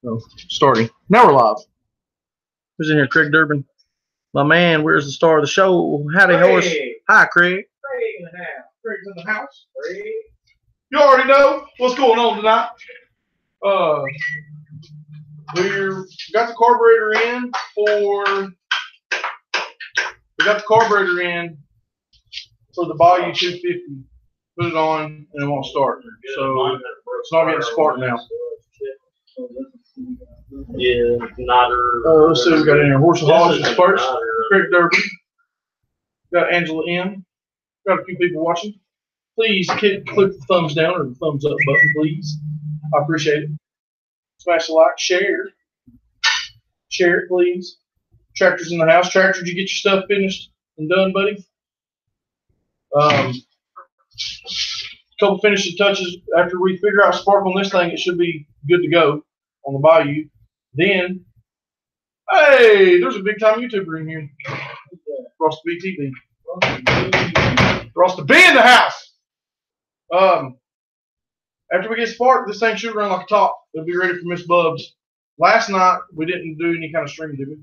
No, starting. Now we're live. Who's in here? Craig Durbin. My man, where's the star of the show? Howdy, horse. Hi, Craig. Craig in the house. Craig's in the house. Craig. You already know what's going on tonight. We got the carburetor in for the Bayou 250. Put it on and it won't start. So it's not getting spark now. Yeah, let's see what we got in here. Horse and Hogs is first. Craig Durbin. Got Angela M. Got a few people watching. Please click the thumbs down or the thumbs up button, please. I appreciate it. Smash the like, share. Share it, please. Tractor's in the house. Tractor, did you get your stuff finished and done, buddy? Couple finishing touches. After we figure out spark on this thing, it should be good to go on the Bayou. Then, hey, there's a big time YouTuber in here. Ross the BTV. Ross the B in the house. After we get sparked, this thing should run like a top. It'll be ready for Miss Bubs. Last night we didn't do any kind of stream, did we?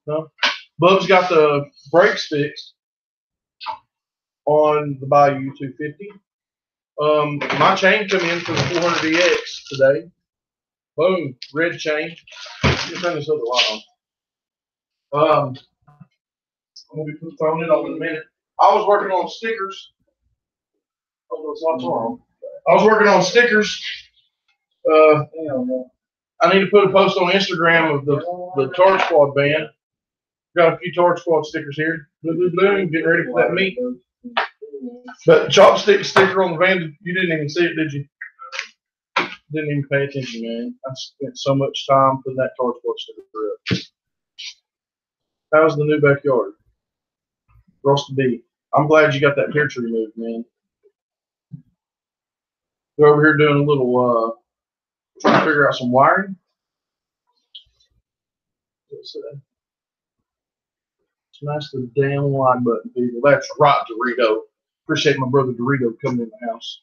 No. Bubs got the brakes fixed on the Bayou 250. My chain come in for the 400EX today. Boom, red chain. Let me turn this other light on. I'm gonna be throwing it on in a minute. I was working on stickers. Oh, those lights are on. I was working on stickers. I need to put a post on Instagram of the Etard Squad band. Got a few Etard Squad stickers here. Blue, getting ready for that meet. But chopstick sticker on the van, you didn't even see it, did you? Didn't even pay attention, man. I spent so much time putting that Etard Squad sticker up. How's the new backyard? Ross the B. I'm glad you got that pear tree removed, man. We're over here doing a little, trying to figure out some wiring. Smash the damn like button, people. That's right, Dorito. Appreciate my brother Dorito coming in the house.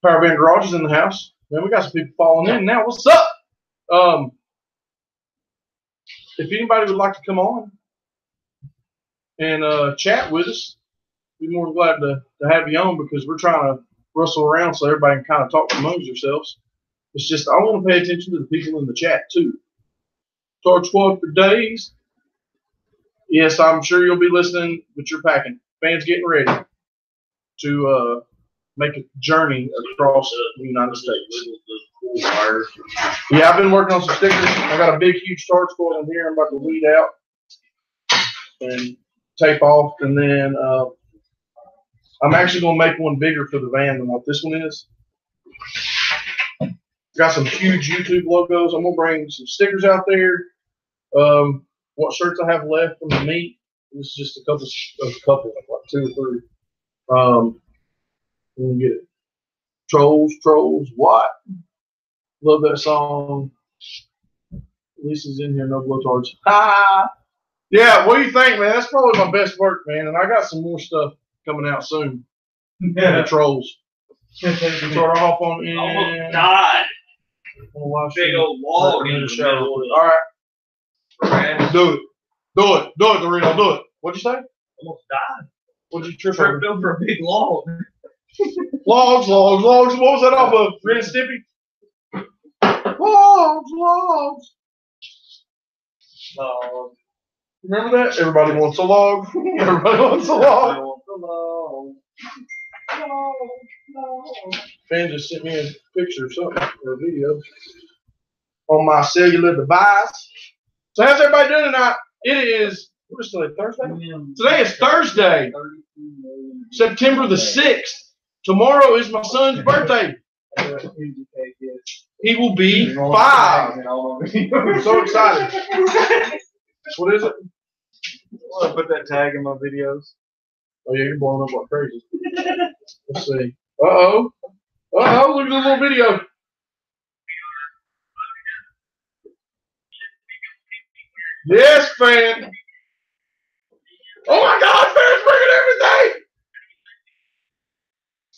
Power Band Garage is in the house. Man, we got some people falling in now. What's up? If anybody would like to come on and chat with us, we'd be more than glad to have you on, because we're trying to rustle around so everybody can kind of talk amongst yourselves. It's just I want to pay attention to the people in the chat too. Etard Squad for days. Yes, I'm sure you'll be listening, but you're packing. Fans getting ready to make a journey across the United States. Yeah, I've been working on some stickers. I got a big, huge Etard Squad in here. I'm about to weed out and tape off, and then I'm actually going to make one bigger for the van than what this one is. Got some huge YouTube logos. I'm going to bring some stickers out there. What shirts I have left from the meet. This is just a couple, like 2 or 3. Let me get it. Trolls, what? Love that song. Lisa's in here, no blowtards. Ha! Yeah, what do you think, man? That's probably my best work, man. And I got some more stuff coming out soon. Yeah. Trolls. So I'll hop on in. Almost died. Big old log in the shower. All right. Do it, Dorito. Do it. What'd you say? Almost died. What'd you trip over? For a big log. Logs. What was that off of? Ren and Stimpy? Logs. Remember that? Everybody wants a log. Everybody wants a log. Fan just sent me a picture or something, or a video on my cellular device. So how's everybody doing tonight? It is, what is today, Thursday? Today is Thursday, September the 6th. Tomorrow is my son's birthday. He will be 5. I'm so excited. What is it? I put that tag in my videos. Oh yeah, you're blowing up like crazy. Let's see. Uh-oh, look at the little video. Yes, fan. Oh my God, fan's bringing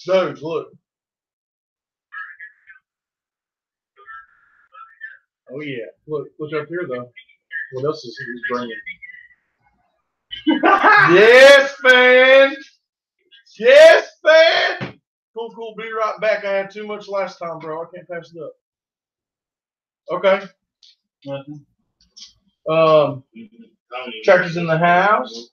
everything. Dude, look. Oh yeah. Look up here though. What else is he bringing? Yes, man. Yes, man. Cool. Be right back. I had too much last time, bro. I can't pass it up. Okay. Tractor's in the house.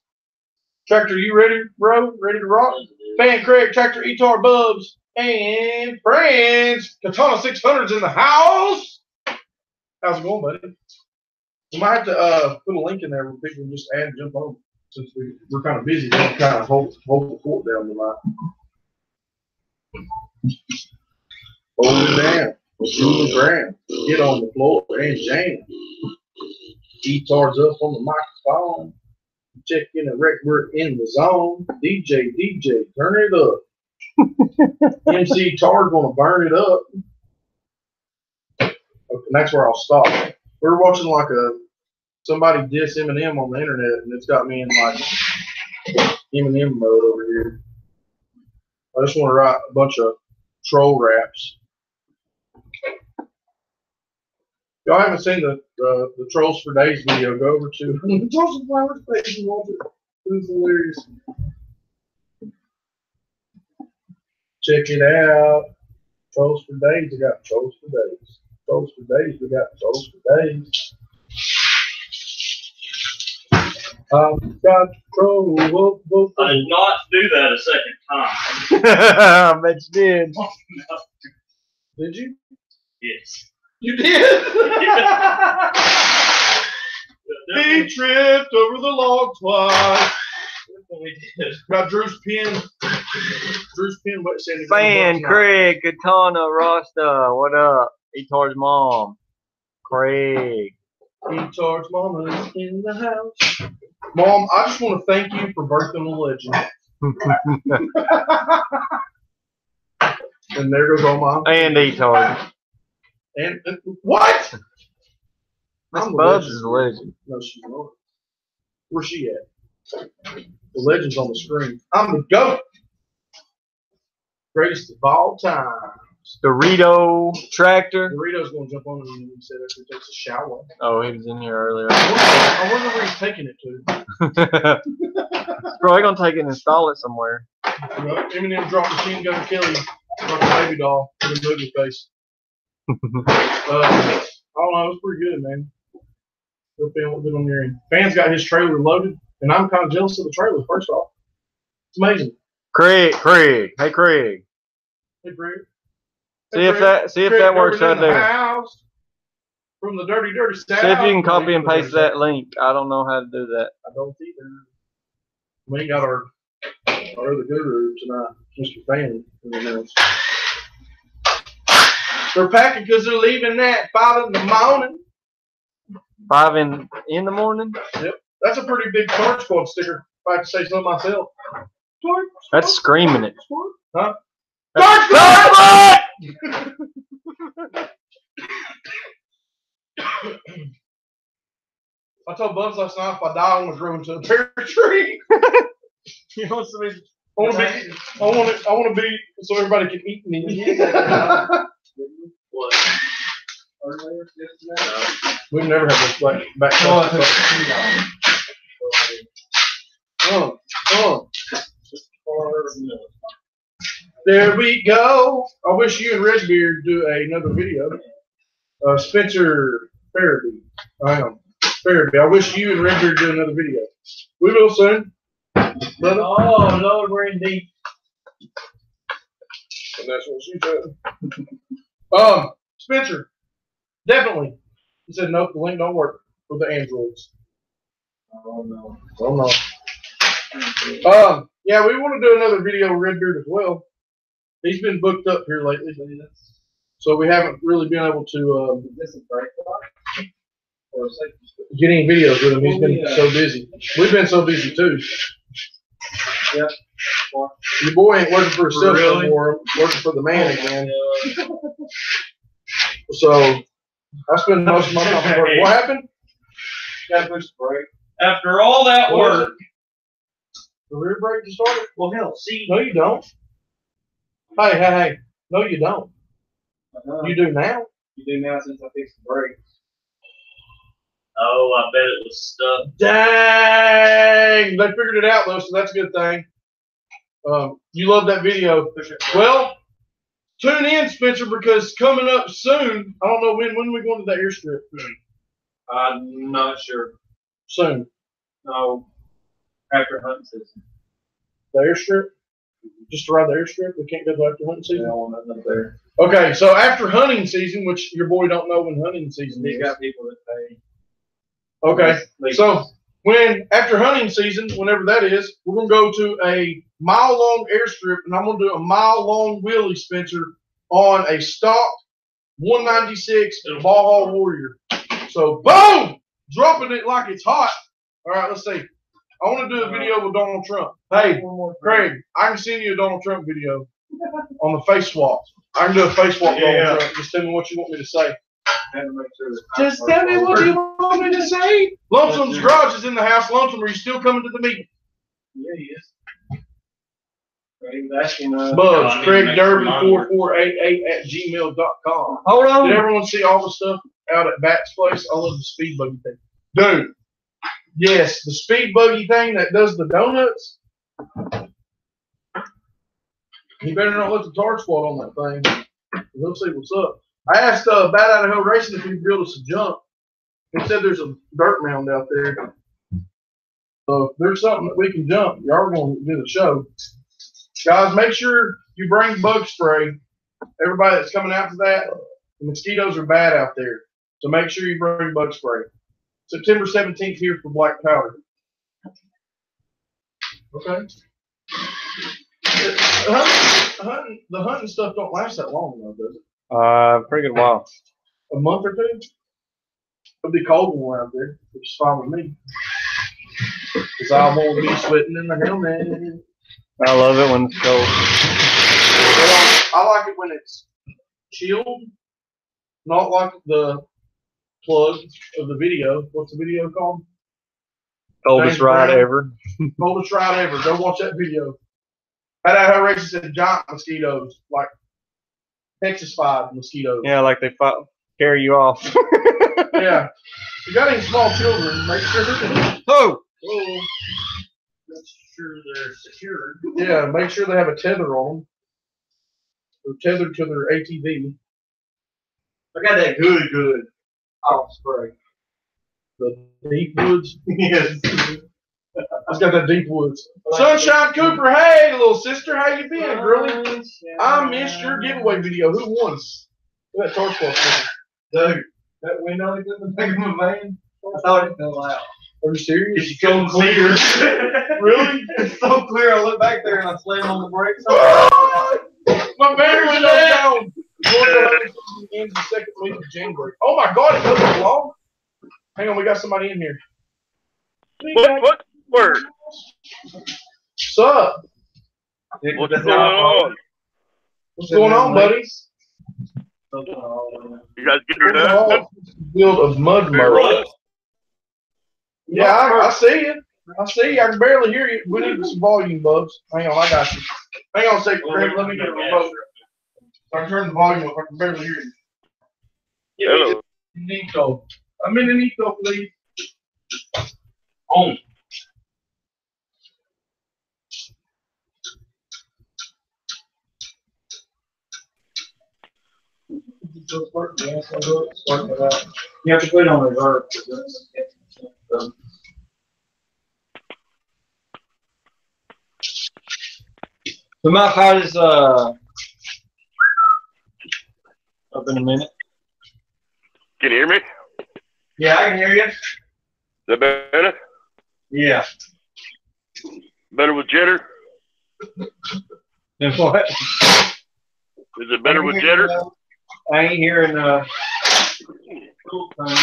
Tractor, you ready, bro? Ready to rock? Fan Craig, Tractor, Etard, Bubs, and friends. Katana 600's in the house. How's it going, buddy? We might have to put a link in there where people can just add and jump on. Since we're kind of busy, we kind of hold the fort down tonight. Hold it down. On the ground. Get on the floor and jam. Etard's up on the microphone. Check in the record. We're in the zone. DJ, turn it up. MC Etard's gonna burn it up. Okay, and that's where I'll stop. We were watching like somebody diss Eminem on the internet, and it's got me in like Eminem mode over here. I just want to write a bunch of troll raps. Y'all haven't seen the Trolls for Days video, go over to the Trolls and Flowers page and watch it. It was hilarious. Check it out. Trolls for Days, we got Trolls for Days. Trolls for Days, we got Trolls for Days. I've got troll. I did not do that a second time. I bet you did. No. Did you? Yes. You did? He tripped over the log twice. We did. Got Drew's pin. What said he? Fan, Craig, Katana, Rasta, what up? Etard's mom, Craig. Etard's mama's in the house. Mom, I just want to thank you for birthing a legend. And there goes all mom. And Etard. And what? Miss Bubs is a legend. No, she's not. Where's she at? The legend's on the screen. I'm the GOAT. Greatest of all time. Dorito Tractor. Dorito's going to jump on him and he said after he takes a shower. Oh, he was in here earlier. I wonder where he's taking it to. Probably gonna take it and install it somewhere. Eminem dropped Machine Gun Kelly like a baby doll with a movie face. I don't know, it was pretty good, man. Still feeling a little bit on your end. Fan's got his trailer loaded, and I'm kind of jealous of the trailer, first off. It's amazing. Craig. Hey, Craig. Hey, Greg. See if that works right there. House, from the dirty south. See if you can copy and paste that link. I don't know how to do that. I don't either. We ain't got our other guru tonight, Mr. Fan, in the house. They're packing because they're leaving at 5 in the morning. 5 in the morning? Yep. That's a pretty big Torch Squad sticker, if I have to say so myself. That's screaming it. Huh? Torch Squad! I told Bubs last night if I die, I want to grow into a pear tree. You know what I mean? I want to be so everybody can eat me. What? We've never had this back. There we go. I wish you and Redbeard do another video. Spencer Farabee. Farabee. I wish you and Redbeard do another video. We will soon. Oh, Lord, we're in deep. And that's what she said. Spencer, definitely. He said, nope, the link don't work for the Androids. Oh, no. Oh, no. Yeah, we want to do another video with Redbeard as well. He's been booked up here lately. So we haven't really been able to get any videos with him. He's been so busy. We've been so busy, too. Yep. Your boy ain't working for himself anymore. Working for the man again. So I spend most of my time at work. What happened? Got to push the brake. After all that work. The rear brake to start it? Well, hell, see. No, you don't. Hey. No, you don't. You do now. You do now since I fixed the brakes. Oh, I bet it was stuck. Dang! They figured it out though, so that's a good thing. You love that video. Well, tune in, Spencer, because coming up soon, I don't know when are we going to that airstrip? I'm not sure. Soon. No, after hunting season. The airstrip? Just to ride the airstrip? We can't go after hunting season? No, nothing up there. Okay, so after hunting season, which your boy don't know when hunting season He's is. got people that pay. Okay, so after hunting season, whenever that is, we're gonna go to a mile-long airstrip, and I'm gonna do a mile-long wheelie, Spencer, on a stock 196 Ball Hall Warrior. So boom, dropping it like it's hot. All right, let's see. I want to do a video with Donald Trump. Hey, Craig, I can send you a Donald Trump video on the face swap. I can do a face swap with Donald Trump. Just tell me what you want me to say. Just tell me what you want me to say. Lumpsum's garage is in the house. Lumpsum, are you still coming to the meeting? Yeah, he is. He was asking, Bubs, Craig Durbin 4488@gmail.com. Hold on. Did everyone see all the stuff out at Bat's place? I love the speed buggy thing. Dude, yes, the speed buggy thing that does the donuts. You better not let the tar squad on that thing. We'll see what's up. I asked Bat Out of Hell Racing if he could build us a jump. He said there's a dirt mound out there. So if there's something that we can jump, y'all are going to do the show. Guys, make sure you bring bug spray. Everybody that's coming out to that, the mosquitoes are bad out there. So make sure you bring bug spray. September 17th here for black powder. Okay. The hunting stuff don't last that long, though, does it? Pretty good while. A month or two? It'll be cold when we're out there, which is fine with me. Because I won't be sweating in the helmet. I love it when it's cold. I like it when it's chilled, not like the plug of the video. What's the video called? Coldest ride ever. Coldest ride ever. Go watch that video. That out how racist said giant mosquitoes, like Texas 5 mosquitoes. Yeah, like they carry you off. Yeah. If you got any small children, make sure they're Make sure they're secured. Yeah, make sure they have a tether on them. They're tethered to their ATV. I got that good off spray. The deep woods. Yes. I've got that deep woods. Sunshine Cooper, hey, little sister, how you been, girlie? I missed your giveaway video. Who won? Look at that torch ball. Dude, that window is in the back of my van. I thought it fell out. Are you serious? It's so clear. Really? It's so clear. I look back there and I slam on the brakes. My battery's down. Ends the second week of January. Oh my God, it doesn't long. Hang on, we got somebody in here. What word? What's up? What's going on? What's going on, buddies? You guys getting her done? Field of mud mower. Yeah, I see you. I see you. I can barely hear you. We need some volume, Bubs. Hang on, I got you. Hang on a second, Craig. Let me get a remote. I can turn the volume up. I can barely hear you. Hello. Nico. I'm in the Nico, please. On. You have to put it on reverse. We might fire this up in a minute. Can you hear me? Yeah, I can hear you. Is that better? Yeah. Better with jitter? And what? Is it better with jitter? I ain't hearing cool thing.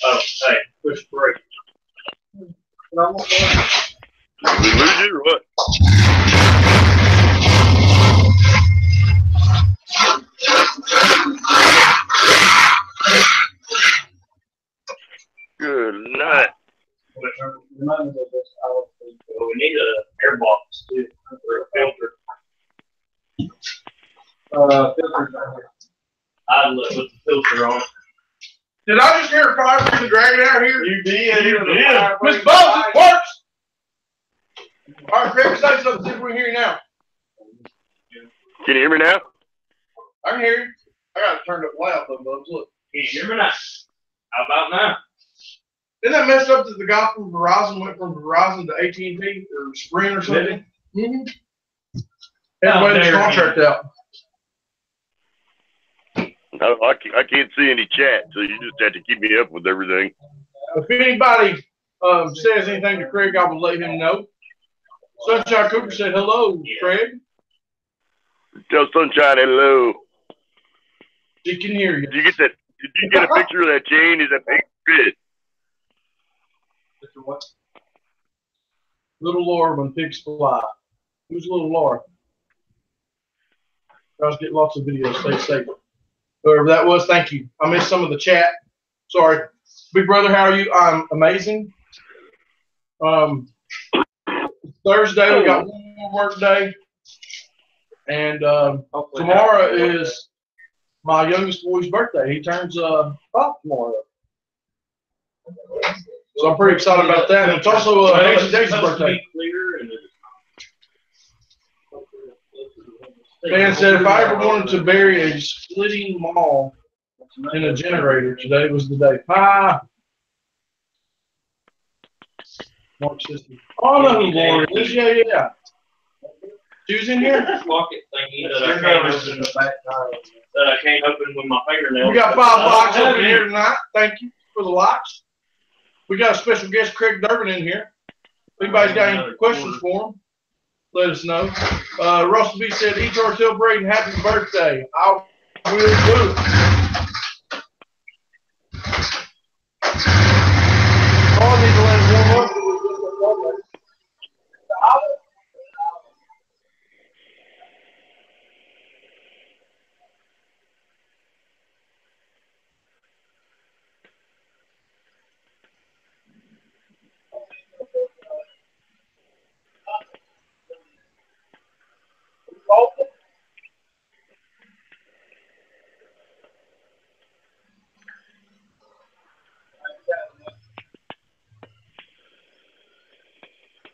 Oh, hey, push brake. Did we lose you or what? Good night. Remind me of this. We need a air box too, or a filter. Filter's right here. I'd look with the filter on. Did I just hear a fire through the dragon out here? You did. Miss Buzz, it works! All right, Craig, say something. See if we can hear you now. Can you hear me now? I can hear you. I got it turned up loud, though, Bubs. Look. Can you hear me now? How about now? Isn't that messed up that the guy from Verizon went from Verizon to AT&T or Sprint or something? Mm-hmm. Had to wait his contract out. I can't see any chat, so you just have to keep me up with everything. If anybody says anything to Craig, I will let him know. Sunshine Cooper said hello, Craig. Tell Sunshine hello. She can hear you. Did you get that? Did you get a picture of that chain? Is that big fit? What? Little Laura when pigs fly. Who's Little Laura? I was getting lots of videos. Stay safe. Whoever that was, thank you. I missed some of the chat. Sorry. Big brother, how are you? I'm amazing. Thursday, we got one more work day. And tomorrow is my youngest boy's birthday. He turns 5 tomorrow. So I'm pretty excited about that. And it's also Hazy Daisy's birthday. Dan said, if I ever wanted to bury a splitting mall in a generator, today was the day. Ah! Mark sister. Oh, no, Lord. Yeah. She was in here? Pocket thingy that I can't open in the back that I can't open with my fingernails. We got 5 likes over here tonight. Thank you for the likes. We got a special guest, Craig Durbin, in here. If anybody's got any questions for him, let us know. Russell B said, Etard, tell Braden happy birthday. I will do it. I need to let it warm up.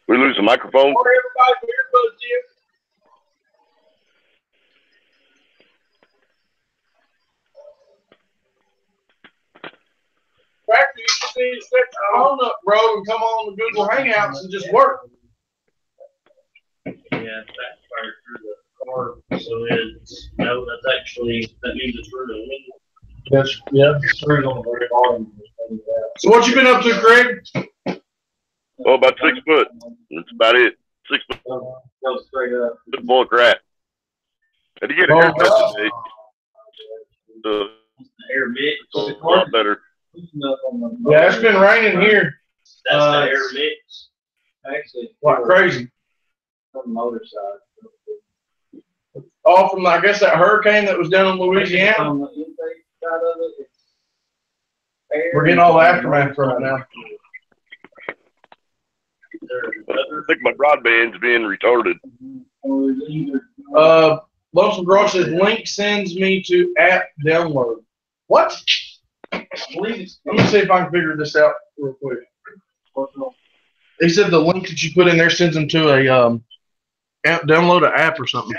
We lose the microphone. Or everybody for earbuds here. Practically, you just need to set your phone up, bro, and come on to Google Hangouts and just work. Yeah, that's fired through the car. So it's no, that's actually that means it's through the window. Yes, yeah. It's through on the very bottom. So what you been up to, Craig? Oh, about 6 foot. That's about it. 6 foot. Go straight up. Full of crap. Had to get a haircut today. So Air mix. it's a lot better. Yeah, it's been raining here. That's the air mix. Actually, Like crazy. on the motor side. All from, I guess, that hurricane that was down in Louisiana. On the intake side of it, it's air. We're getting all the aftermath from it now. I think my broadband's being retarded. Lonesome Girl says, link sends me to app download. What? Let me see if I can figure this out real quick. He said the link that you put in there sends them to a app, download an app or something.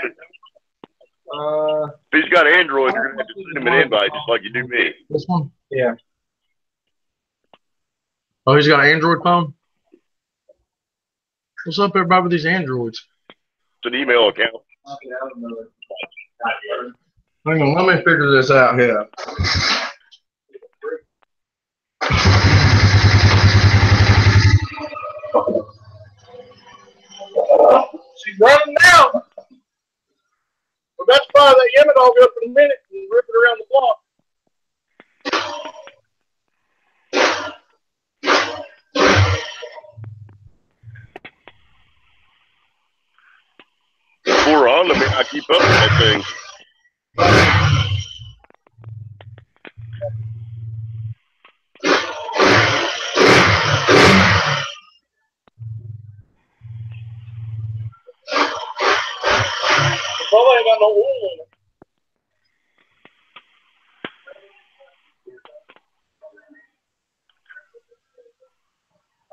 If he's got Android, you're going to have to send him an invite just like you do me. This one? Yeah. Oh, he's got an Android phone? What's up, everybody, with these Androids? It's an email account. Hang on, let me figure this out here. She's running down. Well, that's fire that Yemen dog up in a minute and rip it around the block. Before on, I mean, I keep up with that thing. Probably ain't got no oil in it.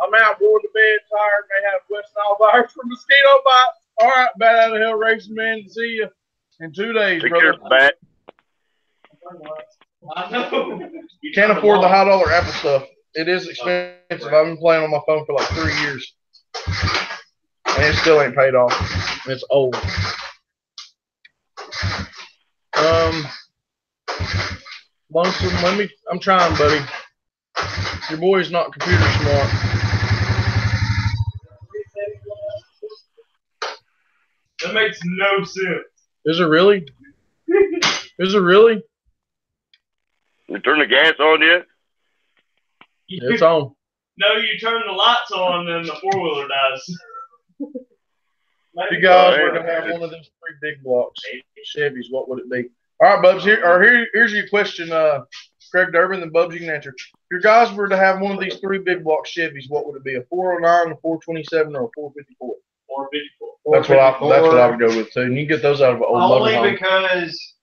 I'm out, going to bed, tired. May have West Nile virus from mosquito bites. All right, Bat Out of Hell Racing, man. See you in 2 days, Take brother. care, Bat. I know. You can't afford the high dollar Apple stuff. It is expensive. I've been playing on my phone for like 3 years. And it still ain't paid off. It's old. Lonesome, I'm trying, buddy. Your boy's not computer smart. That makes no sense. Is it really? Is it really? You turn the gas on yet? It's on. No, you turn the lights on and the four-wheeler dies. If you guys were to have one of those 3 big blocks, Chevys, what would it be? All right, Bubs. Here's your question, Craig Durbin, and Bubs, you can answer. If your guys were to have one of these 3 big block Chevys, what would it be? A 409, a 427, or a 454? 454. That's what I would go with too. And you can get those out of an old motor home. Only because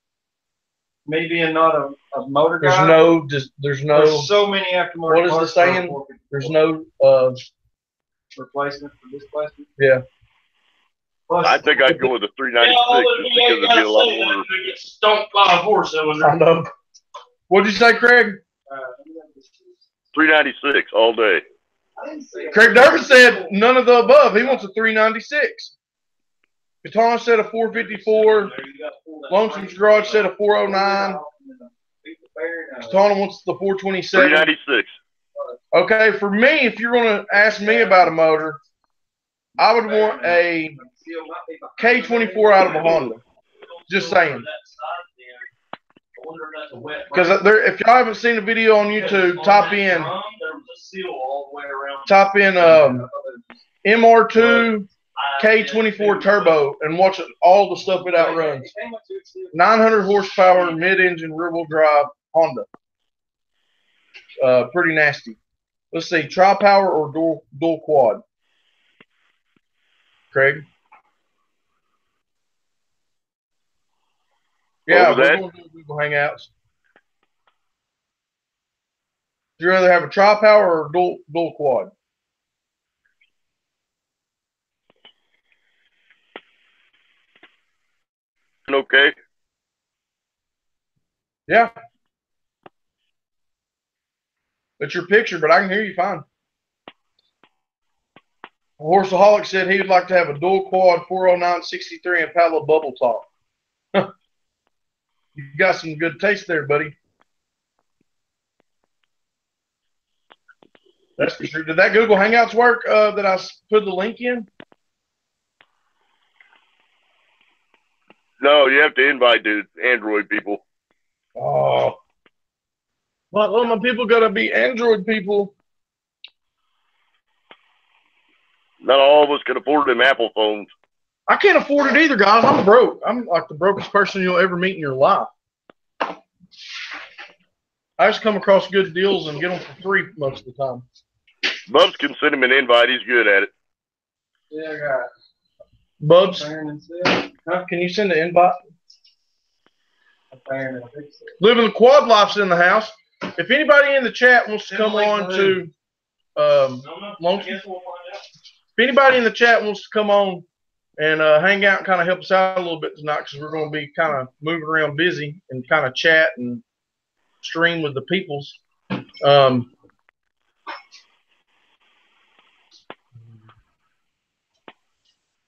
me being not a motor There's guy. There's so many aftermarket. What is the parts saying? for There's no replacement for displacement. Yeah. Plus, I think I'd go with a 396 just because it'd be a lot more. Get stomped by a four-cylinder. I know. What'd you say, Craig? 396 all day. Craig Durbin said none of the above. He wants a 396. Katana said a 454. Lonesome's Garage said a 409. Katana wants the 427. 396. Okay, for me, if you're going to ask me about a motor, I would want a K24 out of a Honda. Just saying. Because if y'all haven't seen the video on YouTube, type in MR2 K24 Turbo and watch all the stuff it outruns. 900 horsepower, mid-engine, rear-wheel drive Honda. Pretty nasty. Let's see, tri-power or dual quad? Craig? Yeah, we're going to do Google Hangouts. Would you rather have a tri-power or dual quad? Okay. Yeah. It's your picture, but I can hear you fine. Horseaholic said he would like to have a dual quad 409 63 Impala bubble top. You got some good taste there, buddy. That's for sure. Did that Google Hangouts work that I put the link in? No, you have to invite the Android people. Oh. Well, my people got to be Android people. Not all of us can afford them Apple phones. I can't afford it either, guys. I'm broke. I'm like the brokest person you'll ever meet in your life. I just come across good deals and get them for free most of the time. Bubs can send him an invite. He's good at it. Yeah, I got it. Bubs, can you send an invite? Living the quad life's in the house. If anybody in the chat wants to come on to Lonesome, if anybody in the chat wants to come on and hang out and kind of help us out a little bit tonight, because we're going to be kind of moving around busy and kind of chat and stream with the peoples.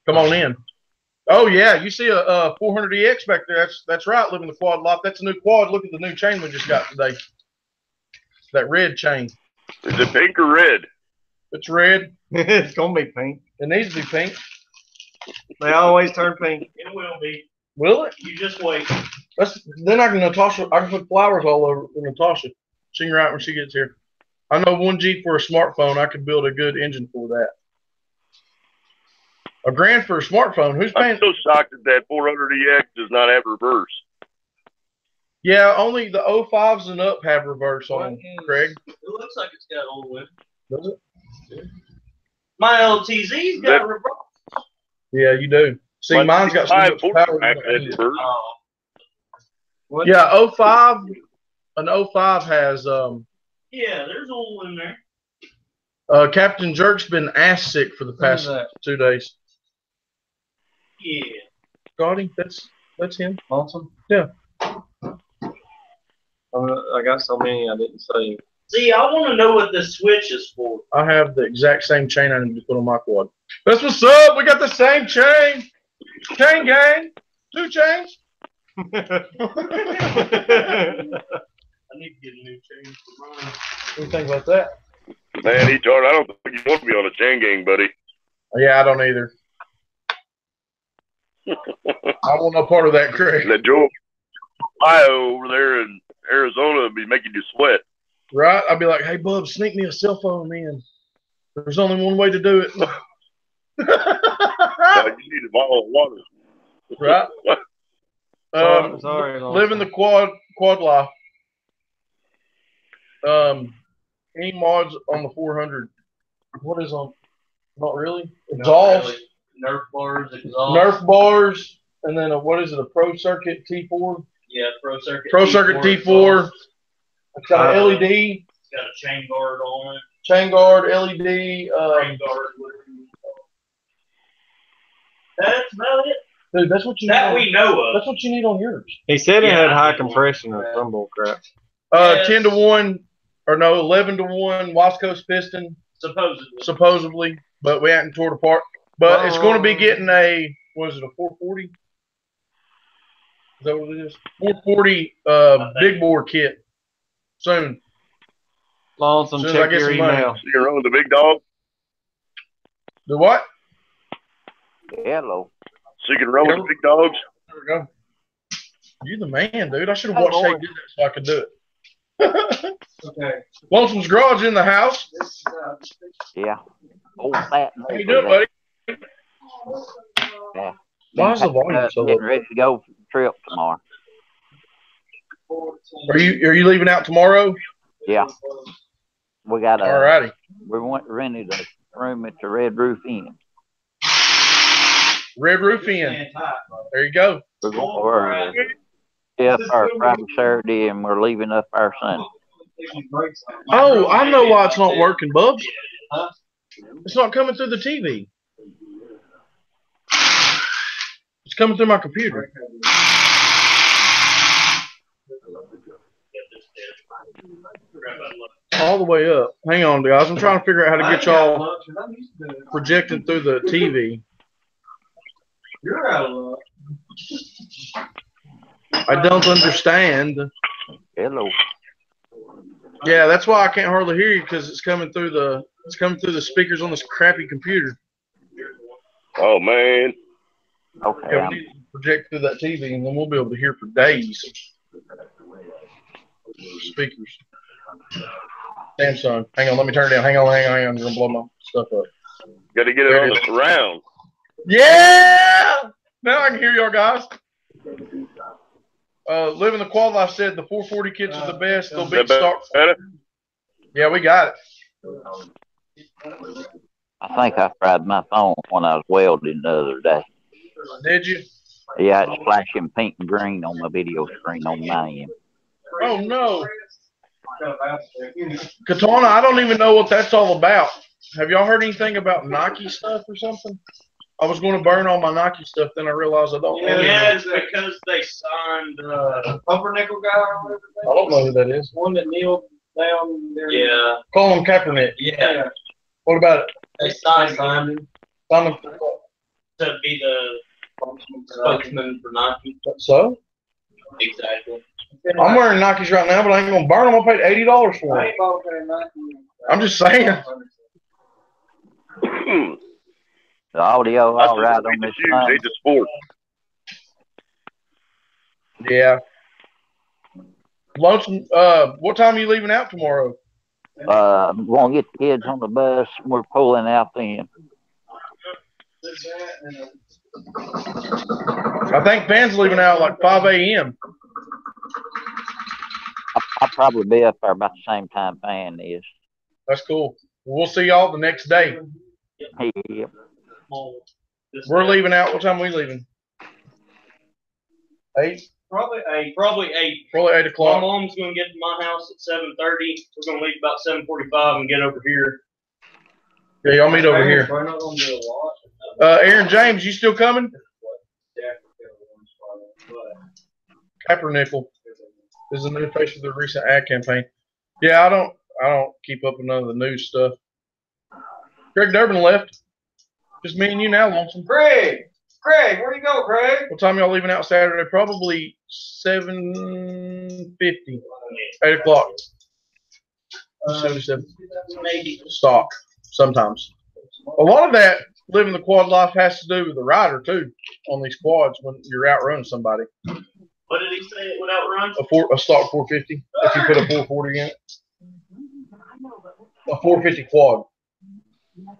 Come on in. Oh yeah, you see a 400EX back there? That's right. Living the quad life. That's a new quad. Look at the new chain we just got today. That red chain. Is it pink or red? It's red. It's gonna be pink. It needs to be pink. They always turn pink. It will be. Will it? You just wait. Then I can put flowers all over for Natasha. She can ride when she gets here. I know 1G for a smartphone. I could build a good engine for that. $1,000 for a smartphone. Who's paying? I'm so shocked that 400EX does not have reverse. Yeah, only the 05s and up have reverse on, Craig. It looks like it's got old whip. Does it? My LTZ's got reverse. Yeah, you do. See, mine's got so much power. Yeah, 05. An 05 has Yeah, there's oil in there. Captain Jerk's been ass sick for the past 2 days. Yeah. Scotty, that's him. Awesome. Yeah. I got so many I didn't say. See, I want to know what the switch is for. I have the exact same chain I need to put on my quad. That's what's up. We got the same chain. Chain gang. 2 chains. I need to get a new chain for mine. What do you think about that? Man, Etard, I don't think you want to be on a chain gang, buddy. Yeah, I don't either. I want no part of that, Craig. That Joe Ohio over there in Arizona would be making you sweat. Right? I'd be like, hey, bub, sneak me a cell phone, man. There's only one way to do it. You need a bottle of water. Right? Sorry, living the quad life. Any mods on the 400? What is on? Not really. Exhaust. Really. Nerf bars, exhaust. Nerf bars, and then what is it? A Pro Circuit T4. Yeah, Pro Circuit. Pro Circuit T4. It's got an LED. It's got a chain guard on it. Chain guard, LED. Chain guard. That's about it. Dude, that's what you that need. We know of. That's what you need on yours. He said it had high compression or some bull crap. Yes. 10-1, or no, 11-1 West Coast piston. Supposedly, but we hadn't tore it apart. But it's going to be getting a, what is it, a 440? Is that what it is? 440 big bore kit soon. Lonesome, check your email. You're on the big dog? The what? Hello. So you can run with the big dogs? There we go. You're the man, dude. I should have watched Shay do that so I could do it. Okay. Lonesome's Garage in the house. Yeah. Old fat. How you doing, buddy? Yeah. Why is the volume so Getting low? ready to go for the trip tomorrow. Are you leaving out tomorrow? Yeah. We got a. Alrighty. We rented a room at the Red Roof Inn. Red Roof Inn. There you go. We're going to our Friday, Saturday, and we're leaving up our Sunday. Oh, I know why it's not working, Bubs. It's not coming through the TV. It's coming through my computer. All the way up. Hang on, guys. I'm trying to figure out how to get y'all projecting through the TV. You're out of luck. I don't understand. Hello. Yeah, that's why I can't hardly hear you, because it's coming through the speakers on this crappy computer. Oh, man. Okay. Yeah, we need to project through that TV, and then we'll be able to hear for days. Speakers. Samsung. Hang on, let me turn it down. Hang on. I'm gonna blow my stuff up. Got to get it on the surround. Yeah! Now I can hear y'all guys. Living the Quad Life said the 440 kits are the best. They'll beat stock. Yeah, we got it. I think I fried my phone when I was welding the other day. Did you? Yeah, it's flashing pink and green on my video screen on my end. Oh, no. Katana, I don't even know what that's all about. Have y'all heard anything about Nike stuff or something? I was going to burn all my Nike stuff, then I realized I don't know. Yeah, it's because they signed Pumpernickel guy or whatever. I don't know who that is. One that kneeled down there. Yeah. Colin Kaepernick. Yeah. What about it? They signed him Simon. to be the spokesman for Nike. So? Exactly. I'm wearing Nikes right now, but I ain't going to burn them. I paid $80 for them. I'm just saying. The audio all right on this phone. It's a sport. Yeah. Lonesome, what time are you leaving out tomorrow? I'm going to get the kids on the bus. We're pulling out then. I think Pan's leaving out like 5 a.m. I'll probably be up there about the same time Pan is. That's cool. We'll see y'all the next day. Yep. We're leaving out. What time are we leaving? 8? Probably 8. Probably 8. Probably 8 My o'clock. mom's gonna get to my house at 7:30. We're gonna leave about 7:45 and get over here. Yeah, y'all meet over here. We're not gonna do a lot. Aaron James, you still coming? Kaepernick is the new face of the recent ad campaign. Yeah, I don't keep up with none of the news stuff. Craig Durbin left. Just me and you now, Lonesome. Craig, where you go, Craig? What time y'all leaving out Saturday? Probably 7:50, 8 o'clock. 77. Maybe. Stock sometimes. A lot of that living the quad life has to do with the rider too on these quads when you're outrunning somebody. What did he say it would outrun? A stock 450 if you put a 440 in it. A 450 quad.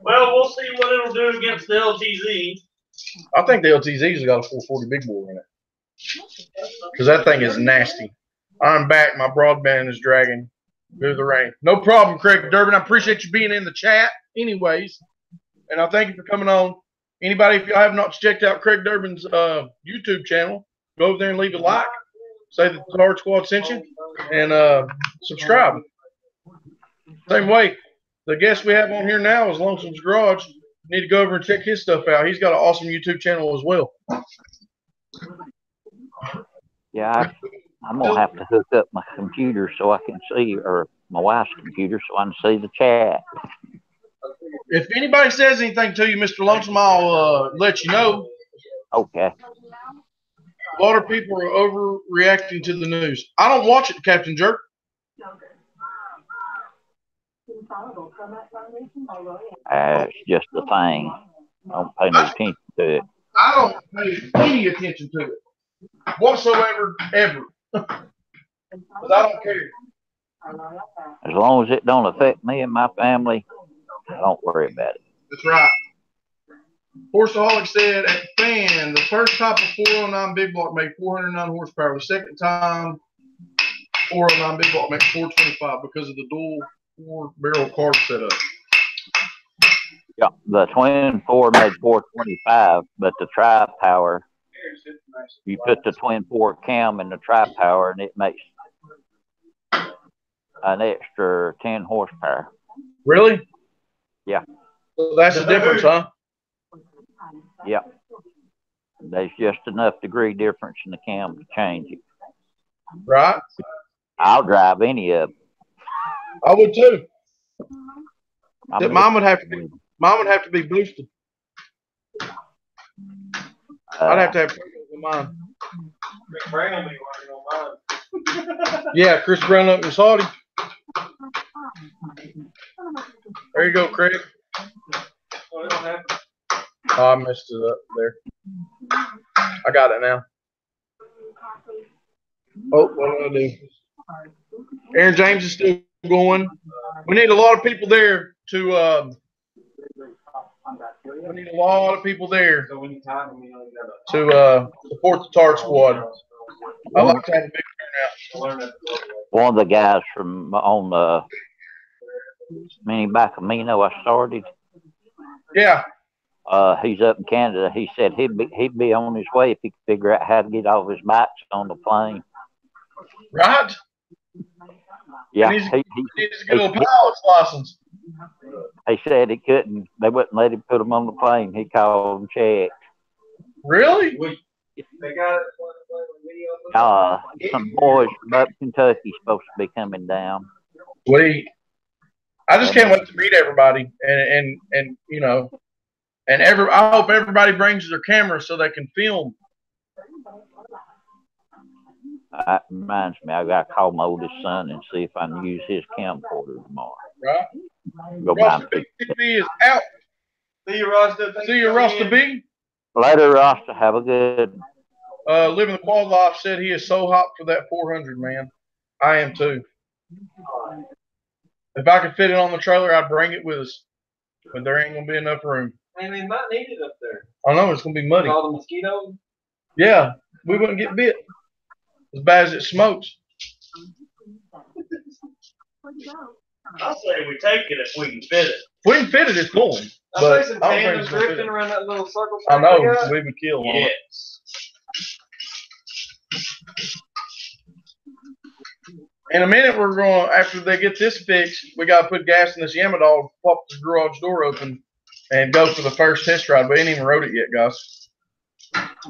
Well, we'll see what it'll do against the LTZ. I think the LTZ's got a 440 big bore in it. Because that thing is nasty. I'm back. My broadband is dragging through the rain. No problem, Craig Durbin. I appreciate you being in the chat anyways. And I thank you for coming on. Anybody, if you have not checked out Craig Durbin's YouTube channel, go over there and leave a like. Say that the Hard Squad sent you. And subscribe. Same way. The guest we have on here now is Lonesome's Garage. You need to go over and check his stuff out. He's got an awesome YouTube channel as well. Yeah, I'm going to have to hook up my computer so I can see, or my wife's computer so I can see the chat. If anybody says anything to you, Mr. Lonesome, I'll let you know. Okay. A lot of people are overreacting to the news. I don't watch it, Captain Jerk. It's just the thing. I don't pay no attention to it. I don't pay any attention to it whatsoever, ever. Because I don't care. As long as it don't affect me and my family, I don't worry about it. That's right. Horseaholic said at Fan, the first type of 409 big block made 409 horsepower. The second time 409 big block makes 425 because of the dual 4-barrel carb setup. Yeah, the twin 4 made 425, but the tri-power, you put the twin 4 cam in the tri-power and it makes an extra 10 horsepower. Really? Yeah. So that's the difference, huh? Yeah. There's just enough degree difference in the cam to change it. Right? I'll drive any of them. I would too. Mine would have to be boosted. I'd have to have mine. Chris Brown will be working on mine. Yeah, Chris Brown up in Saudi. There you go, Craig. Oh, I messed it up there. I got it now. Oh, what do I do? Aaron James is still going. We need a lot of people there to support the Etard squad. I like to have a big turnout. One of the guys from on the Mini Bacamino I started. Yeah. He's up in Canada. He said he'd be on his way if he could figure out how to get all his bikes on the plane. Right? Yeah. He needs to get a pilot's license. He said he couldn't. They wouldn't let him put him on the plane. He called and checked. Really? They got it. Some boys from up Kentucky supposed to be coming down. Sweet. I just can't wait to meet everybody, and you know, and I hope everybody brings their camera so they can film. That reminds me, I got to call my oldest son and see if I can use his camcorder tomorrow. Right. Go buy Big TV is out. See you, Rasta. See you, Rasta B. Later, Rasta. Have a good. Living the quad life said he is so hot for that 400, man. I am too. If I could fit it on the trailer, I'd bring it with us. But there ain't gonna be enough room. And they might need it up there. I know it's gonna be muddy. All the mosquitoes. Yeah, we wouldn't get bit as bad as it smokes. I say we take it if we can fit it. If we can fit it, it's going. But some I don't think tandems it's gonna drifting fit. around that little circle. I know, we got. we would kill on it. Yes. In a minute, we're going, after they get this fixed, we got to put gas in this Yamadol, pop the garage door open, and go for the first test ride. We ain't even rode it yet, guys.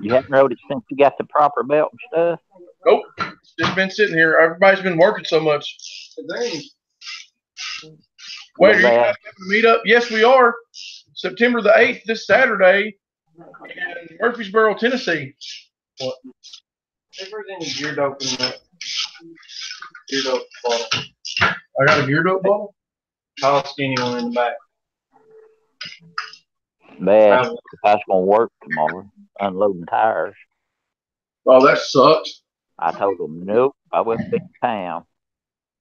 You haven't rode it since you got the proper belt and stuff? Nope. It's just been sitting here. Everybody's been working so much. Wait, are you guys having a meet up? Yes, we are. September the 8th, this Saturday, in Murfreesboro, Tennessee. What? If there's any gear dope in that gear dope bottle. I got a gear dope bottle? Tall, skinny one in the back. Bad. If I was going to work tomorrow, unloading tires. Oh, that sucks. I told them, nope, I wouldn't be in town.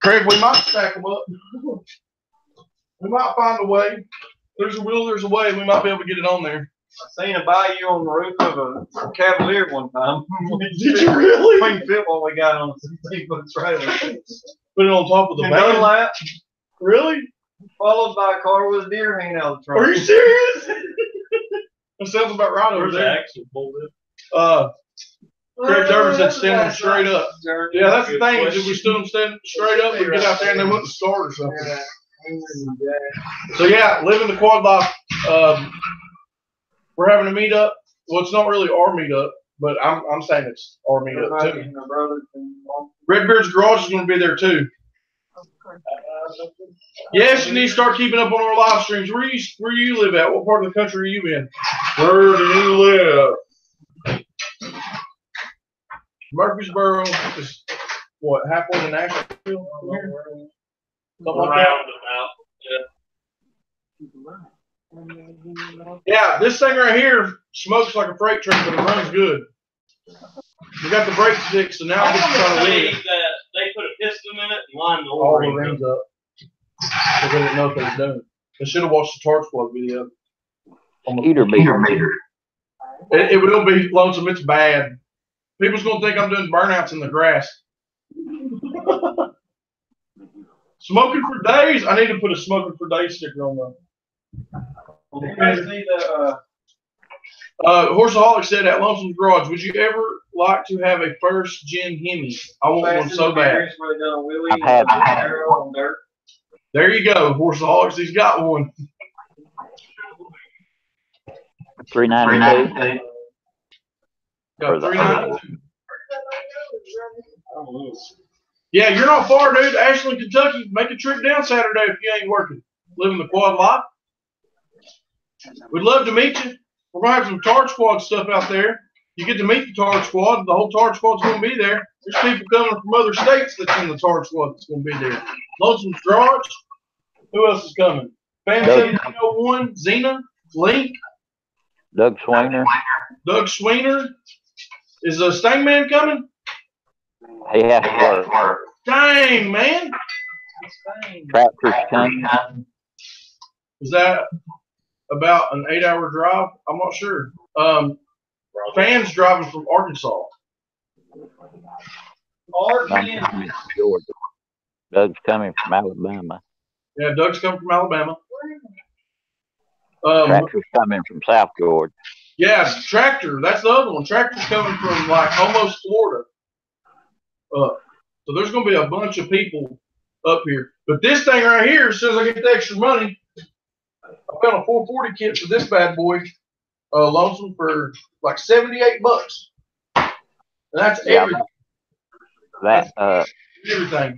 Craig, we might stack them up. We might find a way. There's a will, there's a way. We might be able to get it on there. I seen a bayou on the roof of a Cavalier one time. Did you really? Clean fit what we got on a 16-foot trailer. Put it on top of the And van. done that, Really? followed by a car with a deer hanging out of the trunk. Are you serious? That sounds about right over Where's the there. axle bolted? Craig Durbin said stand them straight up. Yeah, that's the thing. Is if we stood them straight up, we'd get out there and they wouldn't start or something. So yeah, living the quad life. We're having a meetup. Well, it's not really our meetup, but I'm saying it's our meetup too. Redbeard's Garage is going to be there too. Yes, you need to start keeping up on our live streams. Where you live at? What part of the country are you in? Where do you live? Murfreesboro is what, halfway to Nashville? Something like that. Yeah, this thing right here smokes like a freight train, but it runs good. We got the brake sticks, so now I I'm just trying to leave. that they put a piston in it and lined the All the O-ring rings up. They didn't know if they was doing it. They should have watched the torch plug video. Heater meter. It will be lonesome. It's bad. People's gonna think I'm doing burnouts in the grass. Smoking for days. I need to put a smoking for days sticker on the. Horseaholic said at Lonesome's Garage, would you ever like to have a first gen Hemi? I want one so bad. I've had There you go, Horseaholics. He's got one. 392. Got 392. Yeah, you're not far, dude. Ashland, Kentucky. Make a trip down Saturday if you ain't working. Living the quad life. We'd love to meet you. We're going to have some Tard Squad stuff out there. You get to meet the Tard Squad. The whole Tard Squad's going to be there. There's people coming from other states that's in the Tard Squad that's going to be there. Lonesome's Garage. Who else is coming? Fan 1701, Xena, Link. Doug Swiner. Doug Sweener. Is Stangman coming? He has to work. Dang, man. Tractor's coming. Is that about an 8-hour drive? I'm not sure. Fans driving from Arkansas. Georgia. Doug's coming from Alabama. Yeah, Doug's coming from Alabama. Tractor's coming from South Georgia. Yeah, Tractor. That's the other one. Tractor's coming from like almost Florida. So there's going to be a bunch of people up here. But this thing right here, as soon as I get the extra money, I found a 440 kit for this bad boy, Lonesome, for like $78. And that's everything. Everything.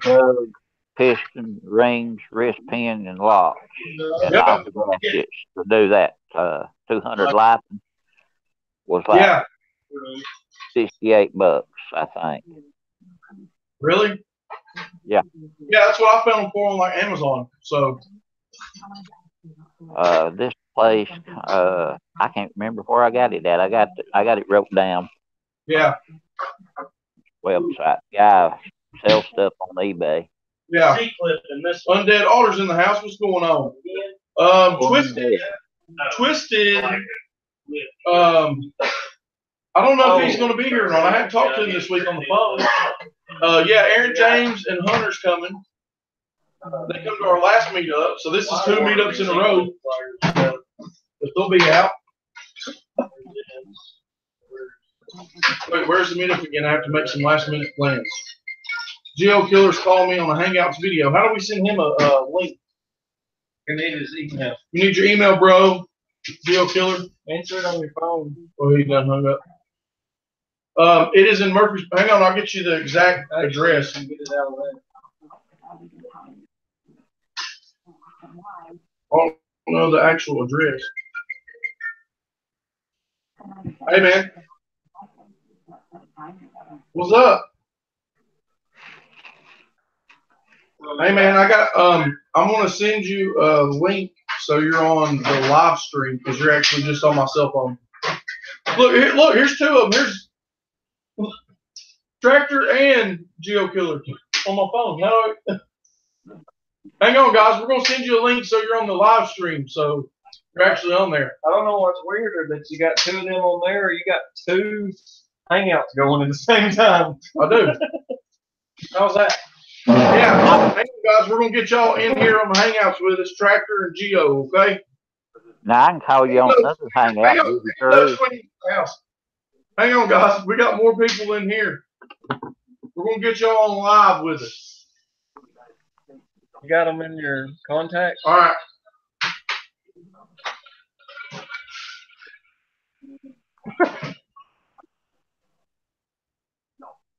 Piston, rings, wrist pin, and locks. And all the brackets to do that. 200 liping was like $68, I think. Really? Yeah. Yeah, that's what I found them for on like Amazon. So this place, I can't remember where I got it at. I got it wrote down. Yeah. Website. Guy sells stuff on eBay. Yeah. Undead Otter's in the house. What's going on? Twisted. I don't know if he's going to be here or not. I haven't talked to him this week on the phone. Yeah, Aaron James and Hunter's coming. They come to our last meetup, so this is 2 meetups in a row. But they'll be out. Wait, where's the meetup again? I have to make some last minute plans. Geo Killer's calling me on a Hangouts video. How do we send him a link? You need his email. You need your email, bro. Geo Killer. Answer it on your phone. Oh, he done hung up. It is in Murphy's. Hang on, I'll get you the exact address. And get it out of there. I don't know the actual address. Hey, man. What's up? Hey, man, I got, I'm going to send you a link so you're on the live stream because you're actually just on my cell phone. Look, here's two of them. Here's Tractor and Geo Killer on my phone. Hang on, guys. We're going to send you a link so you're on the live stream. So you're actually on there. I don't know what's weirder, that you got two of them on there, or you got two Hangouts going at the same time. I do. How's that? Yeah. Hang on, guys. We're going to get y'all in here on the Hangouts with us, Tractor and Geo, okay? Now I can call you on another hangout. Hang on, guys. We got more people in here. We're going to get y'all on live with us. You got them in your contacts? All right.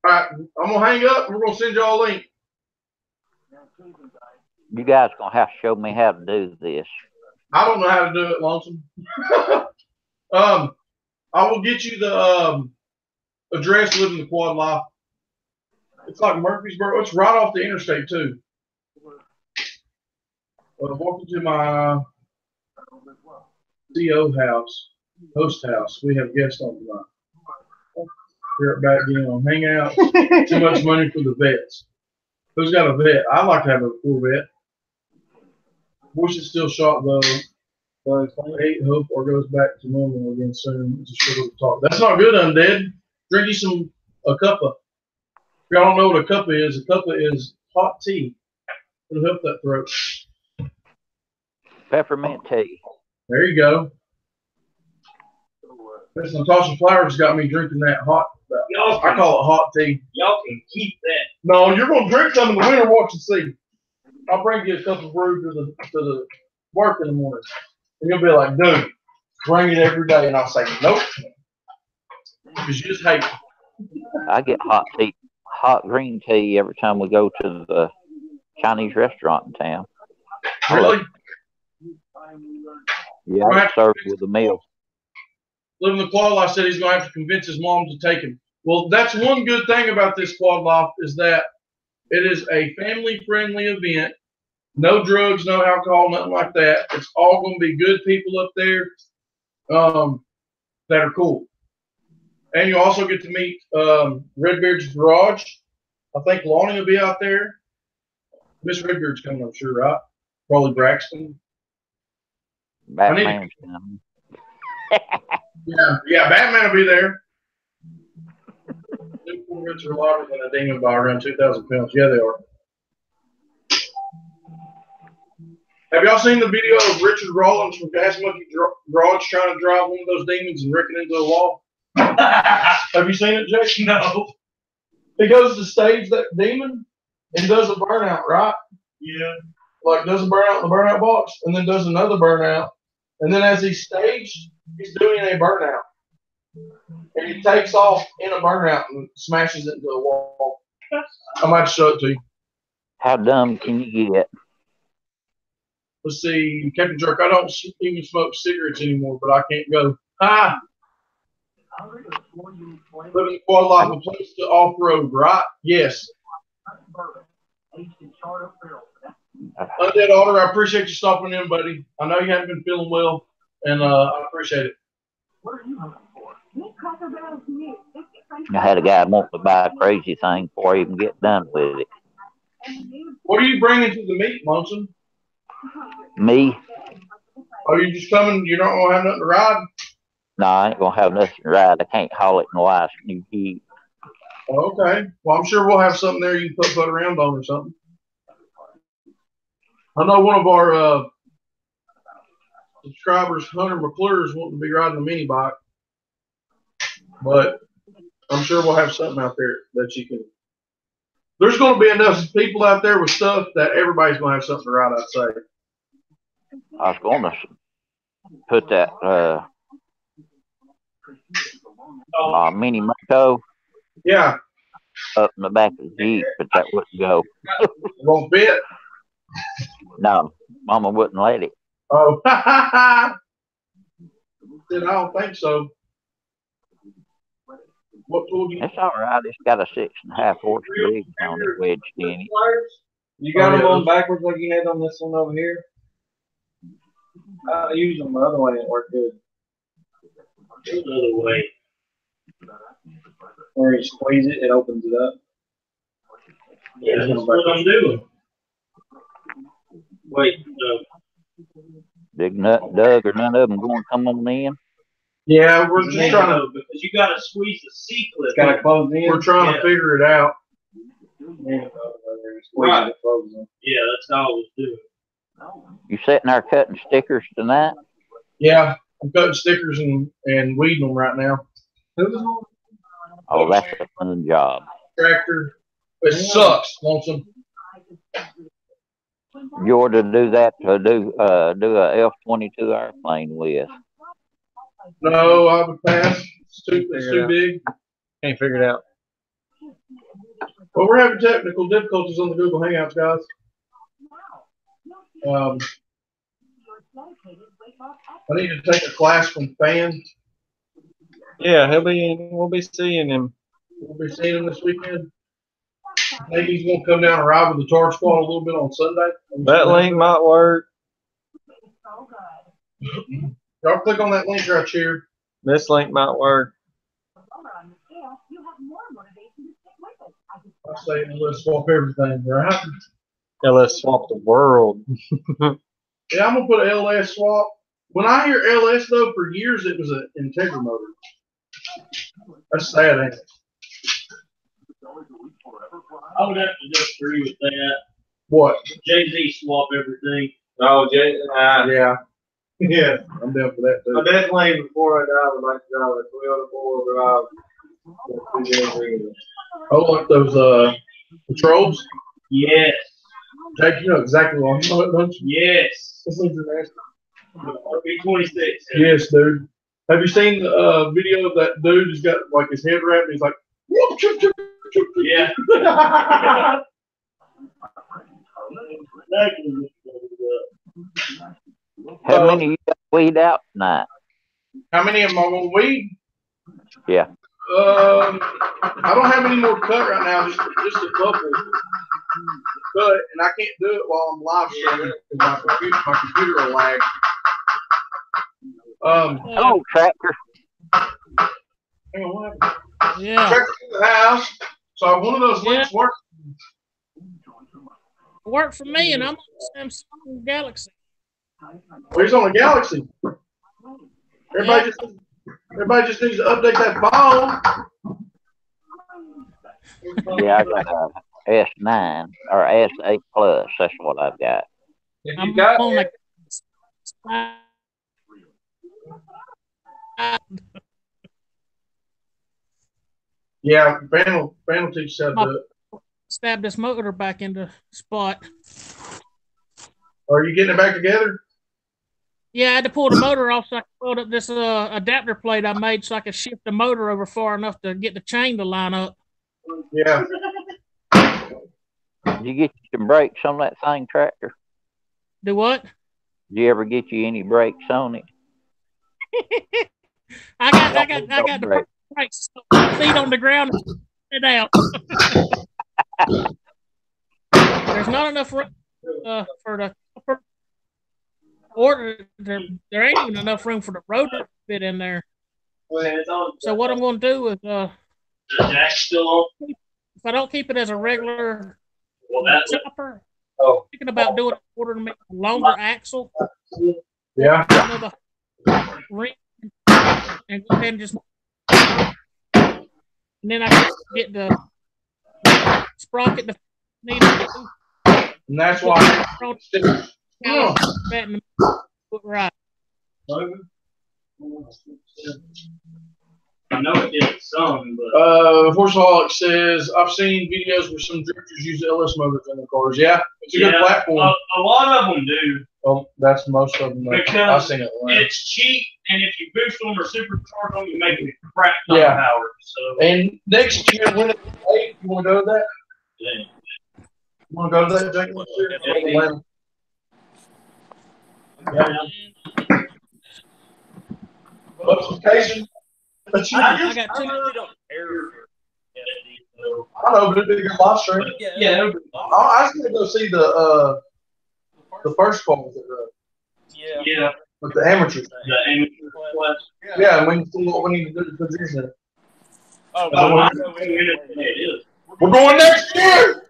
All right. I'm going to hang up and we're going to send y'all a link. You guys going to have to show me how to do this. I don't know how to do it, Lonesome. I will get you the address living the quad life. It's like Murfreesboro. It's right off the interstate, too. Welcome to my CO house, host house. We have guests on tonight. We're back again on Hangouts. Too much money for the vets. Who's got a vet? I'd like to have a Corvette. Bush is still shot, though. Hate, hope, or goes back to normal again soon. It's a sugar talk. That's not good, Undead. Drink you a cuppa. If y'all don't know what a cuppa is hot tea. It'll help that throat. Peppermint tea. There you go. Miss Natasha Flowers got me drinking that hot. I call it hot tea. Y'all can keep that. No, you're gonna drink some in the winter. Watch and see. I'll bring you a cup of brew to the work in the morning, and you'll be like, "Dude, bring it every day." And I'll say, "Nope," because you just hate it. I get hot tea, hot green tea every time we go to the Chinese restaurant in town. Really? Yeah, I serve with a meal. Living the quad life said he's gonna have to convince his mom to take him. Well, that's one good thing about this quad life is that it is a family-friendly event. No drugs, no alcohol, nothing like that. It's all going to be good people up there that are cool. And you also get to meet Redbeard's Garage. I think Lonnie will be out there. Miss Redbeard's coming, I'm sure, right? Probably Braxton. Batman's coming. Yeah, Batman will be there. New Corvettes are lighter than a demon by around 2,000 pounds. Yeah, they are. Have y'all seen the video of Richard Rawlins from Gas Monkey Garage trying to drive one of those demons and wreck it into a wall? Have you seen it, Jake? No. He goes to stage that demon and does a burnout, right? Yeah. Like does a burnout in the burnout box and then does another burnout. And then as he's staged, he's doing a burnout. And he takes off in a burnout and smashes it into a wall. I might show it to you. How dumb can you get? Let's see, Captain Jerk, I don't even smoke cigarettes anymore, but I can't go. Hi. Living quad life, a place to off-road, right? Yes. Undead Otter, I appreciate you stopping in, buddy. I know you haven't been feeling well, and I appreciate it. I had a guy want to buy a crazy thing before I even get done with it. What are you bringing to the meet, Lonesome? Me? Are you just coming? You're not going to have nothing to ride? No, I ain't going to have nothing to ride. I can't haul it in the ice new heat. Okay. Well, I'm sure we'll have something there you can put around on or something. I know one of our subscribers, Hunter McClure's wanting to be riding a mini bike. But I'm sure we'll have something out there that you can. There's going to be enough people out there with stuff that everybody's going to have something to ride, I'd say. I was going to put that mini moto Yeah. up in the back of the Jeep, but that wouldn't go. Won't fit? No, Mama wouldn't let it. Oh, I don't think so. What tool do you? It's all right. It's got a 6.5 horse rig on it, wedged in it. You got them on backwards like you had on this one over here? I used them the other way and it worked good. Another way. Where you squeeze it, it opens it up. Yeah, that's what I'm doing. Wait, no. Doug or none of them going to come on in? Yeah, we're just trying to. Because you got to squeeze the C clip. It's got to close in. We're trying to figure it out. Right. Yeah, that's how I was doing. You sitting there cutting stickers tonight? Yeah, I'm cutting stickers and weeding them right now. Oh, that's a fun job. Tractor. It sucks, lonesome. You ought to do that to do a F-22 airplane with. No, I would pass. It's too big. Can't figure it out. Well, we're having technical difficulties on the Google Hangouts, guys. I need to take a class from Fan. Yeah, we'll be seeing him. We'll be seeing him this weekend. Maybe he's going to come down and ride with the Tar Squad a little bit on Sunday. That link might work. Y'all click on that link right here. This link might work. I say let's swap everything, right? Yeah, let's swap the world. Yeah, I'm going to put an LS swap. When I hear LS, though, for years it was an Integra motor. That's sad, ain't it? I would have to just agree with that. What? Jay-Z swap everything. Oh, Yeah. Yeah, I'm down for that, too. I definitely, before I die, would like to drive a Toyota 4-wheel drive. I like those patrols. Yes. Jake, you know exactly what I'm talking about, don't you? Yes. This thing's an ass. RB26. Yes, dude. Have you seen the video of that dude who's got like his head wrapped and he's like, whoop, choop, choop, choop, choop. Yeah. How many you got weed out tonight? How many of them are on weed? Yeah. I don't have any more cut right now, just a couple. But and I can't do it while I'm live streaming because my computer will lag. Hello, Tractor. Hang on, what happened? Yeah. Tractor's in the house. So one of those links works. Worked for me, and I'm on Samsung Galaxy. Well, he's on a Galaxy. Everybody just needs to update that phone. Yeah, I got a S9 or S8 Plus. That's what I've got. I'm on a Yeah, panel teach said that. stab this motor back into spot. Are you getting it back together? Yeah, I had to pull the motor off so I could build up this adapter plate I made so I could shift the motor over far enough to get the chain to line up. Yeah. Did you get you some brakes on that thing, Tractor? Do what? Did you ever get you any brakes on it? I got the brakes, feet on the ground and it out. There's not enough room for the or there ain't even enough room for the rotor to fit in there. So what I'm going to do is The jack's still on. if I don't keep it as a regular chopper, thinking about doing a quarter to make a longer axle. Yeah. Another ring and go ahead and just and then I can get the sprocket to need to And that's why. right. I know it did some, but Horseholic says I've seen videos where some drifters use LS motors in their cars. Yeah, it's a good platform. A lot of them do. Well, that's most of them. Because I've seen it. it's cheap, and if you boost them or supercharge them, you make it crap ton of power. So. And next year, when it's 8, you want to go to that? Yeah. You want to go to that, Jake? Notification. I really don't care for I know, but it'd be a good live stream. Yeah. I was going to go see the first call with it. Yeah. With the amateurs. The amateur class. Yeah, and we can see what we need to do to position it. I know it is. We're going next year.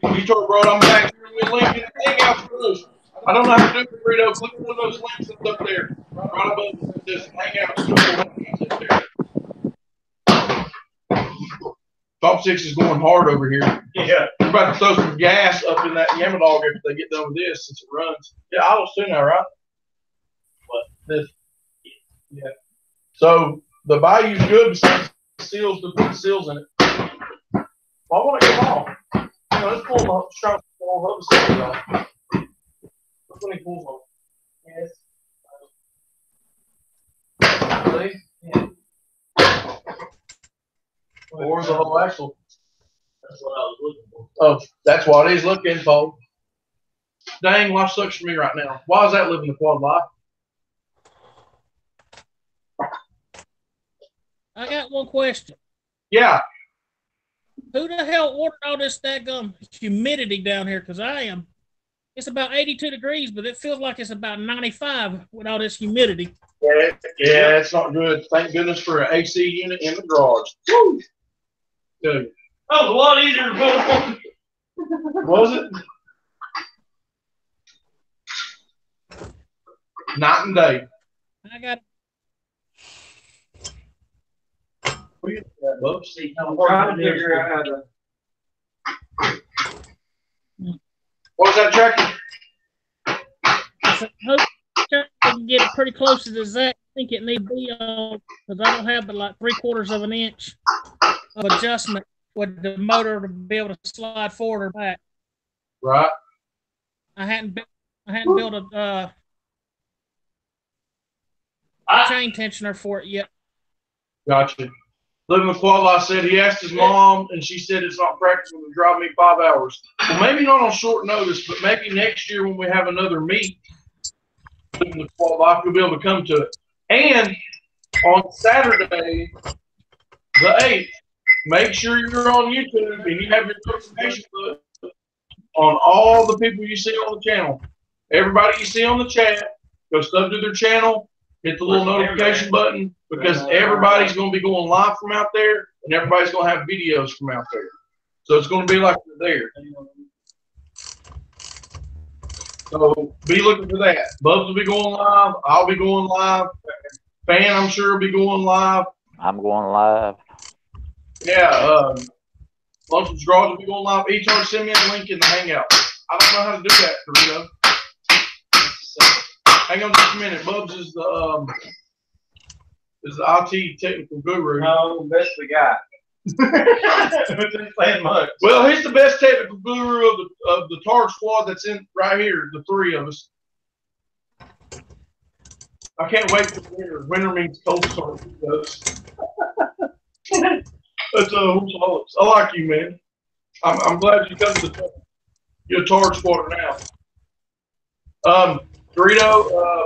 Etard brought I'm back here with Lincoln. Hang out for those. I don't know how to do it, Burrito. Click one of those links that's up there. Right above this hang out. Top 6 is going hard over here. Yeah. We're about to throw some gas up in that Yamadog after they get done with this since it runs. Yeah, I was too now, right? What? This. Yeah. So the bayou's good besides the seals to put the seals in it. Why won't it come off? You know, let's pull them up. Try to pull the seals off. Look when he pulls them. Yes. See? Yeah. Or the whole axle. That's what I was looking for. Oh, that's what he's looking for. Dang, life sucks for me right now. Why is that living the quad life? I got one question. Yeah. Who the hell ordered all this daggum humidity down here? Because it's about 82 degrees, but it feels like it's about 95 with all this humidity. Yeah, it's not good. Thank goodness for an AC unit in the garage. Woo! That was a lot easier to put on. Was it? Night and day. I got. I'm trying to figure out how to. What was that tractor? I hope I can get it pretty close to the exact. I think it needs to be on because I don't have but like 3/4 of an inch of adjustment with the motor to be able to slide forward or back. Right. I hadn't built a chain tensioner for it yet. Gotcha. Living with Quadlife said he asked his mom, and she said it's not practical to drive me 5 hours. Well, maybe not on short notice, but maybe next year when we have another meet, Living with Quadlife, you'll be able to come to it. And on Saturday, the 8th, make sure you're on YouTube and you have your notification put on all the people you see on the channel. Everybody you see on the chat, go sub to their channel, hit the little notification button, because everybody's going to be going live from out there, and everybody's going to have videos from out there. So it's going to be like you're there. So be looking for that. Bubs will be going live. I'll be going live. Fan, I'm sure, will be going live. I'm going live. Yeah. Lonesome Garage will be going live. Etard, send me a link in the Hangout. I don't know how to do that, Dorito. Hang on just a minute. Bubs is the IT technical guru. No, that's the guy. Well, he's the best technical guru of the Etard squad that's in right here, the 3 of us. I can't wait for winter. Winter means cold start. That's I like you, man. I'm glad you come to the Etard squad now. Dorito,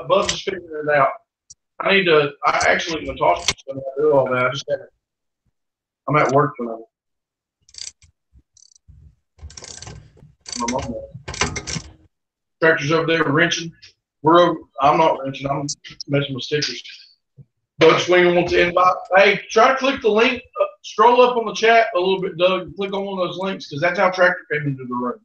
Bubs is figuring it out. I actually going to talk to him about do all that. I'm at work tonight. Tractor's over there wrenching. I'm not wrenching. I'm messing with stickers. Doug Swinger wants to invite. Hey, try to click the link. Scroll up on the chat a little bit, Doug, and click on one of those links because that's how Tractor came into the room.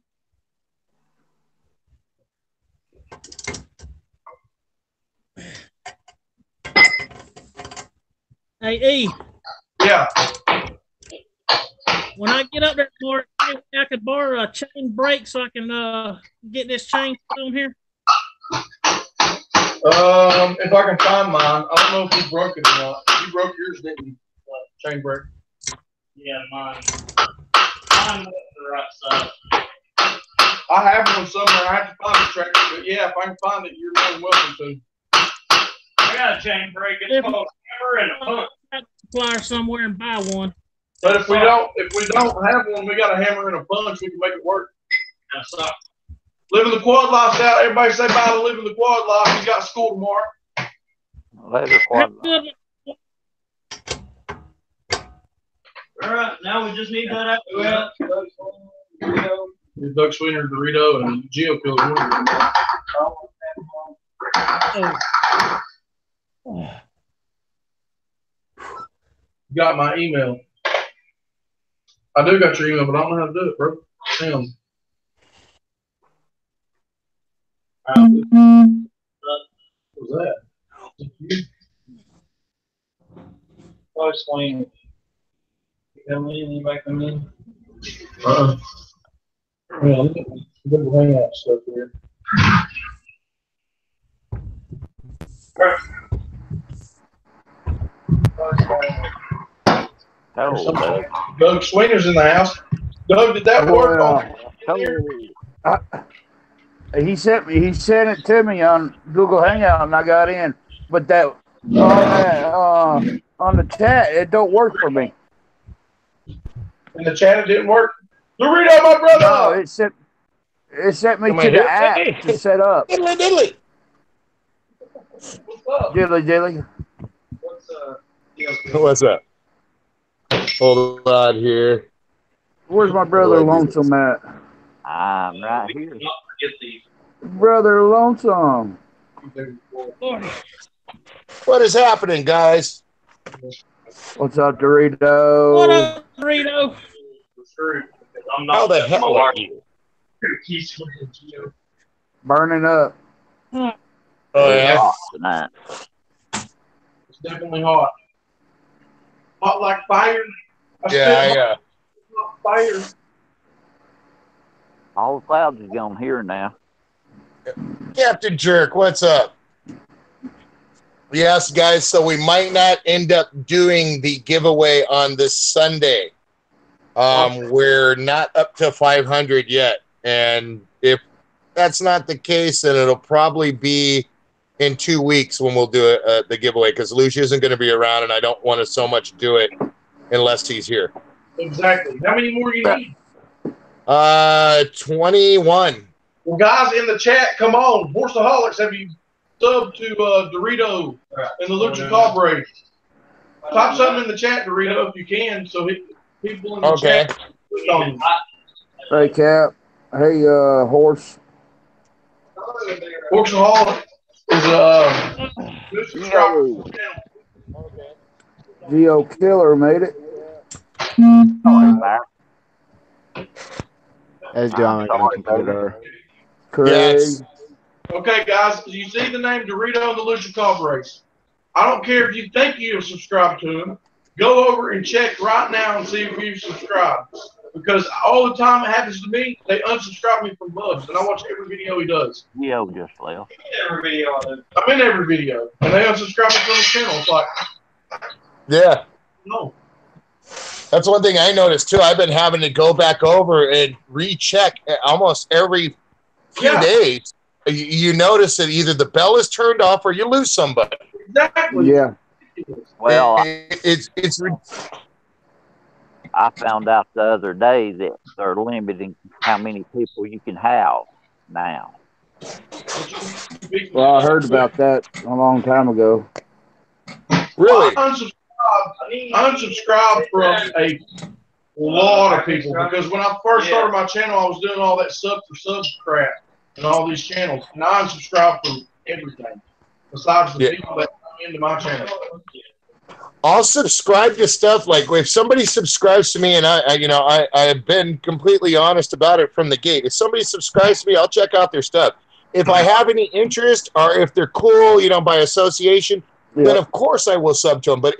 Hey, E. Yeah. When I get up there tomorrow, I could borrow a chain brake so I can get this chain put on here? If I can find mine, I don't know if you broke it or not. You broke yours, didn't you? Chain brake. Yeah, mine. Mine was the right side. I have one somewhere. I have to find the tractor, but yeah, if I can find it, you're more than welcome to. I got a chain brake. It's called hammer and a punch. Flyer somewhere and buy one. But if we don't have one, we got a hammer and a punch. We can make it work. That's up. Living the quad life's out. Everybody say bye to living the quad life. He's got school tomorrow. Later, quad. All right, now we just need that out. Doug Sweeter, Dorito, and Geo Killer. You got my email. I do got your email, but I don't know how to do it, bro. Damn. What was that? Oh, explain. Anybody come in? Yeah, look at the hangout stuff here. Hello, Doug. Doug Swinger's in the house. Doug, did that work? He sent it to me on Google Hangout, and I got in. But that on the chat, it don't work for me. In the chat, it didn't work. Dorito, my brother. No, it sent me to the app to set up. Diddly. Diddly. What's up? Hold on here. Where's my brother Lonesome at? I'm right here. Brother Lonesome. What is happening, guys? What's up, Dorito? What up, Dorito? How the hell are you? Burning up. Oh, yeah? Tonight. It's definitely hot. Hot like fire. Yeah. Fire. All the clouds is gone here now. Captain Jerk, what's up? Yes, guys, so we might not end up doing the giveaway on this Sunday. We're not up to 500 yet. And if that's not the case, then it'll probably be in 2 weeks when we'll do the giveaway, because Lucia isn't going to be around, and I don't want to so much do it unless he's here. Exactly. How many more do you need? 21. Well, guys in the chat, come on. Horseaholics, have you subbed to Dorito and the Lucha Cabre? Type something in the chat, Dorito, if you can, so people in the chat. Hey, Cap. Hey, Horse. Horseaholic is new subscriber to the channel. Geo Killer made it. As John on the computer. Craig. Yes. Okay, guys, you see the name Dorito and the Lucha Cabre. I don't care if you think you've subscribed to him. Go over and check right now and see if you've subscribed. Because all the time it happens to me, they unsubscribe me from Bubs, and I watch every video he does. Geo just left. Every video. I'm in every video, and they unsubscribe me from the channel. It's like, Yeah. no. That's one thing I noticed, too. I've been having to go back over and recheck almost every few days. You notice that either the bell is turned off or you lose somebody. Exactly. Yeah. Well, it's I found out the other day that they're limiting how many people you can have now. Well, I heard about that a long time ago. Really? I unsubscribed from a lot of people because when I first started my channel, I was doing all that sub for subs crap and all these channels, and I unsubscribed from everything besides the people that come into my channel. I'll subscribe to stuff like if somebody subscribes to me, and I have been completely honest about it from the gate. If somebody subscribes to me, I'll check out their stuff. If I have any interest or if they're cool, by association, then of course I will sub to them. But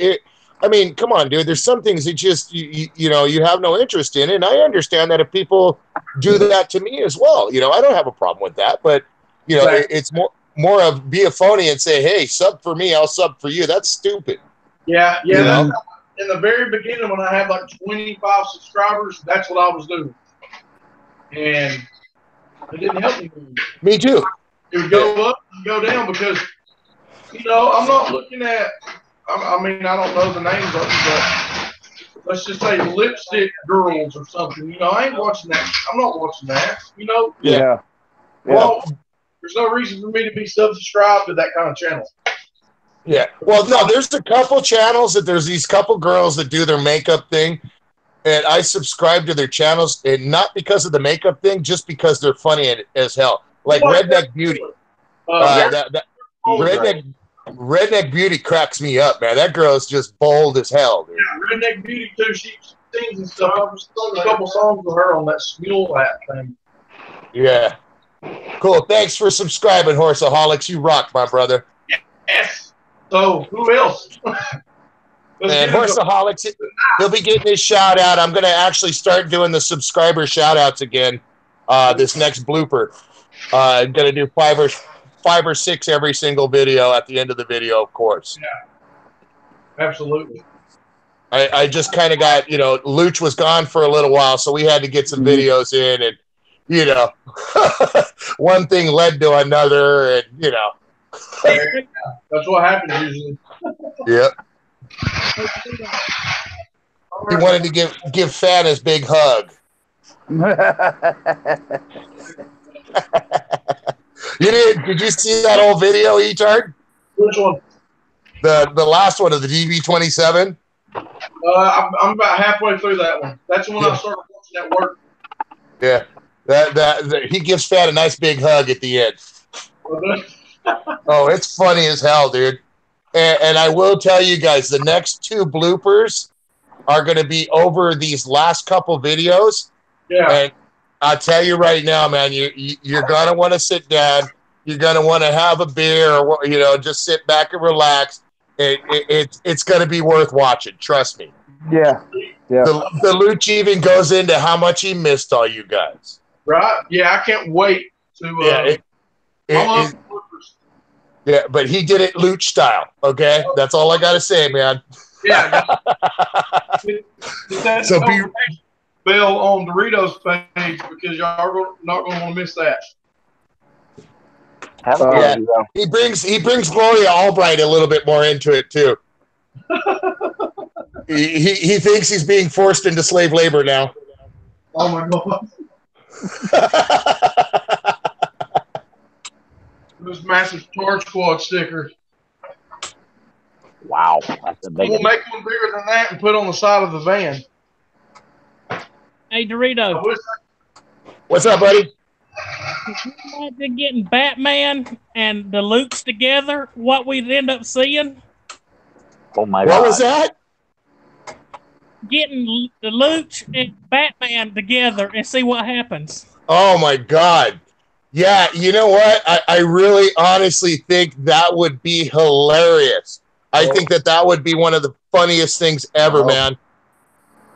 I mean, come on, dude. There's some things that just you know you have no interest in, and I understand that if people do that to me as well, you know, I don't have a problem with that. But you know, it's more of be a phony and say, hey, sub for me, I'll sub for you. That's stupid. Yeah. You know? In the very beginning, when I had like 25 subscribers, that's what I was doing, and it didn't help me. Me too. It would go up and go down because, you know, I'm not looking at. I mean, I don't know the names of them, but let's just say lipstick girls or something. You know, I ain't watching that. I'm not watching that. You know. Yeah. Well, there's no reason for me to be subscribed to that kind of channel. Yeah. Well, no, there's a couple channels that there's these couple girls that do their makeup thing, and I subscribe to their channels, and not because of the makeup thing, just because they're funny as hell. Like Redneck Beauty. Redneck Beauty cracks me up, man. That girl is just bold as hell, dude. Yeah, Redneck Beauty too. She sings and stuff. I've sung a couple songs with her on that Mule app thing. Yeah. Cool. Thanks for subscribing, Horseaholics. You rock, my brother. Yes. So who else? And Horseaholics, he'll be getting his shout out. I'm going to actually start doing the subscriber shout outs again. This next blooper. I'm going to do five or six every single video at the end of the video, of course. Yeah. Absolutely. I just kind of got, you know, Luch was gone for a little while, so we had to get some videos in, and, you know, one thing led to another, and, you know. That's what happens usually. Yep. He wanted to give Fat his big hug. Did you see that old video, Etard? Which one? The last one of the DB27. I'm about halfway through that one. That's when I started watching at work. Yeah, that he gives Fat a nice big hug at the end. Oh, it's funny as hell, dude. And I will tell you guys, the next two bloopers are going to be over these last couple videos. Yeah. And I'll tell you right now, man, you're going to want to sit down. You're going to want to have a beer, or, you know, just sit back and relax. It's going to be worth watching. Trust me. Yeah. Yeah. The Luch even goes into how much he missed all you guys. Right? Yeah, I can't wait to. Yeah, but he did it Luch style. Okay, that's all I got to say, man. Yeah. So be bell on Doritos page because y'all are not going to want to miss that. Yeah, he brings Gloria Albright a little bit more into it too. he thinks he's being forced into slave labor now. Oh my God! Those massive Torch Squad stickers. Wow, that's a big. We'll make one bigger than that and put on the side of the van. Hey, Dorito. What's up, buddy? Imagine getting Batman and the Luch together, what we'd end up seeing. Oh my God. What was that? Getting the Luch and Batman together and see what happens. Oh my God. Yeah, you know what? I really honestly think that would be hilarious. I think that would be one of the funniest things ever, man.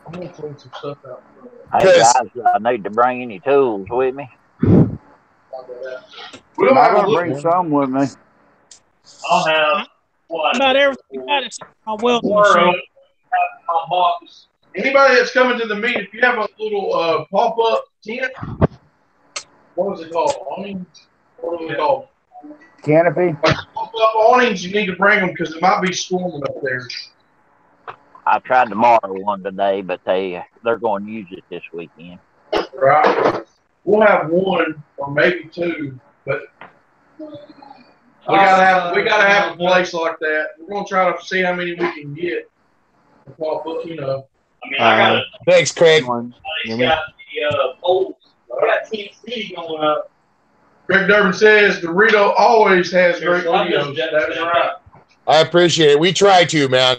I'm going to clean some stuff out. Hey guys, I need to bring any tools with me. I'm gonna bring some with me. I'll have what? About everything about it. I will. My box. Anybody that's coming to the meet, if you have a little pop-up tent, what is it called? Awnings? What are they called? Canopy. Pop-up awnings, you need to bring them because it might be storming up there. I tried to borrow one today, but they're going to use it this weekend. Right. We'll have one or maybe two, but we gotta have a place like that. We're gonna try to see how many we can get. Pop up, you know. I mean, I got Thanks, Craig. He's got the poles. I got TNT going up. Greg Durbin says Dorito always has great videos. That's right. I appreciate it. We try to, man.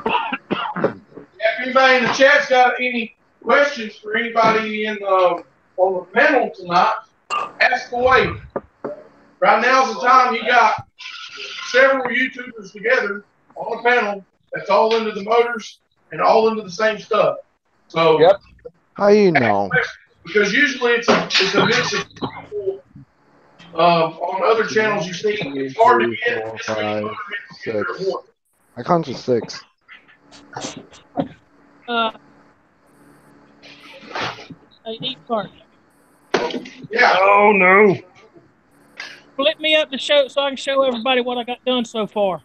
If anybody in the chat's got any questions for anybody on the panel tonight, ask away. Right now's the time. You got several YouTubers together on the panel that's all into the motors and all into the same stuff. So Yep. How you know? Because usually it's a mix of on other channels you see it's hard to get 4, this many 5, motor mixes 6. I count to 6. Hey, Etard, Yeah. Oh no. flip me up the show so I can show everybody what I got done so far.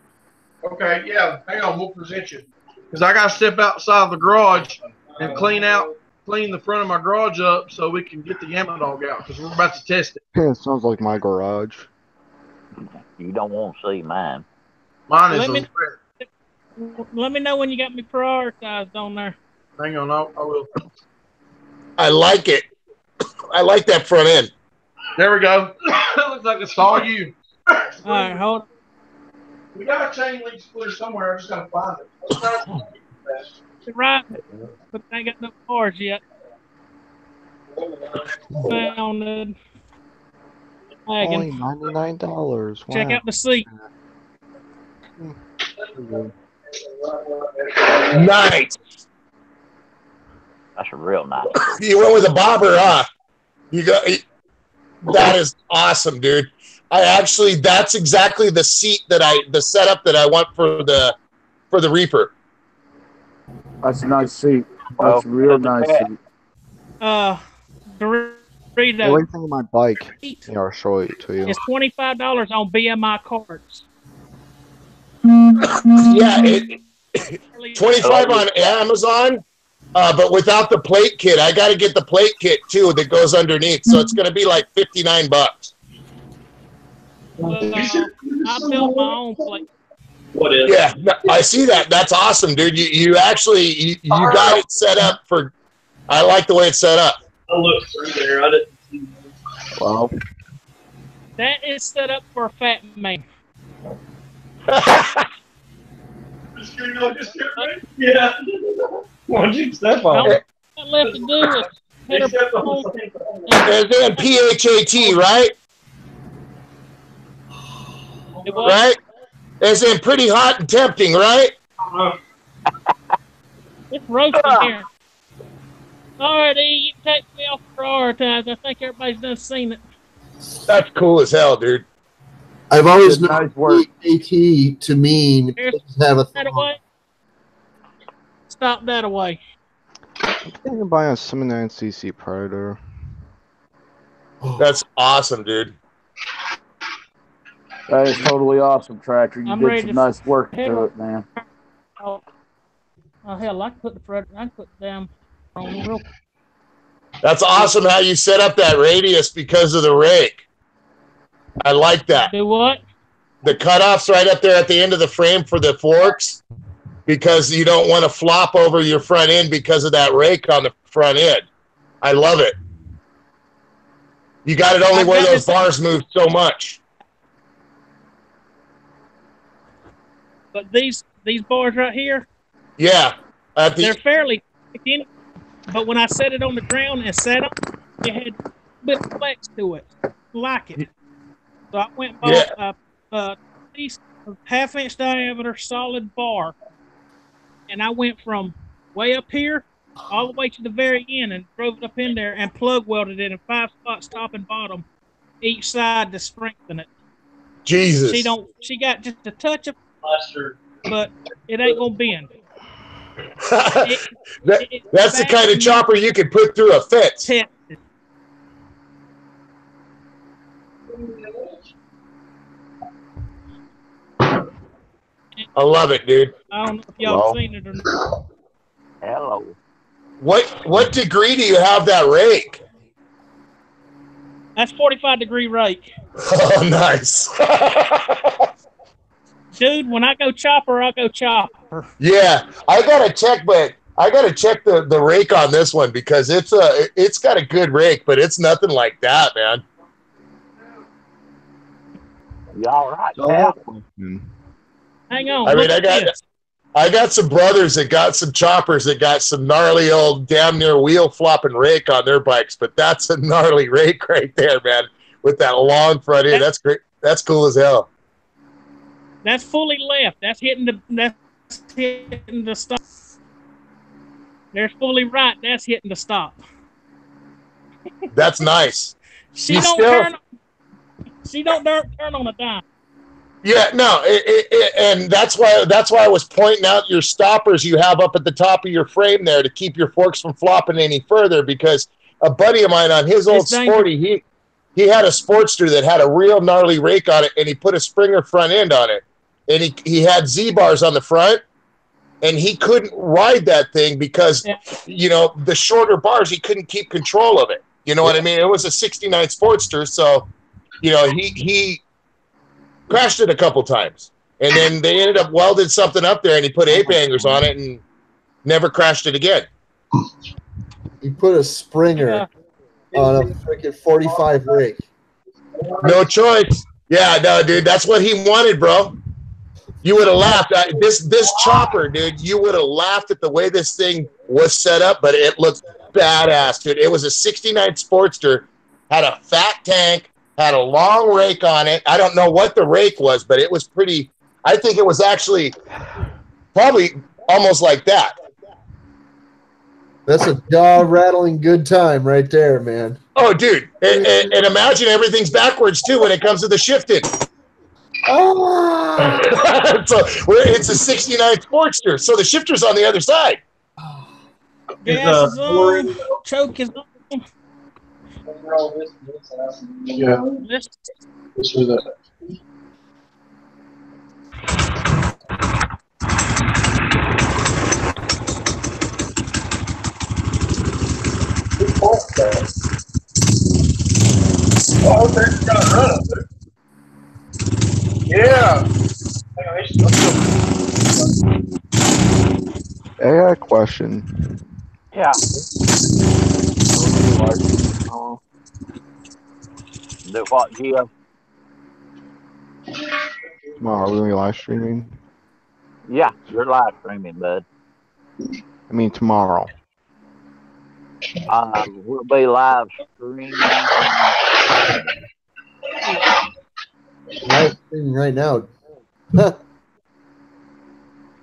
Okay, yeah. Hang on, we'll present you. Because I got to step outside the garage and clean the front of my garage up so we can get the Yama dog out because we're about to test it. It sounds like my garage. You don't want to see mine. Mine is Let a me- Let me know when you got me prioritized on there. Hang on, I will. I like it. I like that front end. There we go. It looks like it's all you. All right, hold on. We got a chain link splitter somewhere. I just got to find it. Right, but I ain't got no cars yet. Found it. Only $99. Wow. Check out the seat. Nice. That's a real nice. You went with a bobber, huh? That is awesome, dude. That's exactly the setup that I want for the Reaper. That's a nice seat. Well, That's a real nice seat. The Dorito only thing on my bike, yeah, I'll show it to you. is $25 on BMI cards. Yeah, 25 on Amazon, but without the plate kit. I got to get the plate kit too that goes underneath, so it's going to be like $59. I built my own plate. What is? Yeah, no, I see that. That's awesome, dude. You actually you got it set up for. I like the way it's set up. I looked through there. I didn't see that. Wow. That is set up for a fat man. Yeah. Why'd you step on All it? I got left to do is hit her Except on home. the same thing. And then PHAT, right? It was- Right? As in pretty hot and tempting, right? It's roasting here. All right, E, you can take me off prioritize. I think everybody's done seen it. That's cool as hell, dude. I've always Good, known nice work. AT to mean Here's have a that away. Stop that away. I'm thinking of buying a 79cc Predator. That's awesome, dude. That is totally awesome, Tractor. You I'm did ready some to nice work to it, man. Oh, hell, I can put the damn on real. That's awesome how you set up that radius because of the rake. I like that. Do what? The cutoff's right up there at the end of the frame for the forks because you don't want to flop over your front end because of that rake on the front end. I love it. You got it only I've where got those this- bars move so much. But these bars right here, Yeah. At they're the, fairly thick in it. But when I set it on the ground and set them, it had a bit of flex to it, like it. So I went and bought a piece of half-inch diameter solid bar, and I went from way up here all the way to the very end and drove it up in there and plug welded it in 5 spots, top and bottom, each side to strengthen it. Jesus. She got just a touch of, Plaster. but it ain't gonna bend. That's the kind of chopper you can put through a fence. Tested. I love it, dude. I don't know if y'all Hello? seen it or not. Hello. What degree do you have that rake? That's 45-degree rake. Oh, nice. Dude, when I go chopper, I go chopper. Yeah, I gotta check the rake on this one because it's got a good rake, but it's nothing like that, man. You all right? So, Pal? Hang on. I mean, look at this. I got some brothers that got some choppers that got some gnarly old damn near wheel flopping rake on their bikes, but that's a gnarly rake right there, man, with that long front end. That's great. That's cool as hell. That's fully left. That's hitting the stop. There's fully right. That's hitting the stop. That's nice. She You don't still- turn. She don't turn on a dime. Yeah, no, and that's why I was pointing out your stoppers you have up at the top of your frame there to keep your forks from flopping any further, because a buddy of mine on his old Sporty, he had a Sportster that had a real gnarly rake on it, and he put a Springer front end on it, and he had Z-bars on the front, and he couldn't ride that thing because, you know, the shorter bars, he couldn't keep control of it. You know what I mean? It was a 69 Sportster, so, you know, he crashed it a couple times, and then they ended up welding something up there, and he put ape hangers on it and never crashed it again. He put a Springer on a freaking 45 rig. No choice. Yeah, no, dude, that's what he wanted, bro. You would have laughed. This chopper, dude, you would have laughed at the way this thing was set up, but it looked badass, dude. It was a 69 Sportster, had a fat tank, had a long rake on it. I don't know what the rake was, but it was pretty. I think it was actually probably almost like that. That's a jaw-rattling good time right there, man. Oh, dude. And imagine everything's backwards, too, when it comes to the shifting. Oh! So it's a 69 Sportster, so the shifter's on the other side. Gas is on. Choke is on. Yeah. Let's do that. Oh, they're gonna run up there. Yeah. I got a question. Yeah. Do what, Gio? Tomorrow, are we gonna be live streaming? Yeah, you're live streaming, bud. I mean, tomorrow. We'll be live streaming. Live streaming right now.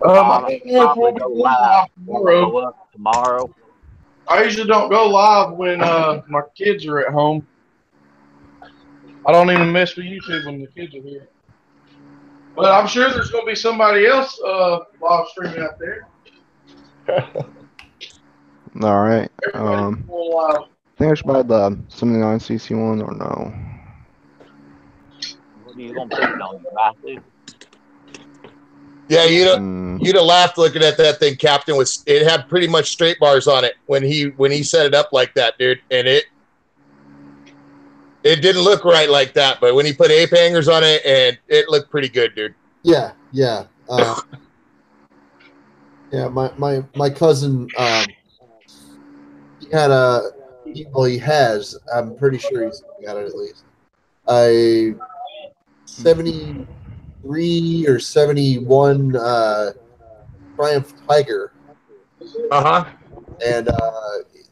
Probably go live tomorrow. I usually don't go live when my kids are at home. I don't even mess with YouTube when the kids are here. But I'm sure there's going to be somebody else live streaming out there. All right. I think I should buy the 79cc one or no? What are you going to put it on your back? Yeah, you'd have laughed looking at that thing, Captain. It had pretty much straight bars on it when he set it up like that, dude. And it didn't look right like that, but when he put ape hangers on it, and it looked pretty good, dude. Yeah. Yeah, my cousin, he has, I'm pretty sure he's got it at least, a 73 or 71 Triumph Tiger. Uh-huh. And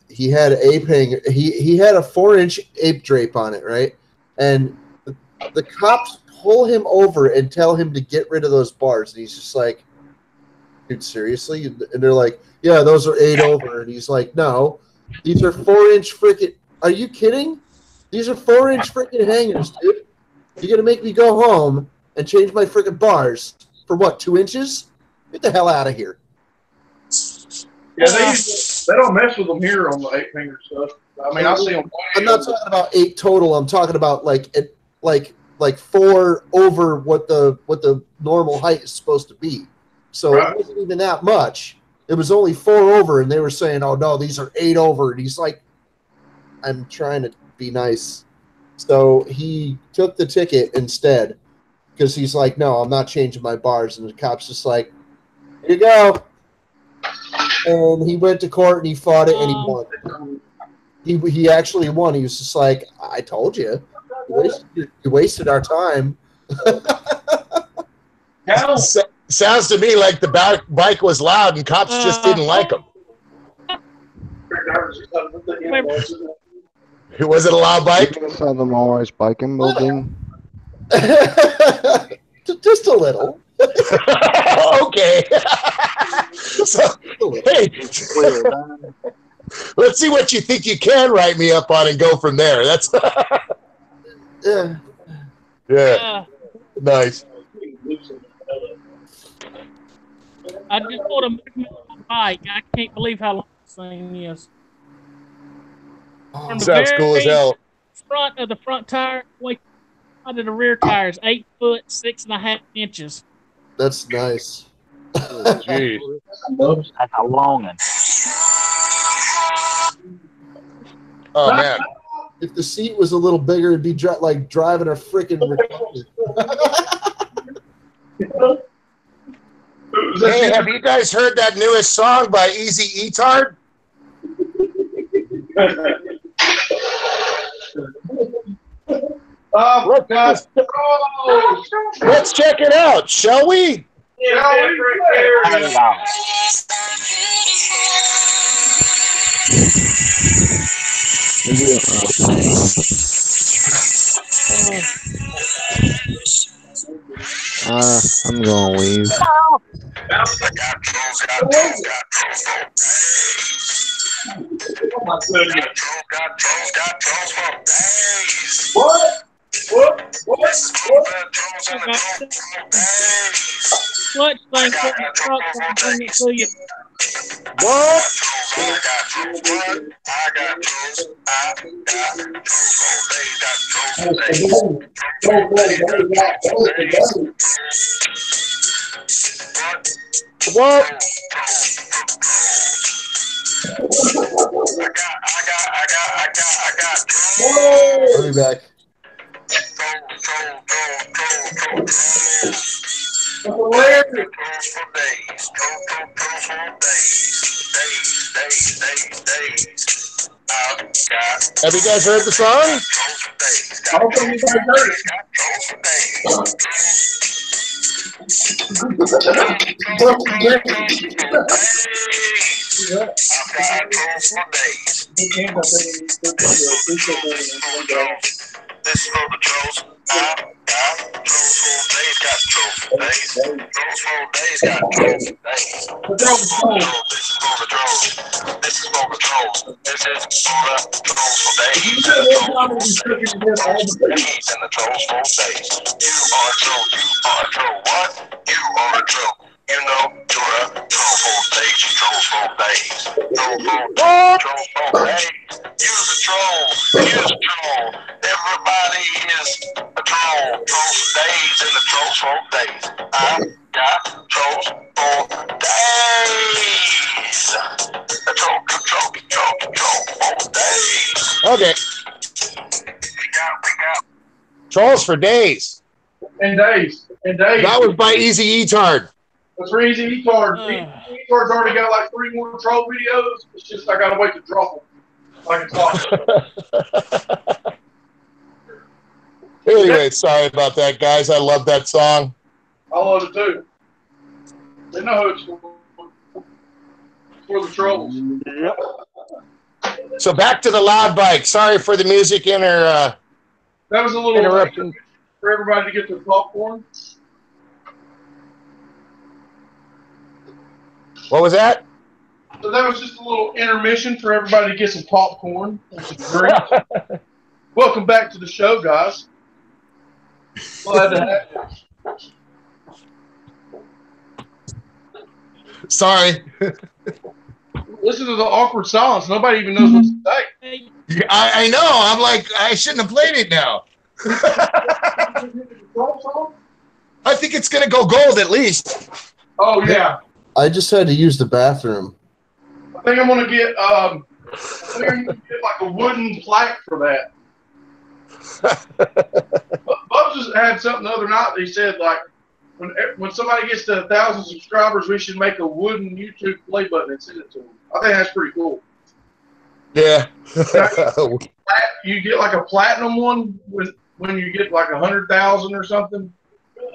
he had ape hanger. He had a 4-inch ape drape on it, right? And the cops pull him over and tell him to get rid of those bars. And he's just like, dude, seriously? And they're like, yeah, those are 8 over. And he's like, no, these are 4-inch freaking. Are you kidding? These are 4-inch freaking hangers, dude. You're going to make me go home and change my freaking bars for what, 2 inches? Get the hell out of here. Yeah, they don't mess with them here on the 8-finger stuff. I mean, I see them. I'm not talking about 8 total. I'm talking about like 4 over what the normal height is supposed to be. So It wasn't even that much. It was only 4 over, and they were saying, "Oh no, these are 8 over." And he's like, "I'm trying to be nice." So he took the ticket instead because he's like, "No, I'm not changing my bars." And the cop's just like, "Here you go." And he went to court and he fought it and he won. He actually won. He was just like, "I told you, you wasted our time." Sounds to me like the bike was loud and cops just didn't like him. Was it a loud bike? Saw them always biking building. Just a little. Okay. So, hey, let's see what you think you can write me up on and go from there. That's yeah, nice. I just bought a bike. I can't believe how long this thing is. From the Sounds cool as hell. front of the front tire, way out of the rear tire is 8 foot 6.5 inches. That's nice. Jeez. That's a long one. Oh man. If the seat was a little bigger, it'd be like driving a freaking recliner. Hey, have you guys heard that newest song by Easy Etard? Let's check it out, shall we? I'm gonna leave. Clutch thing, put the truck and bring it to you. What? What? I'll be back. Have you guys heard the song? This is for the trolls. Trolls for days got trolls for days. Trolls for days got trolls for days. This is for the trolls. This is for the trolls. This is for the trolls for days. And the trolls for days. You are a troll. You are a troll. What? You are a troll. You know you're a troll for days. You trolls for days. Trolls for days. Use a troll. Use a troll. Everybody is a troll. Trolls for days and the trolls for days. I got trolls for days. A troll for days. Okay. We got. Trolls for days. And days. That was by Easy Etard. That's for Easy Etard. Etard's already got like 3 more troll videos. It's just I gotta wait to drop them. Like it's awesome. Anyway, sorry about that, guys. I love that song. I love it too. They know who it's for. It's for the trolls. So back to the loud bike. Sorry for the music that was a little interruption for everybody to get their popcorn. What was that? So that was just a little intermission for everybody to get some popcorn. Great. Welcome back to the show, guys. Glad to have you. Sorry. Listen to the awkward silence. Nobody even knows what to say. Yeah, I know. I'm like, I shouldn't have played it now. I think it's going to go gold at least. Oh, yeah. I just had to use the bathroom. I think I'm going to get like a wooden plaque for that. Bubs just had something the other night. He said, like, when somebody gets to 1,000 subscribers, we should make a wooden YouTube play button and send it to them. I think that's pretty cool. Yeah. You get like a platinum one when you get like 100,000 or something.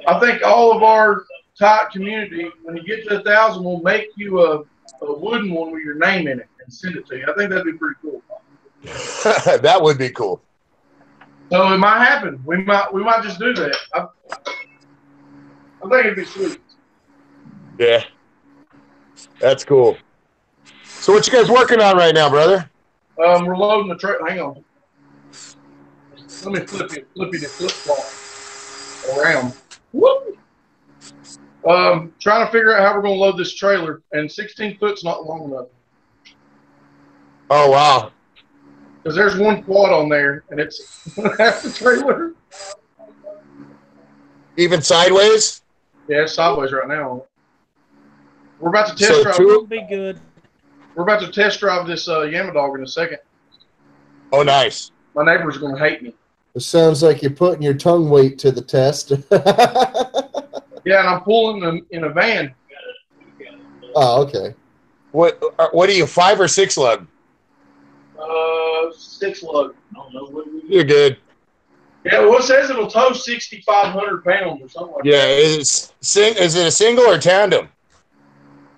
I think all of our tight community, when you get to 1,000, will make you a wooden one with your name in it and send it to you. I think that'd be pretty cool. That would be cool. So it might happen. We might just do that. I think it'd be sweet. Yeah. That's cool. So what you guys working on right now, brother? We're loading the trailer. Hang on. Let me flip the flip flop around. Whoop. Trying to figure out how we're going to load this trailer, and 16 foot's not long enough. Oh, wow. Because there's one quad on there, and it's half the trailer. Even sideways? Yeah, it's sideways right now. We're about to test So drive. It'll be good. We're about to test drive this Yama Dog in a second. Oh, nice. My neighbors are going to hate me. It sounds like you're putting your tongue weight to the test. Yeah, and I'm pulling them in a van. Oh, okay. What are you, 5 or 6 lug? 6 lug. You're good. Yeah, well, it says it'll tow 6,500 pounds or something like Yeah, that. is it a single or tandem?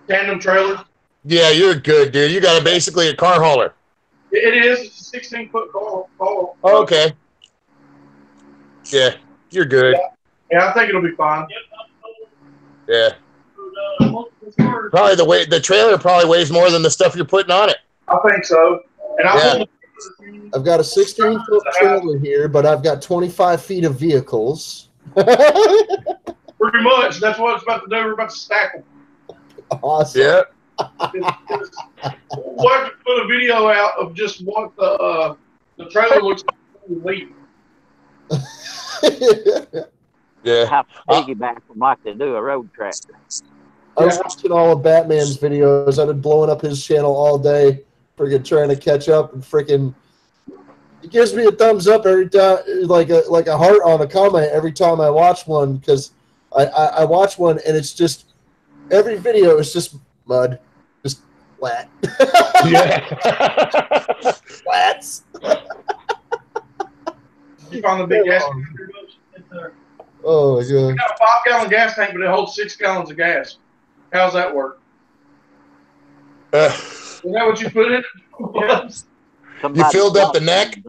Tandem trailer. Yeah, you're good, dude. You got basically a car hauler. It is. It's a 16-foot car. Oh, okay. Yeah, you're good. Yeah, I think it'll be fine. Yeah. Probably the trailer probably weighs more than the stuff you're putting on it. I think so. And I've got a 16-foot trailer here, but I've got 25 feet of vehicles. Pretty much. That's what it's about to do. We're about to stack them. Awesome. Yeah. We'll have to put a video out of just what the trailer looks like when we leave. Yeah. Have to piggyback from like they do a road tractor. I was watching all of Batman's videos. I've been blowing up his channel all day, freaking trying to catch up, and freaking he gives me a thumbs up every time, like a heart on a comment every time I watch one, because I watch one and it's just every video is just mud, just flat. Yeah. Flats. You found the big gas tank? Oh my god. We got a 5-gallon gas tank, but it holds 6 gallons of gas. How's that work? Is that what you put in it? You filled up the neck?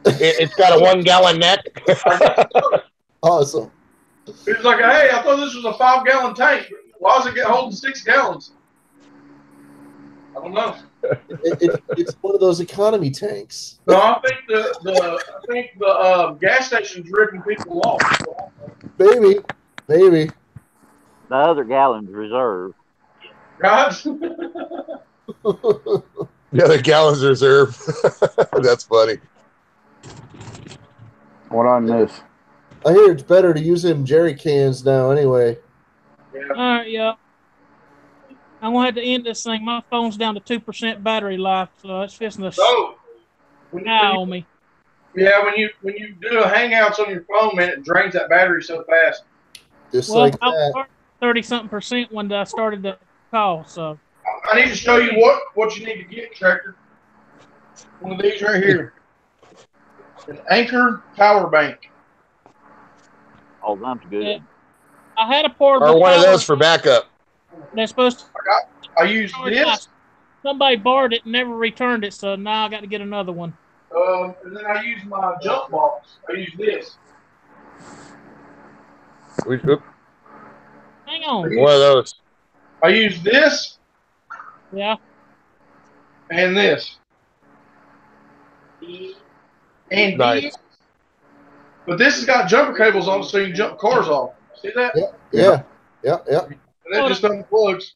It's got a 1-gallon neck? Awesome. He was like, hey, I thought this was a 5-gallon tank. Why is it holding 6 gallons? I don't know. It's one of those economy tanks. No, I think the gas station's ripping people off. Maybe. The other gallon's reserve. Right? The other gallons reserve. That's funny. What on this? I hear it's better to use them jerry cans now anyway. Yeah. All right, yeah. I'm gonna have to end this thing. My phone's down to 2% battery life, so it's fixing to on me. Yeah, when you do a hangouts on your phone, man, it drains that battery so fast. Just Well, like I that. was 30-something% when I started the call, so. I need to show you what you need to get, Tractor. One of these right here. An Anchor power bank. Oh, that's good. Yeah. I had a portable Or one of power those for backup. They're supposed to. I used this. Somebody borrowed it and never returned it, so now I got to get another one. And then I use my jump box. I use this. Hang on. One of those. I use this Yeah. and this. And Nice. these. But this has got jumper cables on it so you can jump cars off. See that? Yeah. And that just unplugs.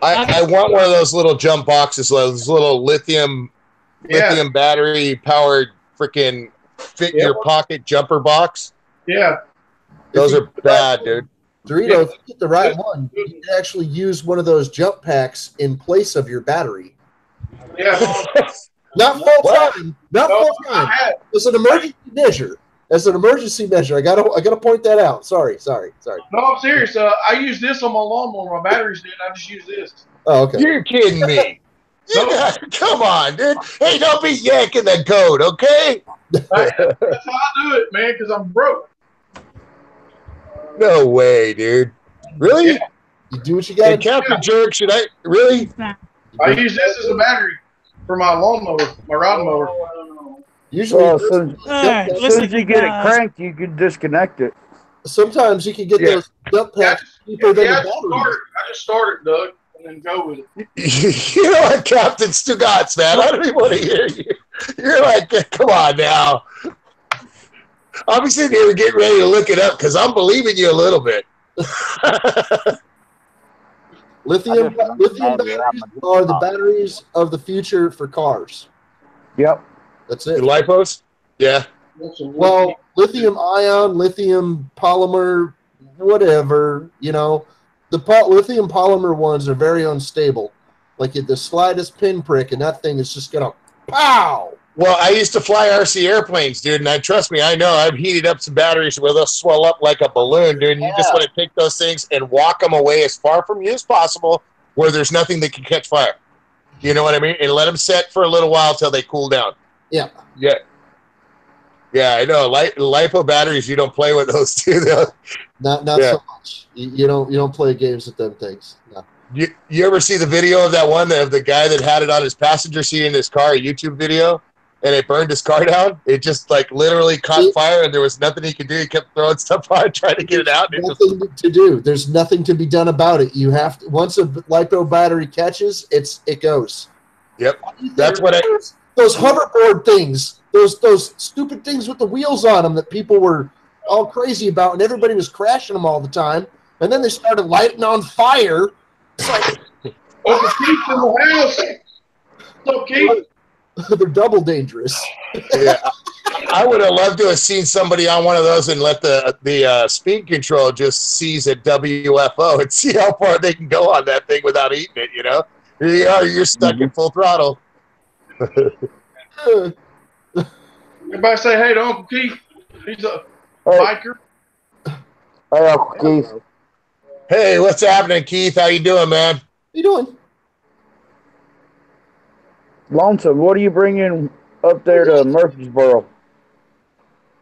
I want one of those little jump boxes, those little lithium battery powered freaking fit in your pocket jumper box. Yeah. Those are bad, dude. Dorito, if you get the right one, you can actually use one of those jump packs in place of your battery. Yeah. Not full time. Not full time. It's an emergency measure. As an emergency measure, I gotta point that out. Sorry. No, I'm serious. I use this on my lawnmower. My battery's dead. I just use this. Oh, okay. You're kidding me. Come on, dude. Hey, don't be yanking that code, okay? That's how I do it, man, because I'm broke. No way, dude. Really? Yeah. You do what you gotta Hey, Captain Jerk, should I really? I use this as a battery for my lawnmower, my rod mower. Usually, Well, as soon Alright, as you get it cranked, you can disconnect it. sometimes you can get Yeah. those dump packs cheaper than the batteries. I just started, Doug, and then go with it. You know what, Captain Stugatz, man? I don't even want to hear you. You're like, come on now. I'm sitting here getting ready to look it up because I'm believing you a little bit. Lithium batteries are the batteries of the future for cars. Yep. That's The it. lipos? Yeah. Well, lithium ion, lithium polymer, whatever, you know, the lithium polymer ones are very unstable. Like at the slightest pinprick, and that thing is just gonna pow. Well, I used to fly RC airplanes, dude, and trust me, I know I've heated up some batteries where they'll swell up like a balloon, dude. And you just want to take those things and walk them away as far from you as possible, where there's nothing that can catch fire. You know what I mean? And let them set for a little while till they cool down. Yeah. Yeah. Yeah, I know. Lipo batteries, you don't play with those too, though. Not so much. You don't play games with them things. No. You ever see the video of that one of the guy that had it on his passenger seat in his car, a YouTube video, and it burned his car down? It just like literally caught fire, and there was nothing he could do. He kept throwing stuff on, trying to get it out. Nothing to do. There's nothing to be done about it. You have to, once a lipo battery catches, it goes. Yep, that's what those hoverboard things, those stupid things with the wheels on them that people were all crazy about, and everybody was crashing them all the time. And then they started lighting on fire. It's like, oh, Keith in the house. What's up, Keith? They're double dangerous. Yeah, I would have loved to have seen somebody on one of those and let the speed control just seize at WFO and see how far they can go on that thing without eating it. You know, here you are, you're stuck in full throttle. Everybody say hey to Uncle Keith. He's a biker. Hey, Uncle Keith. Hey, what's happening, Keith? How you doing, man? How you doing? Lonesome, what are you bringing up there to Murfreesboro?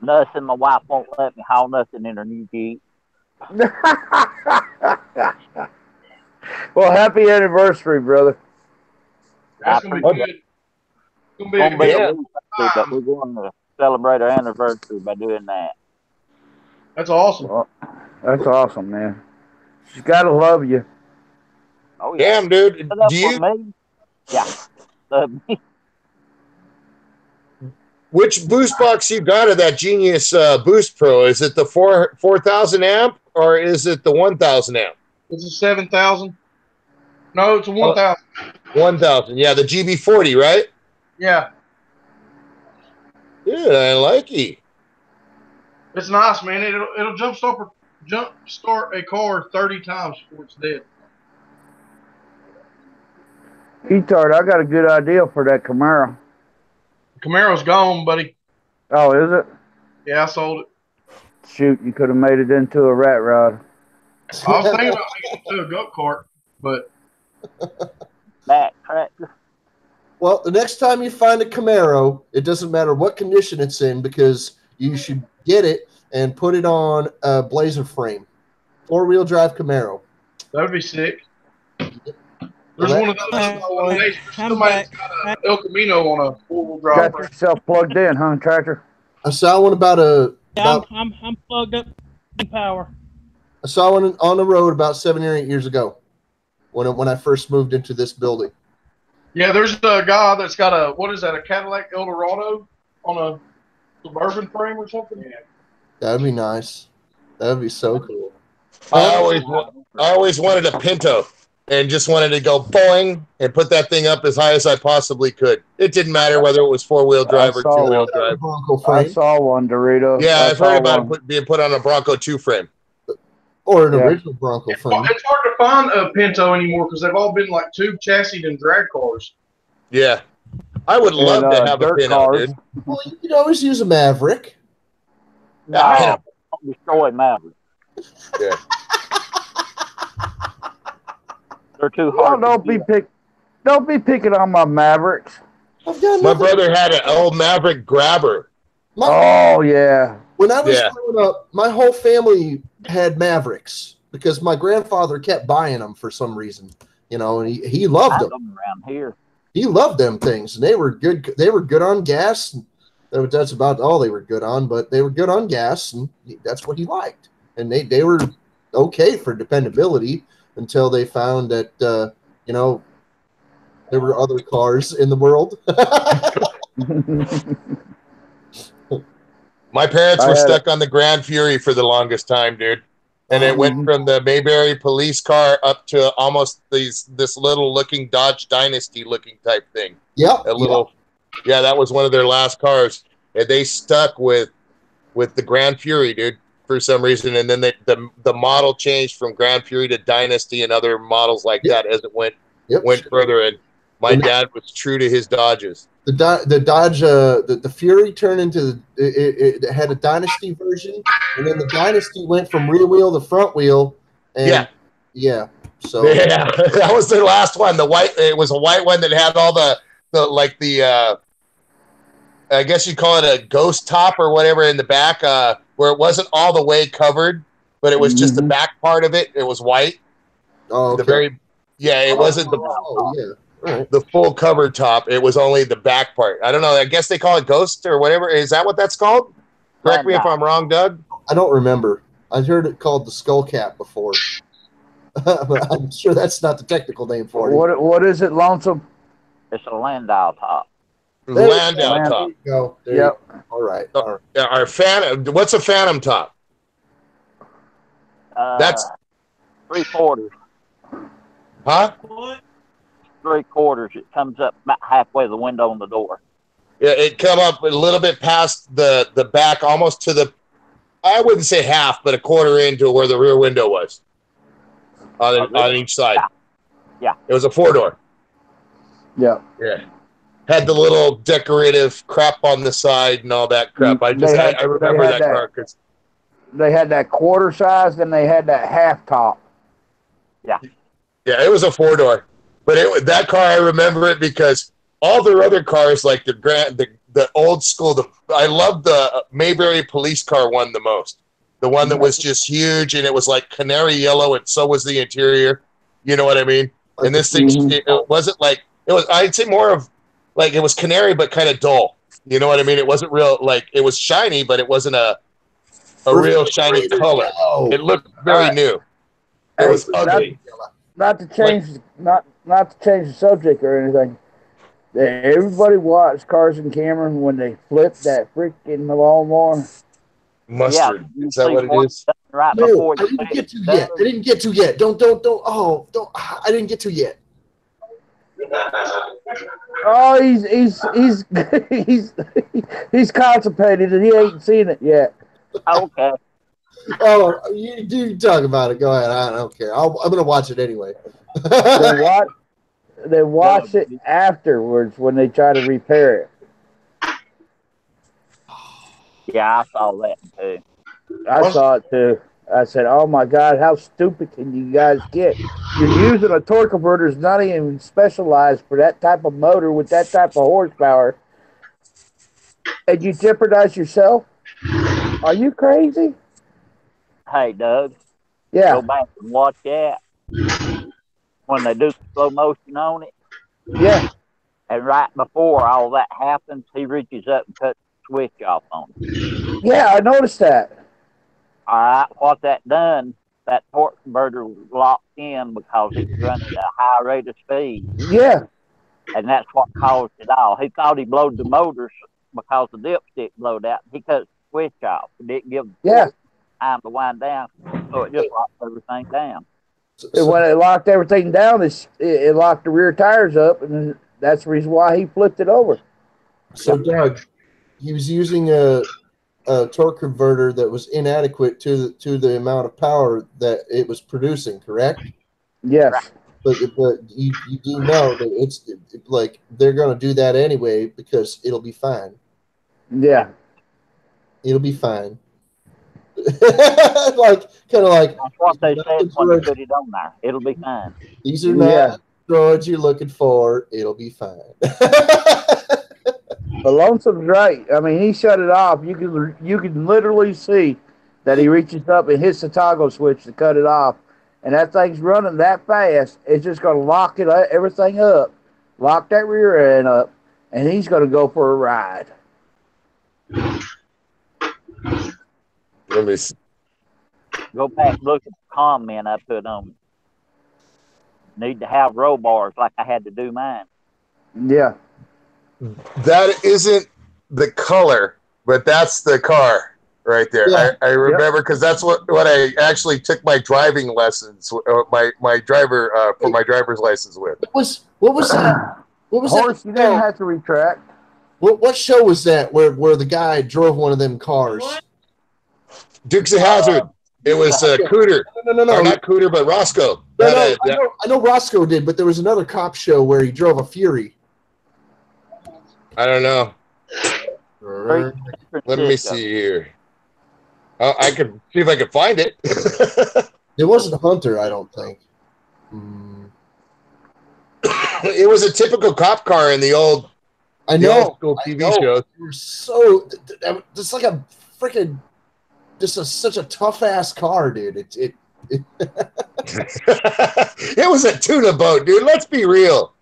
Nothing. My wife won't let me haul nothing in her new Jeep. Well, happy anniversary, brother. That's going to be good. It's going to be a good but we're going to celebrate our anniversary by doing that. That's awesome. Well, that's awesome, man. She's got to love you. Oh, yeah. Damn, dude. Do you? Me? Yeah. Love me. Which boost box you got of that Genius Boost Pro? Is it the 4,000 amp or is it the 1,000 amp? It's a 7,000. No, it's a 1,000. 1,000. Yeah, the GB40, right? Yeah. Yeah, I like it. It's nice, man. It'll jump start a car 30 times before it's dead. Etard, I got a good idea for that Camaro. The Camaro's gone, buddy. Oh, is it? Yeah, I sold it. Shoot, you could have made it into a rat rod. I was thinking about making it to a go kart, but back tractor. Well, the next time you find a Camaro, it doesn't matter what condition it's in, because you should get it and put it on a Blazer frame. 4-wheel drive Camaro. That would be sick. There's one of those. Somebody's got an El Camino on a 4-wheel drive. Got yourself plugged in, huh, tractor? I saw one I'm plugged up in power. I saw one on the road about 7 or 8 years ago when I first moved into this building. Yeah, there's a guy that's got a Cadillac Eldorado on a Suburban frame or something. Yeah. That'd be nice. That'd be so cool. I always wanted a Pinto and just wanted to go boing and put that thing up as high as I possibly could. It didn't matter whether it was 4-wheel drive or 2-wheel drive. I saw one, Dorito. Yeah, I've heard about it being put on a Bronco 2 frame. Or an original Bronco frame. It's hard to find a Pinto anymore because they've all been like tube chassis and drag cars. Yeah. I would love to have a Pinto, dude. Well, you could always use a Maverick. No, destroy Maverick. Yeah. They're too hard. Don't be picking on my Mavericks. My brother had an old Maverick Grabber. Oh yeah. When I was growing up, my whole family had Mavericks because my grandfather kept buying them for some reason. You know, and he loved them. Around here. He loved them things, and they were good. They were good on gas. That's about all they were good on, but they were good on gas, and that's what he liked. and they were okay for dependability until they found that you know, there were other cars in the world. My parents were stuck on the Grand Fury for the longest time, dude. And it went from the Mayberry police car up to almost this little looking Dodge Dynasty looking type thing. Yep. Yeah, that was one of their last cars. And they stuck with the Grand Fury, dude, for some reason. And then the model changed from Grand Fury to Dynasty and other models like that as it went further. And my dad was true to his Dodges. The Dodge, the Fury turned into it had a Dynasty version, and then the Dynasty went from rear wheel to front wheel. And so that was their last one. It was a white one that had all the I guess you'd call it a ghost top or whatever in the back, where it wasn't all the way covered, but it was just the back part of it. It was white. Oh, okay. It wasn't the full cover top. It was only the back part. I don't know. I guess they call it ghost or whatever. Is that what that's called? Correct me if I'm wrong, Doug. I don't remember. I heard it called the skull cap before. But I'm sure that's not the technical name for it. What is it, Lonesome? It's a Landau top. Landau top. There you go. Yep. All right. Our Phantom. What's a Phantom top? That's 3/4. Huh? 3/4. It comes up about halfway the window on the door. Yeah, it come up a little bit past the back, almost to the, I wouldn't say half, but a quarter into where the rear window was on each side. Yeah. It was a 4-door. Yeah. Yeah. Had the little decorative crap on the side and all that crap. I remember that car. They had that quarter size, then they had that half top. Yeah. Yeah, it was a 4-door. But that car, I remember it because all their other cars, like the old school, I loved the Mayberry police car one the most. The one that was just huge, and it was like canary yellow, and so was the interior. You know what I mean? And this thing, it wasn't like, it was, I'd say more of, like, it was canary, but kind of dull. You know what I mean? It wasn't real, like, it was shiny, but it wasn't a real shiny color. It looked very new. It was ugly. Not to change the subject or anything. Everybody watched Carson Cameron when they flipped that freaking lawnmower. Mustard. Is that what it is? Right No, before I didn't get to yet. I didn't get to yet. Don't. I didn't get to yet. Oh, he's constipated and he ain't seen it yet. Okay. Oh, you talk about it. Go ahead. I don't care. I'm gonna watch it anyway. They watch it afterwards when they try to repair it. Yeah, I saw that too. I saw it too. I said, "Oh my God, how stupid can you guys get? You're using a torque converter that's not even specialized for that type of motor with that type of horsepower, and you jeopardize yourself? Are you crazy?" Hey, Doug. Yeah. Go back and watch that when they do slow motion on it. Yeah. And right before all that happens, he reaches up and cuts the switch off on it. Yeah, I noticed that. All right, what that done, that torque converter was locked in because it was running at a high rate of speed. Yeah. And that's what caused it all. He thought he blowed the motors because the dipstick blowed out. He cut the switch off. He didn't give the time to wind down, so it just locked everything down. When it locked everything down, it locked the rear tires up, and that's the reason why he flipped it over. So, Doug, he was using a torque converter that was inadequate to the amount of power that it was producing, correct? Yes. But you do know that it's like they're going to do that anyway because it'll be fine. Yeah. It'll be fine. Like kind of like that's what they said when they put it on there. It'll be fine. These are not droids you're looking for. It'll be fine. But Lonesome's right. I mean, he shut it off. You can literally see that he reaches up and hits the toggle switch to cut it off, and that thing's running that fast. It's just going to lock everything up, lock that rear end up, and he's going to go for a ride. Let me see. Go back and look at the comment I put on it. Need to have roll bars like I had to do mine. Yeah. That isn't the color, but that's the car right there. Yeah. I remember because that's what I actually took my driving lessons, my driver for my driver's license with. What was that? What was Horse, that? you didn't have to retract. What show was that where the guy drove one of them cars? Dukes of Hazzard. It was Cooter. No. Or not Cooter, but Roscoe. I know Roscoe did, but there was another cop show where he drove a Fury. I don't know. Let me see here. I could see if I could find it. It wasn't Hunter, I don't think. It was a typical cop car in the old school TV shows. You're so it's like a freaking such a tough ass car, dude. It was a tuna boat, dude. Let's be real.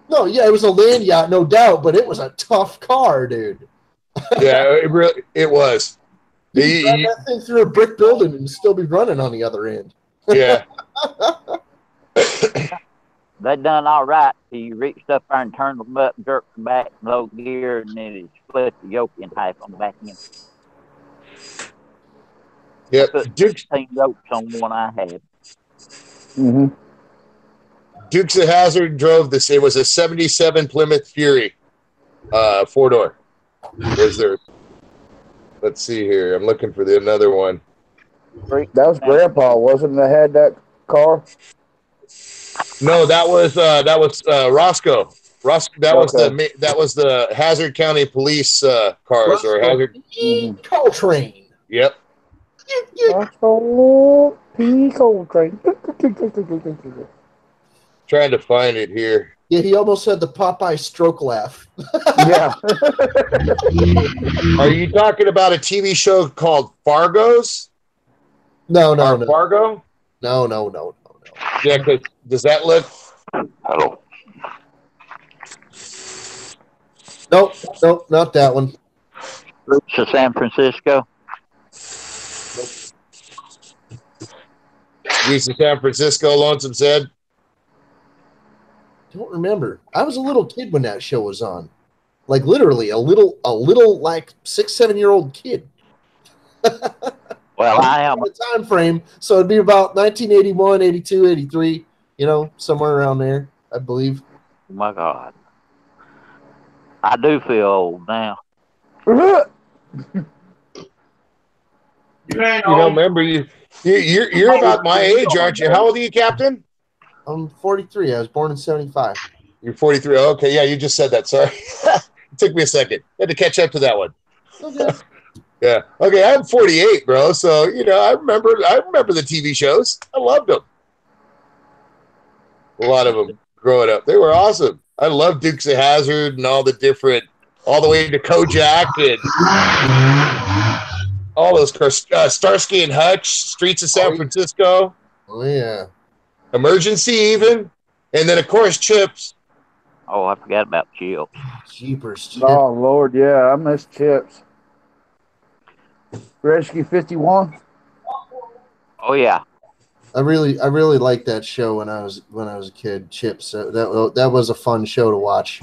No, yeah, it was a land yacht, no doubt, but it was a tough car, dude. Yeah, it was. You drive that thing through a brick building and still be running on the other end. Yeah. They done all right. He reached up there and turned them up, jerked them back, low gear, and then he split the yoke in half on the back end. Yep. Put 16 ropes on one I had. Mm-hmm. Dukes of Hazzard drove this. It was a '77 Plymouth Fury, 4-door. Was there? Let's see here. I'm looking for another one. That was Grandpa, wasn't it? That had that car. No, that was Roscoe. That was the Hazzard County Police cars Roscoe or Hazzard Coltrane. Yep. Coltrane. Trying to find it here. Yeah, he almost had the Popeye stroke laugh. Yeah. Are you talking about a TV show called Fargo's? No. Fargo? No. Yeah, because does that look? Hello. Nope, not that one. Roots of San Francisco. Streets of San Francisco, Lonesome said. Don't remember. I was a little kid when that show was on. Like literally a little like 6-7-year-old kid. Well, I am the time frame, so it'd be about 1981, 82, 83, somewhere around there, I believe. Oh my God. I do feel old now. You don't remember you're about my age, aren't you? How old are you, Captain? I'm 43. I was born in 75. You're 43. Okay, yeah, you just said that. Sorry. It took me a second. I had to catch up to that one. Okay. Yeah. Okay, I'm 48, bro. So, I remember the TV shows. I loved them. A lot of them growing up. They were awesome. I loved Dukes of Hazzard and all the way to Kojak and all those cars. Starsky and Hutch, Streets of San Francisco. Oh, yeah. Emergency even. And then, of course, Chips. Oh, I forgot about Chips. Jeepers, Chips. Oh, Lord, yeah, I miss Chips. Rescue 51. Oh, yeah. I really liked that show when I was a kid. Chips. That was a fun show to watch.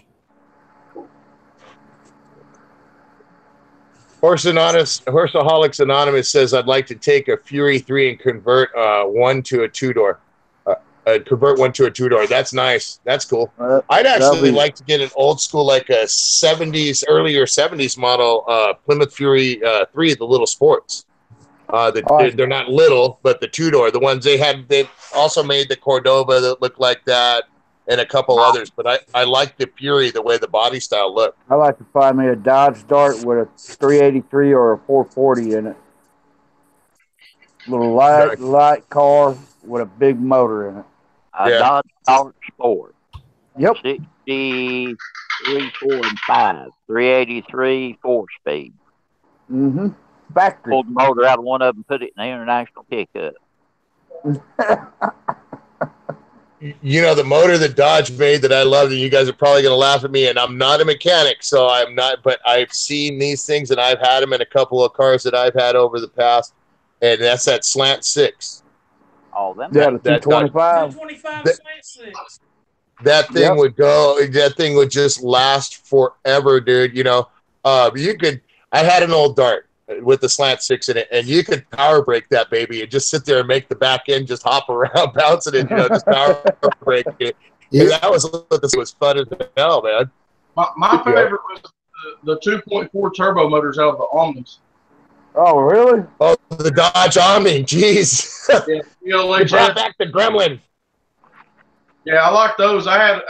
Horseaholics Anonymous says, I'd like to take a Fury 3 and convert one to a two-door. Convert one to a two-door. That's nice. That's cool. I'd actually like to get an old school, like a earlier 70s model Plymouth Fury 3, the little sports. They're not little, but the two-door. The ones they also made the Cordova that looked like that and a couple others. But I like the Fury, the way the body style looked. I like to find me a Dodge Dart with a 383 or a 440 in it. Little light car with a big motor in it. Dodge Dart Sport. Yep. 63, 4, and 5. 383, 4-speed. Mm-hmm. Factory. Pulled the motor out of one of them, put it in the international pickup. The motor that Dodge made that I loved, and you guys are probably going to laugh at me, and I'm not a mechanic, so I'm not, but I've seen these things, and I've had them in a couple of cars that I've had over the past. and that's that slant 6. Oh, them. Yeah, the That- 225. 225 That- slant 6. That thing Yep. would go. That thing would just last forever, dude. You know, you could. I had an old dart with the slant 6 in it, and you could power break that baby and just sit there and make the back end just hop around, bouncing it. You know, just power break it. And that was fun as hell, man. My favorite was the 2.4 turbo motors out of the Omnis. Oh, really? Oh, the Dodge Omni, jeez. Yeah, They brought back the Gremlin. Yeah, I like those. I had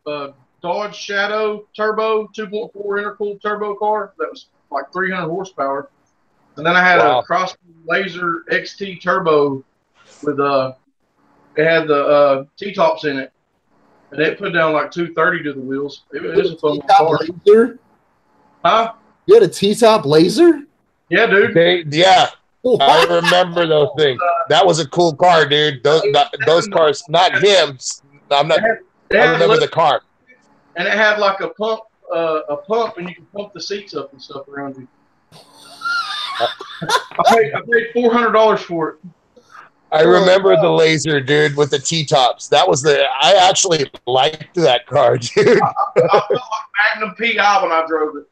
a Dodge Shadow Turbo 2.4 intercooled turbo car that was like 300 horsepower, and then I had a Cross Laser XT Turbo with it had the T-tops in it, and it put down like 230 to the wheels. It was a fun car. Laser? Huh? You had a T-top laser? Yeah, dude. Yeah. I remember those things. That was a cool car, dude. Those cars, not him. I'm not. I remember the car. And it had like a pump, and you can pump the seats up and stuff around you. I paid $400 for it. I remember the laser, dude, with the T-tops. That was I actually liked that car, dude. I felt like Magnum PI when I drove it.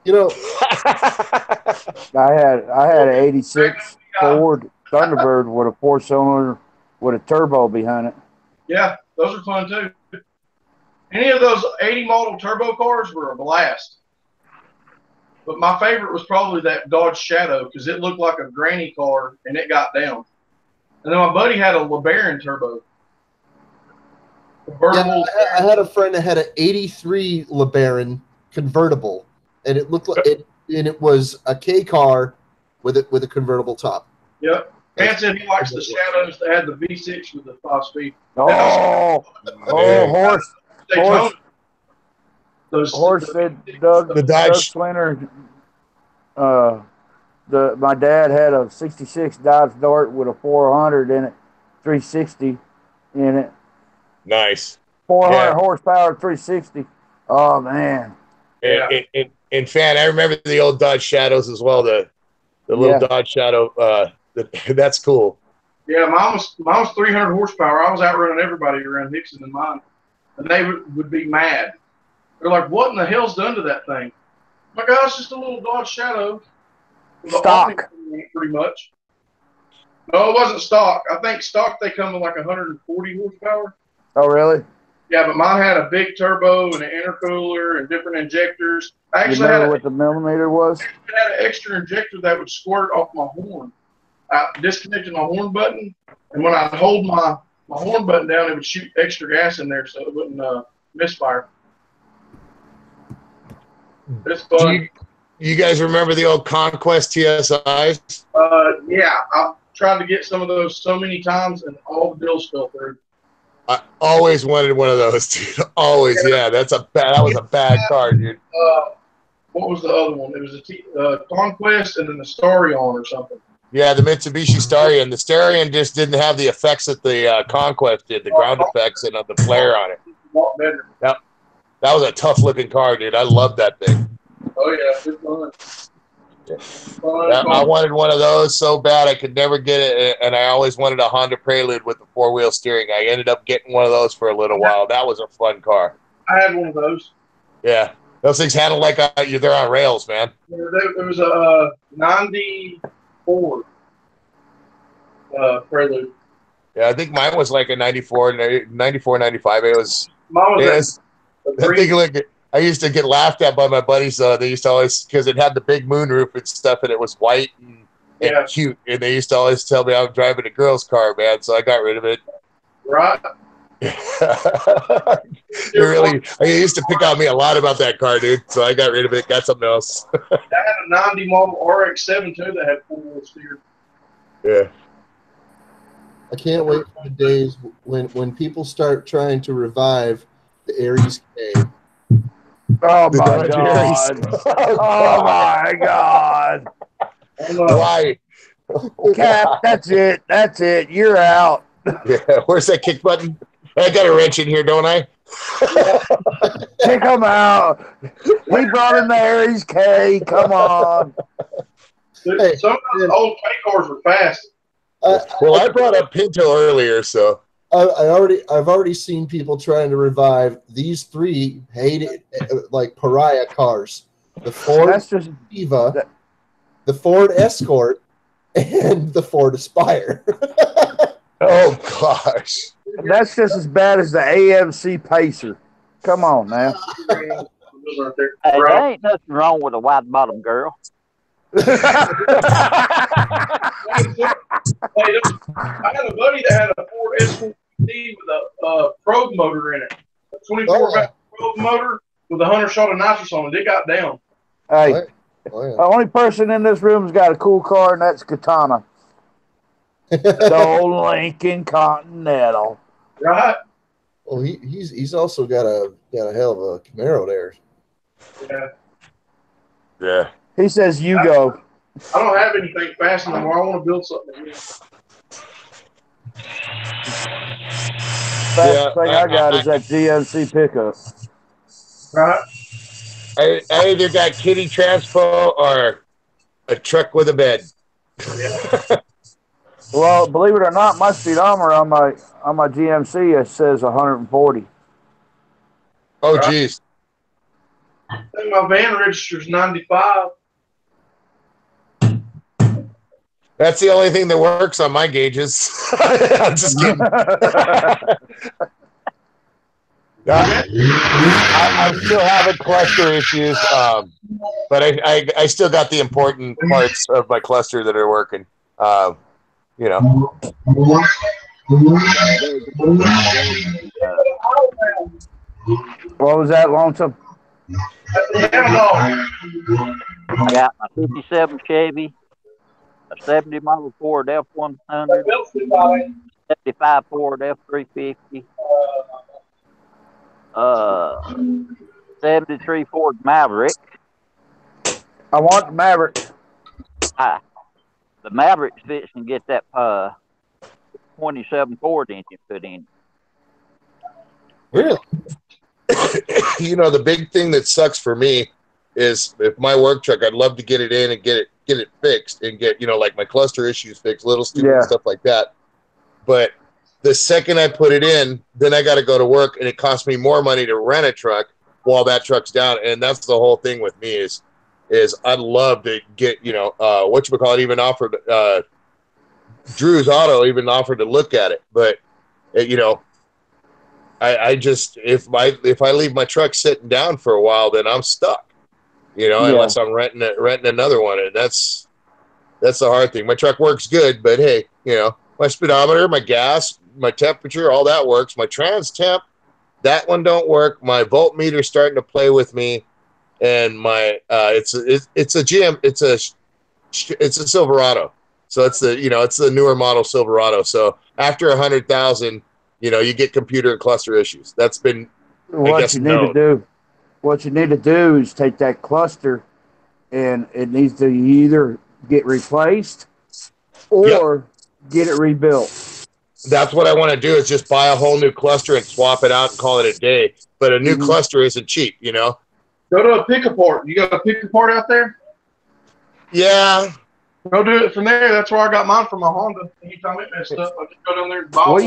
You know, I had an '86 Ford Thunderbird with a 4-cylinder with a turbo behind it. Yeah, those are fun too. Any of those 80 model turbo cars were a blast. But my favorite was probably that Dodge Shadow because it looked like a granny car and it got down. And then my buddy had a LeBaron turbo. Yeah, I had a friend that had an '83 LeBaron convertible, and it looked like it was a K car with a convertible top. Yep. Dan said he likes the Shadows that had the V6 with the 5-speed. Horse said Doug Swinner. My dad had a '66 Dodge Dart with a 400 in it, 360 in it. Nice. 400 horsepower, 360. Oh man. Yeah. And fan, I remember the old Dodge Shadows as well. The little Dodge Shadow. That's cool. Yeah, mine was 300 horsepower. I was outrunning everybody around Hickson and mine, and they would be mad. They're like, "What in the hell's done to that thing?" My God, it's just a little Dodge Shadow. Stock. Pretty much. No, it wasn't stock. I think stock they come with like 140 horsepower. Oh, really? Yeah, but mine had a big turbo and an intercooler and different injectors. I actually you remember what the millimeter was? It had an extra injector that would squirt off my horn. I disconnected my horn button, and when I hold my horn button down, it would shoot extra gas in there so it wouldn't misfire. It's fun. You guys remember the old Conquest TSIs? Yeah, I've tried to get some of those so many times, and all the deals fell through. I always wanted one of those, dude. Always, yeah. That was a bad car, dude. What was the other one? It was a Conquest and then the Starion or something. Yeah, the Mitsubishi Starion. The Starion just didn't have the effects that the Conquest did, the ground effects and the flare on it. A lot better. That was a tough looking car, dude. I loved that thing. Oh yeah, it's fun. I wanted one of those so bad I could never get it, and I always wanted a Honda Prelude with the 4-wheel steering. I ended up getting one of those for a little while. That was a fun car. I had one of those. Yeah, those things handle like they're on rails, man. There was a 94 Prelude. Yeah, I think mine was like a 94, 95. It was. Mine was I used to get laughed at by my buddies. They used to always, because it had the big moonroof and stuff, and it was white and cute. And they used to always tell me I was driving a girl's car, man. So I got rid of it. Right. It used to pick on me a lot about that car, dude. So I got rid of it. Got something else. I had a 90 model RX-7 too that had 4-wheel steer. Yeah. I can't wait for the days when people start trying to revive the Aries K. Oh my God! Oh my God! Why? Cap, that's it. That's it. You're out. Yeah. Where's that kick button? I got a wrench in here, don't I? Kick him out. He brought in the Aries K. Come on. Hey, Some of those old K cars were fast. Well, I brought up Pinto earlier, so I've already seen people trying to revive these three hated like pariah cars: the Ford Viva, the Ford Escort, and the Ford Aspire. Oh gosh, that's just as bad as the AMC Pacer. Come on now. Hey, there ain't nothing wrong with a wide bottom girl. I had a buddy that had a Ford Escort with a probe motor in it, a 24 probe motor with 100 shot of nitrous on it. It got down. Hey, the only person in this room's got a cool car, and that's Katana. The old Lincoln Continental. Right. Well, he's also got a hell of a Camaro there. Yeah. Yeah. He says you go. I don't have anything fast anymore. I want to build something again. Fastest thing I got is that GMC pickup. Right. I either got kitty transpo or a truck with a bed. Yeah. Well, believe it or not, my speedometer on my GMC it says 140. Oh, geez. I think my van registers 95. That's the only thing that works on my gauges. I'm just kidding. I'm still having cluster issues, but I still got the important parts of my cluster that are working. You know. What was that, Lonesome? I got my 57 Chevy, a 70 Model Ford F-100, 75 Ford F-350, 73 Ford Maverick. I want the Maverick. The Maverick's fixing to get that 27 Ford engine put in. Really? You know, the big thing that sucks for me is if my work truck, I'd love to get it in and get it fixed and get, you know, like my cluster issues fixed, little stupid stuff like that. But the second I put it in, then I got to go to work, and it costs me more money to rent a truck while that truck's down. And that's the whole thing with me is I'd love to get, you know, whatchamacallit even offered, Drew's Auto even offered to look at it. But, you know, I just, if I leave my truck sitting down for a while, then I'm stuck, you know, unless I'm renting another one. And that's the hard thing. My truck works good, but hey, you know, my speedometer, my gas, my temperature, all that works. My trans temp, that one don't work. My voltmeter's starting to play with me. And my it's a GM, it's a Silverado, so it's the newer model Silverado. So after 100,000, you know, you get computer and cluster issues. That's been What you need to do is take that cluster, and it needs to either get replaced or get it rebuilt. That's what I want to do is just buy a whole new cluster and swap it out and call it a day. But a new cluster isn't cheap, you know. Go to a pick-a-part. You got a pick-a-part out there? Yeah. Go do it from there. That's where I got mine from my Honda. Anytime it messed up, I just go down there and buy What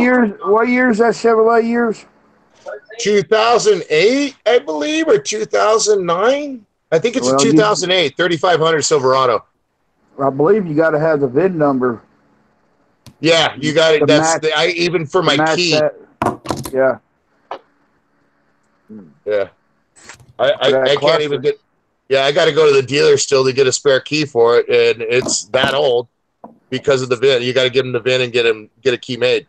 year's that Chevrolet years? 2008, I believe, or 2009. I think it's a 2008 3500 Silverado. I believe you got to have the VIN number. Yeah, you got it. Even for my key. That. Yeah. Yeah. I can't even get. Yeah, I got to go to the dealer still to get a spare key for it, and it's that old because of the VIN. You got to give him the VIN and get a key made.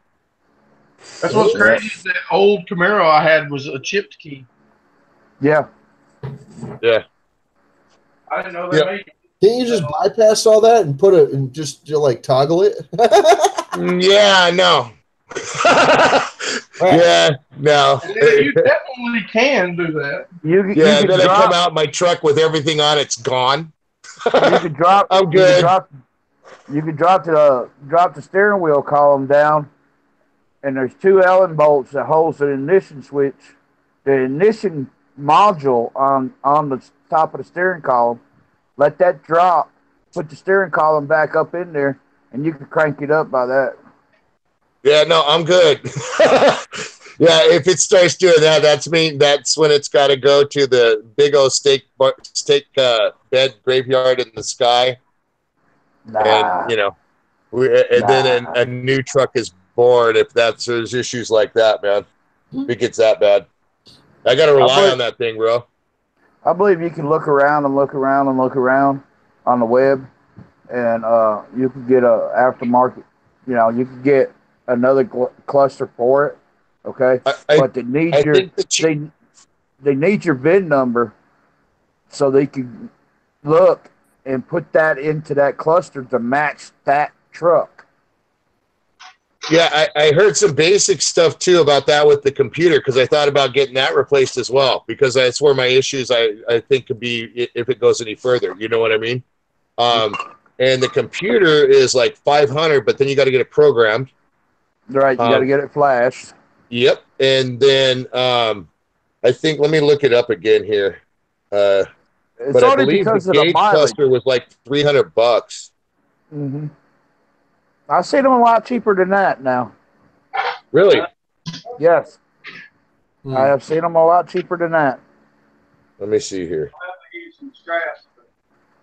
That's what's crazy. Is that old Camaro I had was a chipped key. Yeah. Yeah. I didn't know they made it. Can't you just bypass all that and put it and just like toggle it? Yeah, no. Yeah, no. You definitely can do that. Then I come out my truck with everything on it's gone. You could drop. I'm good. You could drop the steering wheel column down, and there's two Allen bolts that holds the ignition switch, the ignition module on the top of the steering column. Let that drop, put the steering column back up in there, and you can crank it up by that. Yeah, no, I'm good. Yeah, if it starts doing that, that's when it's got to go to the big old steak bed graveyard in the sky. Nah. And, then a new truck is born if there's issues like that, man. If it gets that bad. I got to rely on that thing, bro. I believe you can look around and look around and look around on the web, and you can get a aftermarket. You can get another cluster for it. Okay, but they need they need your VIN number so they can look and put that into that cluster to match that truck. Yeah, I heard some basic stuff too about that with the computer, because I thought about getting that replaced as well, because that's where my issues I think could be if it goes any further. You know what I mean? And the computer is like $500, but then you got to get it programmed. Right, you got to get it flashed. Yep, and then I think, let me look it up again here. But I believe the gauge cluster was like $300. Mm-hmm. I've seen them a lot cheaper than that now. Really? Yes. I have seen them a lot cheaper than that. Let me see here.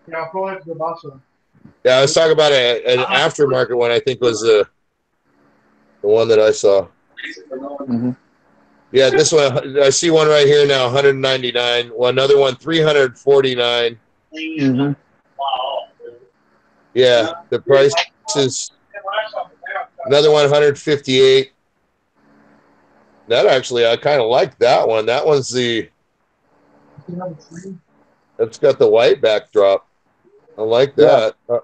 Yeah, I'll go ahead to the bottom. Yeah, I was talking about an aftermarket one. I think was the one that I saw. Mm-hmm. Yeah, this one, I see one right here now, $199. Well, another one, $349. Mm-hmm. Yeah, the price is another one, $158. That actually, I kind of like that one. That one's that's got the white backdrop. I like that. Yeah.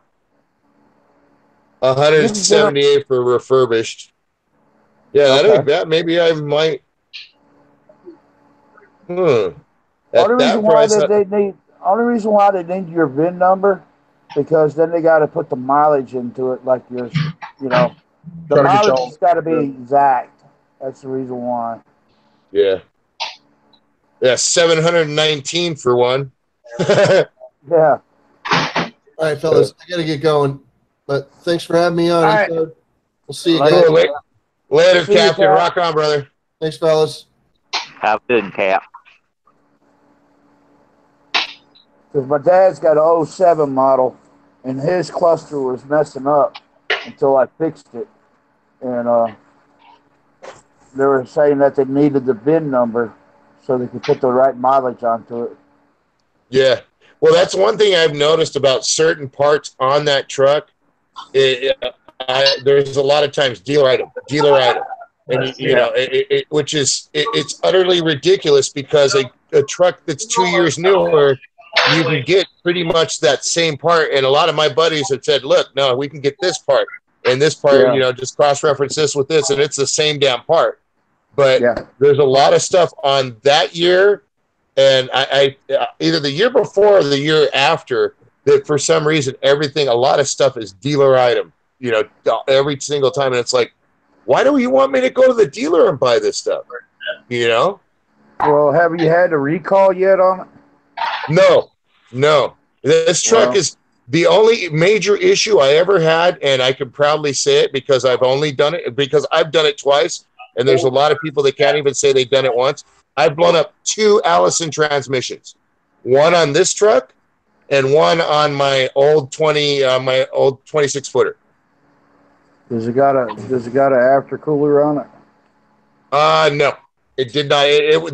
$178 for refurbished. Yeah, that ain't bad. Maybe I might. Only reason why they need your VIN number, because then they got to put the mileage into it, like the mileage has got to be exact. That's the reason why. Yeah. Yeah, 719 for one. Yeah. All right, fellas, I got to get going. But thanks for having me on. Right. We'll see you guys. Later, Captain. Rock on, brother. Thanks, fellas. Have good, Cap. Because my dad's got an 07 model, and his cluster was messing up until I fixed it. And they were saying that they needed the VIN number so they could put the right mileage onto it. Yeah. Well, that's one thing I've noticed about certain parts on that truck. There's a lot of times dealer item, and which is it's utterly ridiculous, because a truck that's 2 years newer, you can get pretty much that same part. And a lot of my buddies have said, "Look, no, we can get this part and this part. Just cross-reference this with this, and it's the same damn part." But there's a lot of stuff on that year, and I either the year before or the year after, that for some reason a lot of stuff is dealer item, every single time. And it's like, why do you want me to go to the dealer and buy this stuff? Well, have you had a recall yet on it? No. This truck is the only major issue I ever had, and I can proudly say it because I've done it twice, and there's a lot of people that can't even say they've done it once. I've blown up 2 Allison transmissions, one on this truck and one on my old 26 footer. Does it got an aftercooler on it? No, it did not.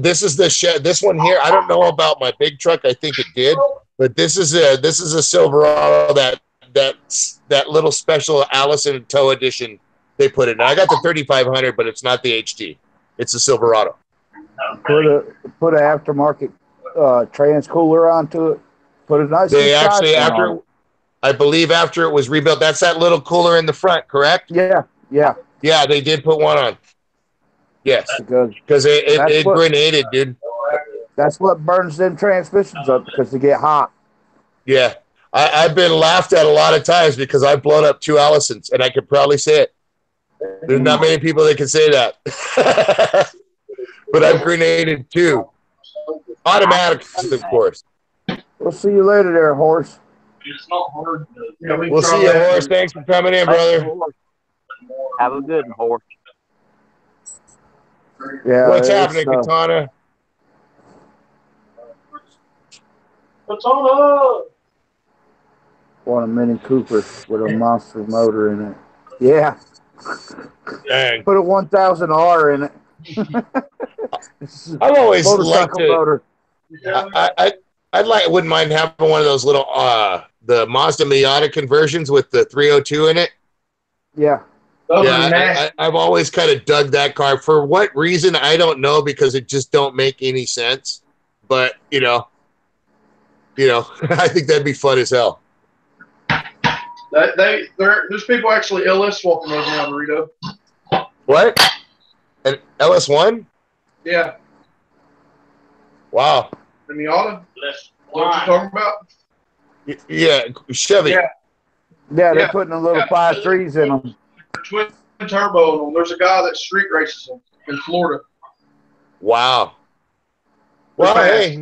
This is this one here. I don't know about my big truck. I think it did, but this is a Silverado that little special Allison Tow edition they put it in. I got the 3500, but it's not the HT. It's a Silverado. Put an aftermarket trans cooler onto it. Put a nice. They actually I believe after it was rebuilt. That's that little cooler in the front, correct? Yeah. Yeah, they did put one on. Yes, because it grenaded, dude. That's what burns them transmissions up, because they get hot. Yeah, I've been laughed at a lot of times because I've blown up 2 Allisons, and I can proudly say it. There's not many people that can say that. But I've grenaded 2. Automatic, of course. We'll see you later there, horse. It's not hard to. Yeah, We'll see you, Horace. Thanks for coming in, brother. Have a good one, Horace. Yeah, What's it's, happening, Katana? What's on up? Want a Mini Cooper with a monster motor in it. Yeah. Dang. Put a 1000R in it. I've always liked motorcycle to. motor. I'd like. Wouldn't mind having one of those little the Mazda Miata conversions with the 302 in it. Yeah. I've always kind of dug that car. For what reason, I don't know, because it just don't make any sense. But you know, I think that'd be fun as hell. There's people actually LS walking those now, Dorito. What? An LS1? Yeah. Wow. The Miata? Is that what you're talking about? Yeah, Chevy. Yeah. Yeah, they're putting a little 5.3s in them. Twin turbo in them. There's a guy that street races them in Florida. Wow. Well, hey,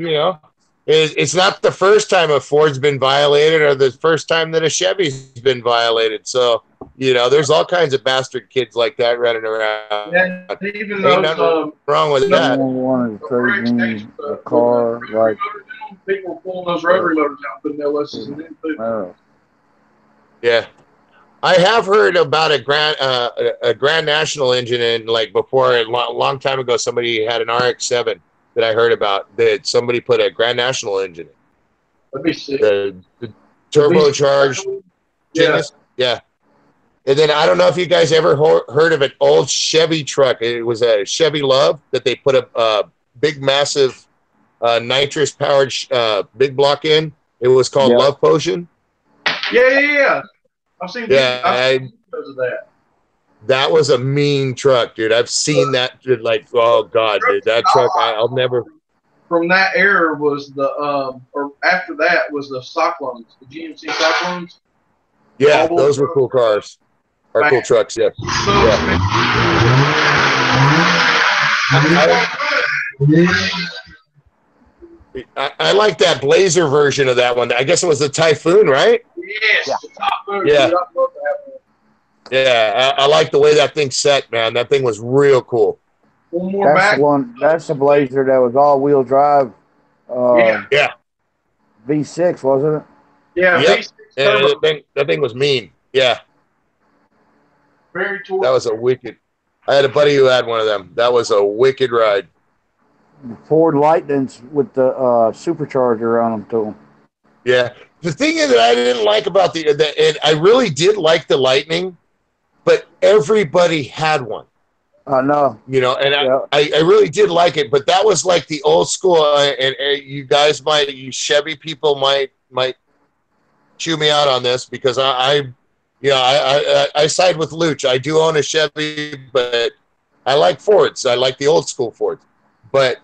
it's not the first time a Ford's been violated or the first time that a Chevy's been violated. So, there's all kinds of bastard kids like that running around. Yeah, even Ain't nothing wrong with that. Someone wanted to trade me a car like. People were pulling those rotary motors out, putting LSs in them too. Yeah. I have heard about a Grand National engine, and like before, a long time ago, somebody had an RX-7 that I heard about, that somebody put a Grand National engine in. That'd be sick. The turbocharged. Yeah. And then I don't know if you guys ever heard of an old Chevy truck. It was a Chevy Love that they put a big, massive nitrous powered big block in. It was called Love Potion. Yeah. I've seen because of that. That was a mean truck, dude. I've seen that. Like, oh god, dude, that truck. I'll never. From that era was the or after that was the Cyclones, the GMC Cyclones. Yeah, those were cool cars. Or cool trucks. Yeah. I like that Blazer version of that one. I guess it was the Typhoon, right? Yes, the Typhoon. Yeah. Yeah, I like the way that thing set, man. That thing was real cool. One more back. That's a Blazer that was all-wheel drive. Yeah. V6, wasn't it? Yeah, yep. V6 that thing was mean. Yeah. Very torque. That was a wicked. I had a buddy who had one of them. That was a wicked ride. Ford Lightnings with the supercharger on them too. Yeah. The thing is that I didn't like about and I really did like the Lightning, but everybody had one. I know. And I really did like it, but that was like the old school. And you guys you Chevy people might chew me out on this, because I side with Luch. I do own a Chevy, but I like Fords. I like the old school Fords. But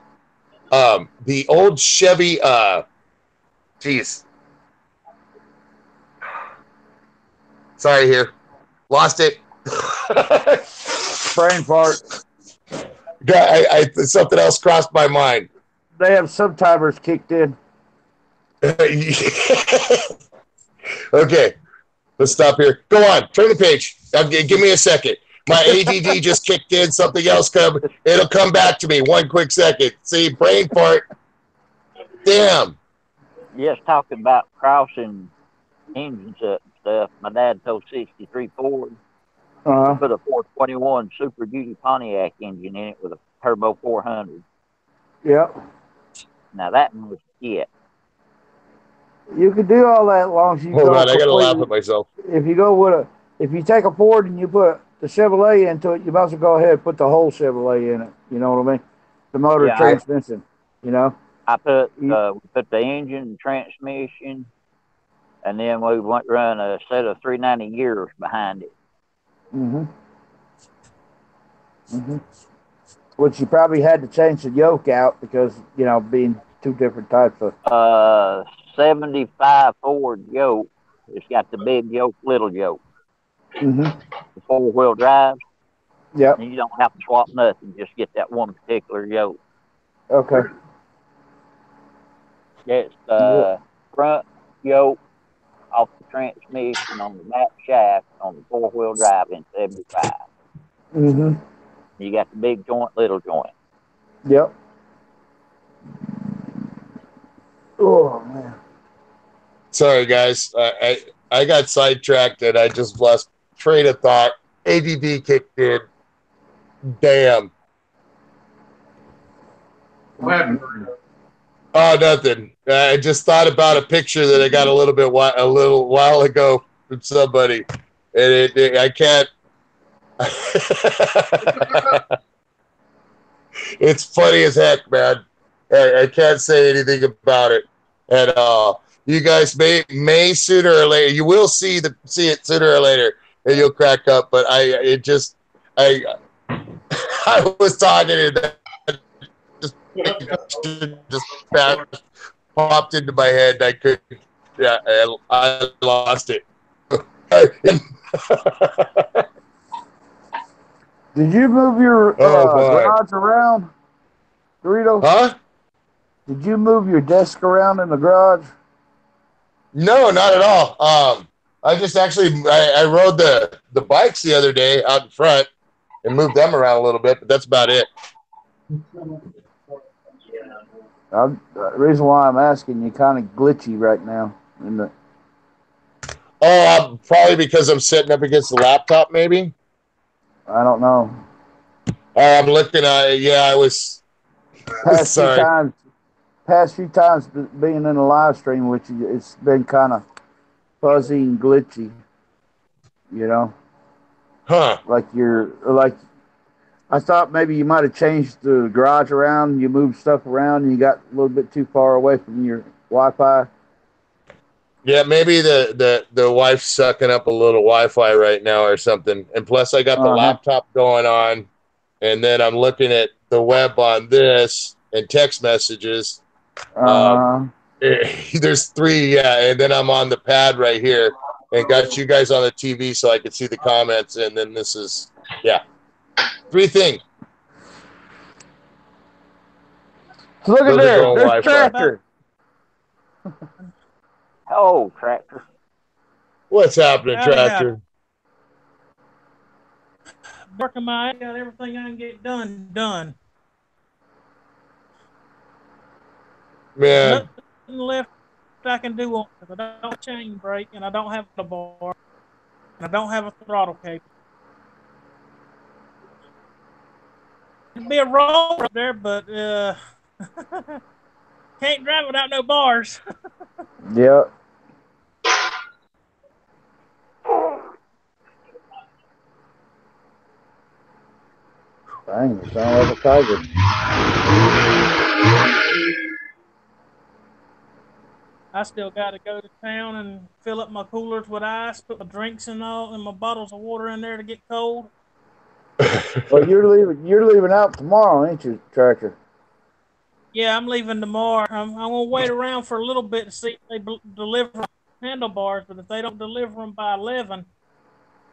the old Chevy, sorry here. Lost it. Brain fart. Something else crossed my mind. They have some timers kicked in. Okay. Let's stop here. Go on. Turn the page. Give me a second. My ADD just kicked in. Something else it'll come back to me. One quick second. See, brain fart. Damn. Yes, talking about crossing engines up and stuff. My dad told 63 Ford. Put a 421 Super Duty Pontiac engine in it with a turbo 400. Yep. Now that one was it. You could do all that as long as you Hold on, I gotta laugh at myself. If you take a Ford and you put the Chevrolet into it, you might as well go ahead and put the whole Chevrolet in it. You know what I mean? The motor, transmission. I put we put the engine, the transmission, and then we went run a set of 390 gears behind it. Which you probably had to change the yoke out because being two different types of 75 Ford yoke. It's got the big yoke, little yoke. The 4-wheel drive. Yep. And you don't have to swap nothing. Just get that one particular yoke. Okay. It's the front yoke off the transmission on the back shaft on the 4-wheel drive in 75. Mm-hmm. You got the big joint, little joint. Yep. Oh man. Sorry, guys. I got sidetracked and I just lost train of thought. ADD kicked in. Damn. What happened? Oh, nothing. I just thought about a picture that I got a little while ago from somebody, and I can't. It's funny as heck, man. I can't say anything about it, and you guys may sooner or later, you will see it sooner or later, and you'll crack up. But I I was talking and that just popped into my head. I could, yeah, I lost it. Did you move your garage around, Dorito? Huh? Did you move your desk around in the garage? No, not at all. I just actually I rode the bikes the other day out in front and moved them around a little bit, but that's about it. The reason why I'm asking, you kind of glitchy right now. Probably because I'm sitting up against the laptop, maybe. I don't know. I'm looking at it. Yeah, I was. Sorry. Past few times being in the live stream, which it's been kind of fuzzy and glitchy. You know. Huh. I thought maybe you might have changed the garage around. You moved stuff around and you got a little bit too far away from your Wi-Fi. Yeah, maybe the wife's sucking up a little Wi-Fi right now or something. And plus I got the laptop going on, and then I'm looking at the web on this and text messages. There's 3, yeah, and then I'm on the pad right here and got you guys on the TV so I can see the comments, and then this is, yeah. 3 things. Look at there. There's Tractor. Oh, Tractor. What's happening, Tractor? Working my ass, got everything I can get done. Man. Nothing left I can do on it. I don't have a chain brake, and I don't have a bar, and I don't have a throttle cable. It'd be a roll up there, but can't drive without no bars. Yep. Dang, you sound like a tiger. I still got to go to town and fill up my coolers with ice, put my drinks and my bottles of water in there to get cold. Well, you're leaving out tomorrow, ain't you, Tractor? Yeah, I'm leaving tomorrow. I'm gonna wait around for a little bit to see if they deliver handlebars, but if they don't deliver them by 11,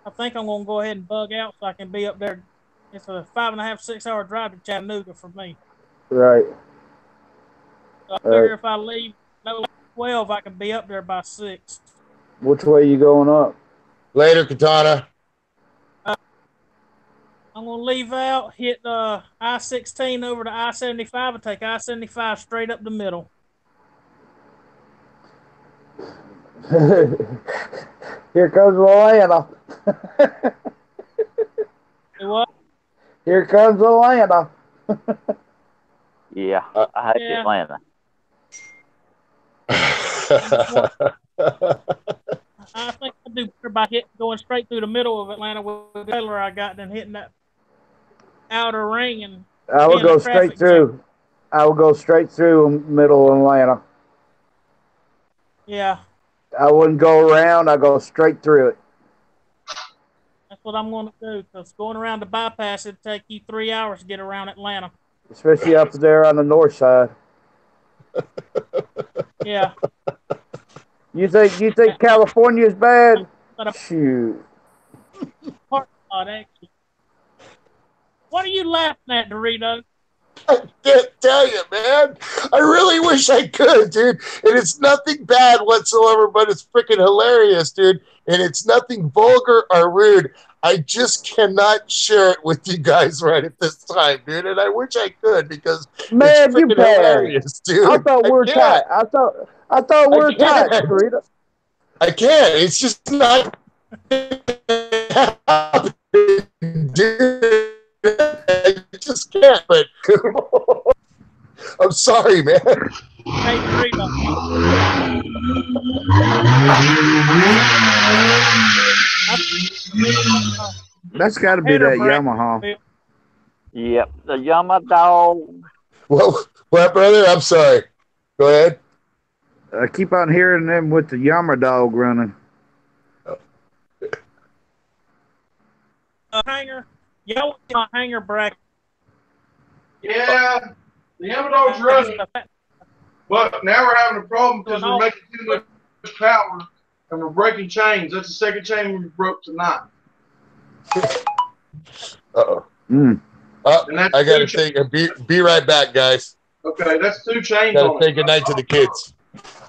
I think I'm gonna go ahead and bug out so I can be up there. It's a 5.5, 6 hour drive to Chattanooga for me. Right. So I figure if I leave at 12, I can be up there by 6. Which way you going up? Later, Katana. I'm going to leave out, hit I-16 over to I-75 and take I-75 straight up the middle. Here comes Atlanta. What? Here comes Atlanta. Yeah, I hate Atlanta. I think I'll do better by going straight through the middle of Atlanta with the trailer I got than hitting that outer ring. And I will go straight through. I will go straight through middle of Atlanta. Yeah. I wouldn't go around. I go straight through it. That's what I'm going to do, because going around the bypass, it'd take you 3 hours to get around Atlanta. Especially up there on the north side. Yeah. You think California's bad? Shoot. Actually. What are you laughing at, Dorito? I can't tell you, man. I really wish I could, dude. And it's nothing bad whatsoever, but it's freaking hilarious, dude. And it's nothing vulgar or rude. I just cannot share it with you guys right at this time, dude. And I wish I could because Man, it's you freaking bad. hilarious, dude. I thought we were tight. I thought we were tight, Rita. I can't. It's just not happen, dude. I just can't, but I'm sorry, man. Hey, Rita. That's got to be that Yamaha. Yep, the Yamaha dog. What, brother? I'm sorry. Go ahead. I keep on hearing them with the Yamaha dog running. Hanger. Y'all my hanger bracket. Yeah, the Yamaha dog's running. But now we're having a problem because we're making too much power and we're breaking chains. That's the second chain we broke tonight. Uh-oh. Mm. I got to take a be right back, guys. Okay, that's 2 chains. Got to say good night to the kids.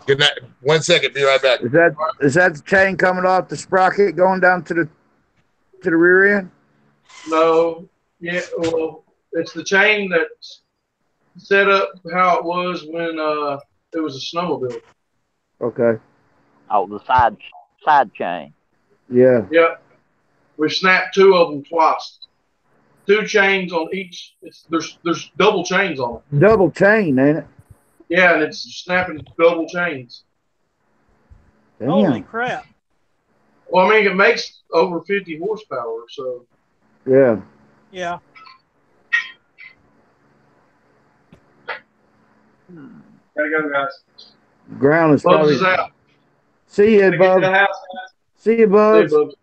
Good night. 1 second. Be right back. Is that the chain coming off the sprocket going down to the rear end? No. Yeah. Well, it's the chain that's set up how it was when it was a snowmobile. Okay. Oh, the side chain. Yeah. Yep. We snapped 2 of them twice. 2 chains on each. There's double chains on it. Double chain, ain't it? Yeah, and it's snapping double chains. Damn. Holy crap. Well, I mean, it makes over 50 horsepower, so. Yeah. Yeah. Gotta go, guys. Ground is Bubs probably. is out. See you, Bubs. See you, Bubs. See you, Bubs.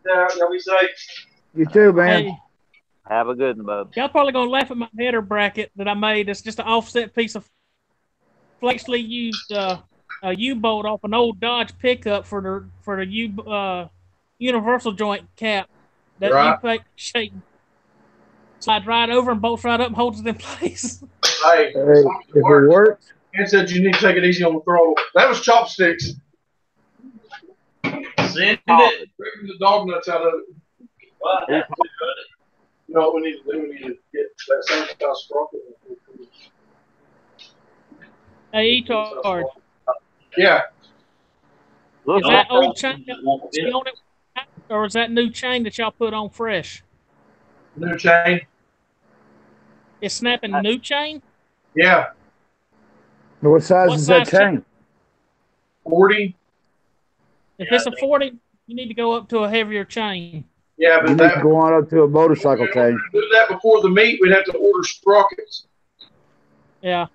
Yeah, y'all be safe. You too, man. Hey, Have a good one, bub. y'all probably gonna laugh at my header bracket that I made. It's just an offset piece of flexly used a U-bolt off an old Dodge pickup for the universal joint cap that Right. shape slides right over and bolts right up and holds it in place. Hey, If it works. Ken said you need to take it easy on the throttle. That was chopsticks. Send it. Breaking the dog nuts out of it. Well, that's good. You know what we need to do? We need to get that same style sprocket. Hey, Etard. Yeah. Is that old chain that was on it, or is that new chain that y'all put on fresh? New chain. It's snapping new chain? Yeah. What size is that chain? 40. If it's a 40, you need to go up to a heavier chain. Yeah, You but need that, to go on up to a motorcycle chain. to do that before the meet, we'd have to order sprockets. Yeah.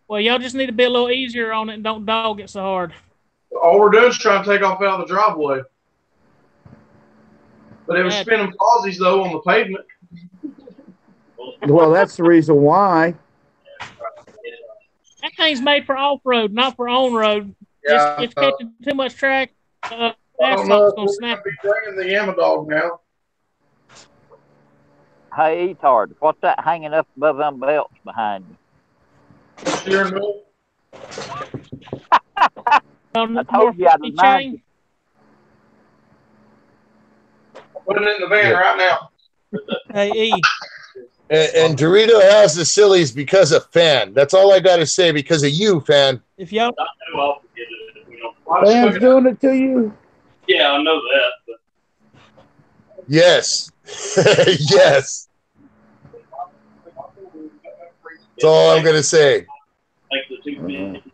Well, y'all just need to be a little easier on it and don't dog it so hard. All we're doing is trying to take off out of the driveway. But it was spinning pausies, though, on the pavement. Well, that's the reason why. That thing's made for off-road, not for on-road. Yeah, It's catching too much track. I don't know Asphalt's if going to we're snap. going to be bringing the Yamaha dog now. Hey, Etard, what's that hanging up above them belts behind you? Steering wheel. I told you I'd remind you. Put it in the van right now. Hey, E. And Dorito has the sillies because of Fan. That's all I got to say, because of you, Fan. If y'all I'll forget it if we don't. Fan's doing it to you? Yeah, I know that. But Yes. Yes. That's all I'm going to say. like the 250.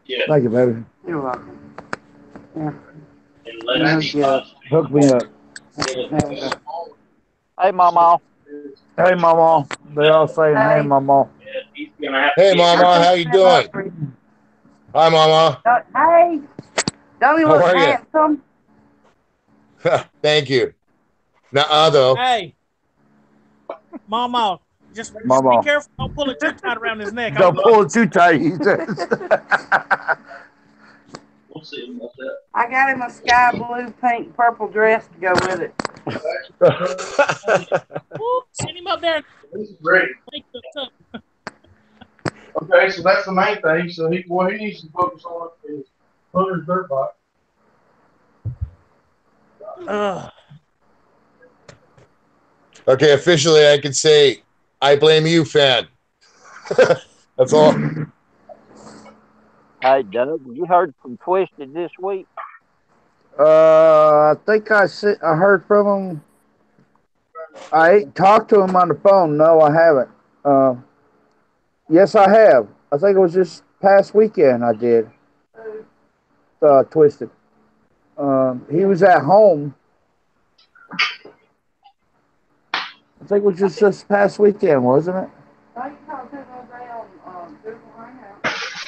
Yeah. Thank you, baby. You're welcome. Yeah. And let it be Hook me up. Hey, Mama. Hey, Mama. They all saying, hey, Mama. He's gonna have Hey, Mama, how you doing? Hi, Mama. Hey, don't you How look are you? handsome? Thank you. Nuh-uh, though. Hey, Mama, just Mama. be careful. Don't pull it too tight around his neck. Don't pull it too tight. He says. We'll see about that. I got him a sky blue, pink, purple dress to go with it. Send him up there. This is great. Okay, so that's the main thing. So what he needs to focus on is Hunter's dirt bike. Okay, officially, I can say, I blame you, fan. That's all. Hey, Doug, you heard from Twisted this week? I think I heard from him. I ain't talked to him on the phone. No, I haven't. Yes, I have. I think it was just past weekend I did. Twisted. He was at home. I think it was just this past weekend, wasn't it?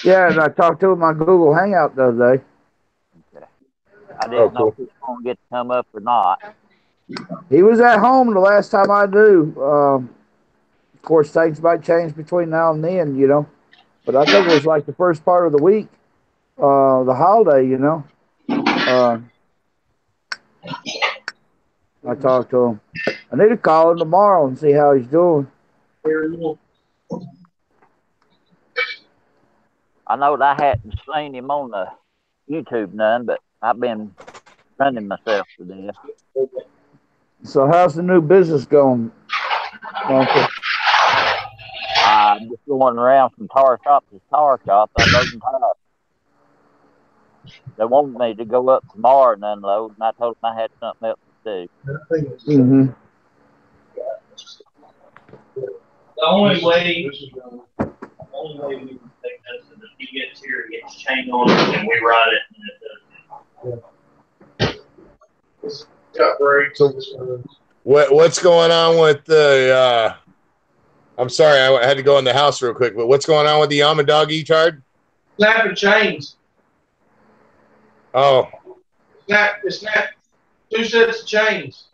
Yeah, and I talked to him on Google Hangout the other day. Okay. I didn't know if he was going to get to come up or not. He was at home the last time I knew. Of course, things might change between now and then, you know. But I think it was like the first part of the week, the holiday, you know. I talked to him. I need to call him tomorrow and see how he's doing. I know that I hadn't seen him on the YouTube none, but I've been running myself to death. So how's the new business going, Uncle? I'm just going around from tar shop to tar shop unloading tires. They wanted me to go up tomorrow and unload, and I told them I had something else to do. Mm-hmm. The only way we can take this is if he gets here, he gets chain on it, and we ride it, and it does. Got brakes. So, what's going on with the? I'm sorry, I had to go in the house real quick. But what's going on with the Yamadog Etard? Snapping chains. Oh. It snapped 2 sets of chains.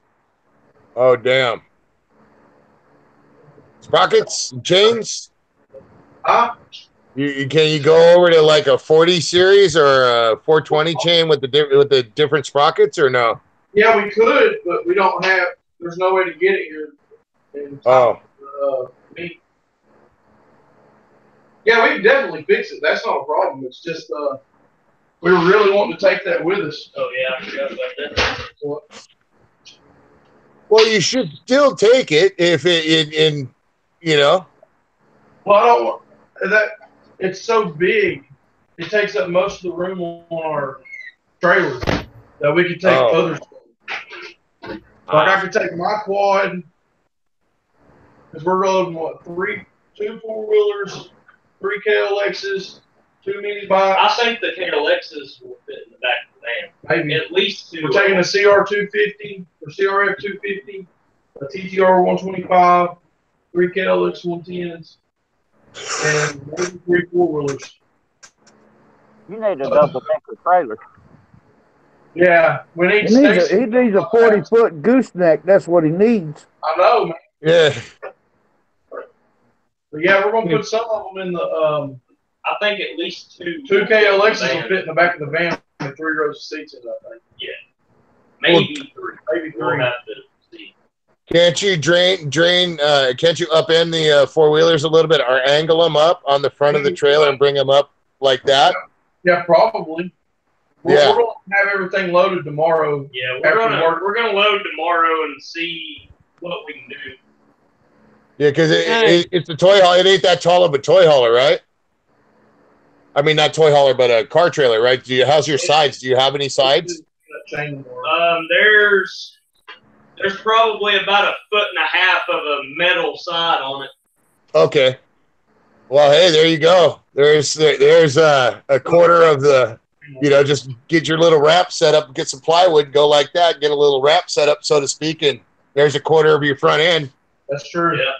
Oh, damn. Sprockets, chains. Huh? Can you go over to like a 40 series or a 420 chain with the different sprockets or no? Yeah, we could, but we don't have. There's no way to get it here. Yeah, we can definitely fix it. That's not a problem. It's just we were really wanting to take that with us. Oh yeah, I forgot about that. Well, you should still take it if it you know. Well, I don't want that. It's so big. It takes up most of the room on our trailer that we could take other stuff. Like I could take my quad because we're loading two 4-wheelers, 3 KLXs, 2 mini bikes. I think the KLXs will fit in the back of the van. Maybe at least 2. We're taking a CR250 or CRF 250, a TTR 125, 3 KLX 110s, and maybe 3 4-wheelers. You need a double-decker trailer. Yeah, we need. He needs a 40-foot gooseneck. That's what he needs. I know, man. Yeah. But yeah, we're gonna put some of them in the. I think at least 2 KLXs will fit in the back of the van with 3 rows of seats in it. I think. Yeah, maybe 3. Maybe 3. We'll have to see. Can't you drain? Can't you upend the 4-wheelers a little bit or angle them up on the front of the trailer and bring them up like that? Yeah, probably. We're going to have everything loaded tomorrow. Yeah, we're gonna load tomorrow and see what we can do. Yeah, because it's a toy hauler. It ain't that tall of a toy hauler, right? I mean, not toy hauler, but a car trailer, right? How's your sides? Do you have any sides? There's probably about 1.5 feet of a metal side on it. Okay. Well, hey, there you go. There's a quarter of the. You know, just get your little wrap set up, get some plywood, go like that, get a little wrap set up, so to speak, and there's a quarter of your front end. That's true. Yeah.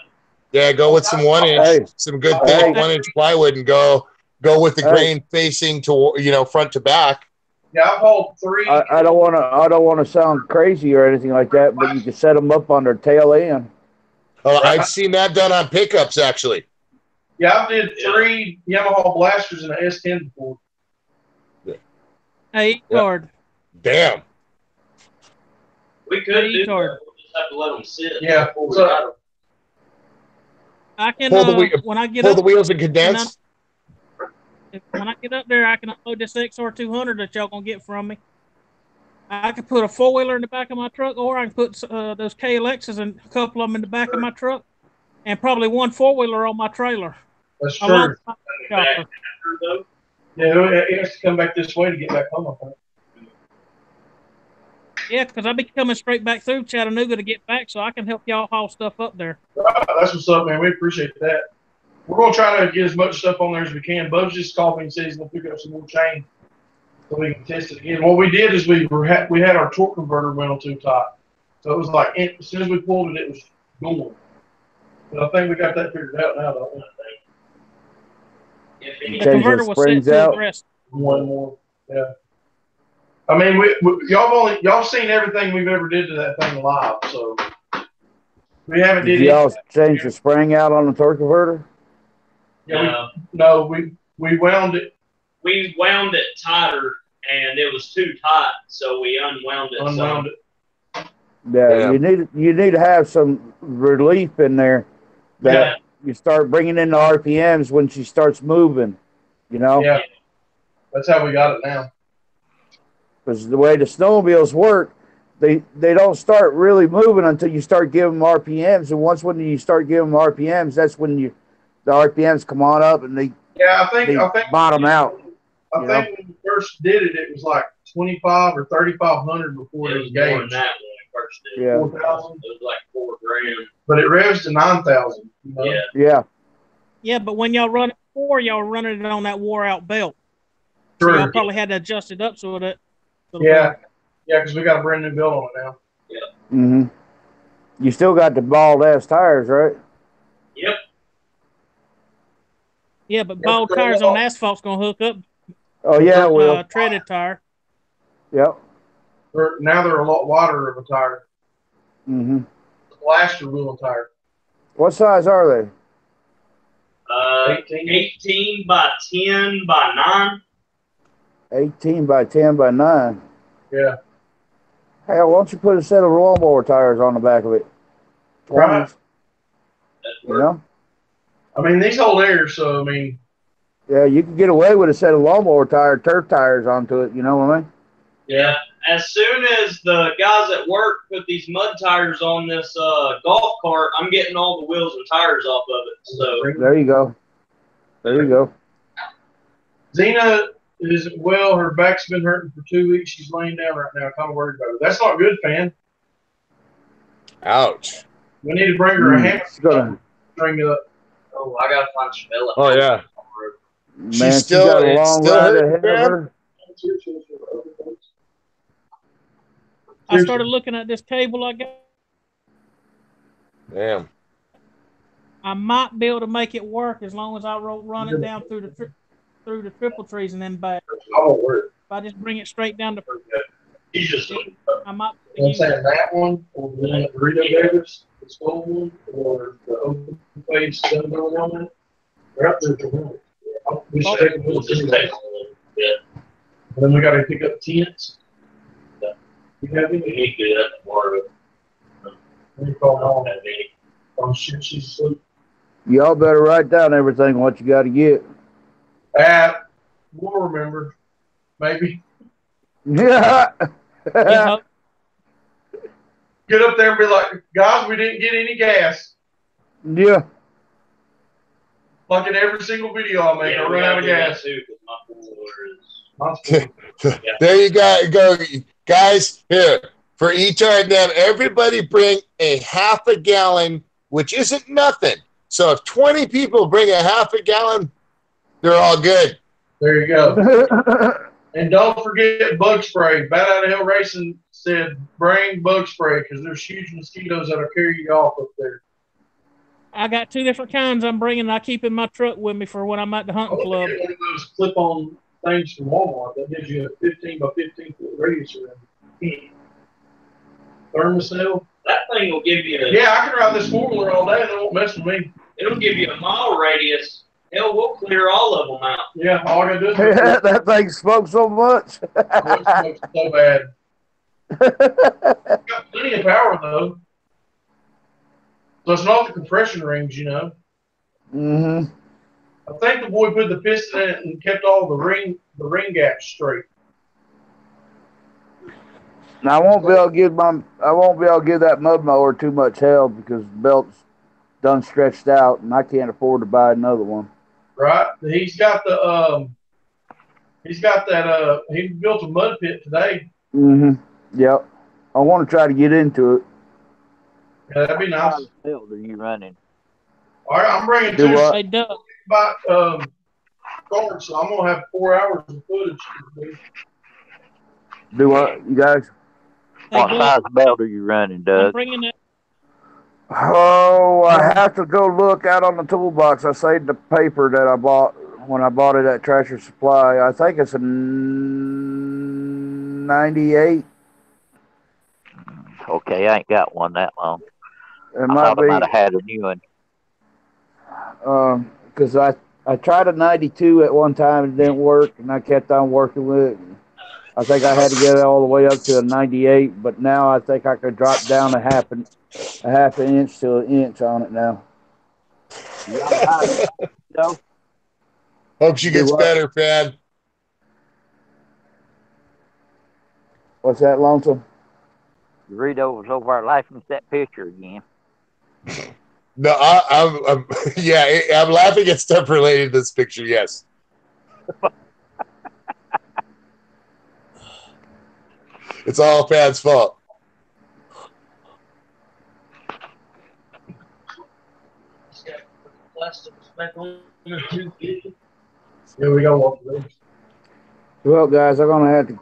Yeah, go with some 1-inch, some good thick 1-inch plywood, and go with the grain facing to front to back. Yeah, I've hauled 3. I don't want to sound crazy or anything like that, but you can set them up on their tail end. Oh, I've seen that done on pickups actually. Yeah, I did 3 Yamaha blasters in an S10 before. Hey, Etard. Damn. We could do that. Etard. We'll just have to let them sit. Yeah. Before we So- got 'em. I can Pull the when I get pull up the wheels and condense. when I get up there, I can unload this XR200 that y'all gonna get from me. I can put a 4-wheeler in the back of my truck, or I can put those KLXs and a couple of them in the back of my truck, and probably one 4-wheeler on my trailer. That's Along true. with my chopper. Yeah, he has to come back this way to get back home, I think. Yeah, because I'll be coming straight back through Chattanooga to get back, so I can help y'all haul stuff up there. That's what's up, man. We appreciate that. We're going to try to get as much stuff on there as we can. Bubs just called me and said he's going to pick up some more chain so we can test it again. What we did is we had our torque converter went on too tight. So it was like, as soon as we pulled it, it was going. But I think we got that figured out now, though. The converter was set to aggressive. One more, yeah. I mean, y'all seen everything we've ever did to that thing live, so we haven't Did y'all change the spring out on the torque converter? Yeah, no, we wound it. We wound it tighter, and it was too tight, so we unwound it. Unwound it. Yeah, you need to have some relief in there that you start bringing in the RPMs when she starts moving. You know. Yeah, that's how we got it now. Because the way the snowmobiles work, they don't start really moving until you start giving them RPMs, and once when you start giving them RPMs, that's when the RPMs come on up and they I think bottom out. I think when we first did it, it was like 25 or 3,500 before it was more than gauged. that when we first did it. Yeah. 4,000. It was like $4,000. But it revs to 9,000. You know? Yeah. Yeah, but when y'all run it before, y'all were running it on that wore out belt. True. So y'all probably had to adjust it up so that. Yeah, because we got a brand new belt on it now. Yeah. Mm-hmm. You still got the bald ass tires, right? Yep. Yeah, but bald tires on asphalt's gonna hook up. Oh yeah, well. Treaded tire. Yep. Now they're a lot wider of a tire. Mm-hmm. Blaster wheel tire. What size are they? 18 by 10 by 9. 18 by 10 by 9. Yeah. Hey, why don't you put a set of lawnmower tires on the back of it? 20s. Right. You know? I mean, these hold air, so I mean. Yeah, you can get away with a set of lawnmower turf tires onto it. You know what I mean? Yeah. As soon as the guys at work put these mud tires on this golf cart, I'm getting all the wheels and tires off of it. So there you go. There you go. Zena is well. Her back's been hurting for 2 weeks. She's laying down right now. Kind of worried about her. That's not good, fan. Ouch. We need to bring her a hammer. Gonna... Bring it up. Oh, I gotta find Shabella. Oh yeah. Man, she's still got a long ride ahead of her. I started looking at this cable I got. Damn. I might be able to make it work as long as I run it down through the triple trees and then back. I won't worry. If I just bring it straight down to. He's just. I might. I'm saying that one, or the one at Burrito Davis, the skull one, or the open face Sunburn one. They're up there to run. We should take them with us. Yeah. And then we got to pick up tents. You have any? We need to do that tomorrow. Let me call Mom. Oh shit, she's asleep. Y'all better write down everything what you got to get. We'll remember. Maybe. Yeah. Get up there and be like, guys, we didn't get any gas. Yeah. Like in every single video I make, I run out of gas. Too, my There you go, guys. Here for Etard, then everybody bring a half a gallon, which isn't nothing. So if 20 people bring a half a gallon, they're all good. There you go. And don't forget bug spray. Bat Out of Hell Racing said bring bug spray because there's huge mosquitoes that'll carry you off up there. I got 2 different kinds I'm bringing. I keep in my truck with me for when I'm at the hunting club. Get one of those clip-on things from Walmart that gives you a 15 by 15 foot radius around it. Thermocell. That thing will give you Yeah, I can ride this 4-wheeler all day and it won't mess with me. It'll give you a mile radius. Hell, we'll clear all of them out. Yeah, all I gotta do is that thing smokes so much. it smokes so bad. Got plenty of power though. So it's not the compression rings, you know. Mm-hmm. I think the boy put the piston in it and kept all the ring gaps straight. Now I won't be able to give that mud mower too much help because the belt's done stretched out and I can't afford to buy another one. Right? He's got that he built a mud pit today. Mm-hmm. Yep. I want to try to get into it. Yeah, that'd be nice. What build are you running? All right, I'm bringing Do two what? Hey, Doug. cards, so I'm gonna have 4 hours of footage. Do what, you guys? Hey, What Doug, size belt are you running, I'm Doug? bringing that. Oh, I have to go look out on the toolbox. I saved the paper that I bought when I bought it at Tractor Supply. I think it's a 98. Okay, I ain't got one that long. It I might thought I be might have had a new one. because I tried a 92 at one time and it didn't work, and I kept on working with it. I think I had to get it all the way up to a 98, but now I think I could drop down a half an inch to an inch on it now. No, Hope she gets what? better, Pat. What's that, Lonesome? Dorito was over there laughing at that picture again. No, I'm yeah, I'm laughing at stuff related to this picture. Yes. It's all Pat's fault. Yeah, we got one for those. Well, guys, I'm gonna have to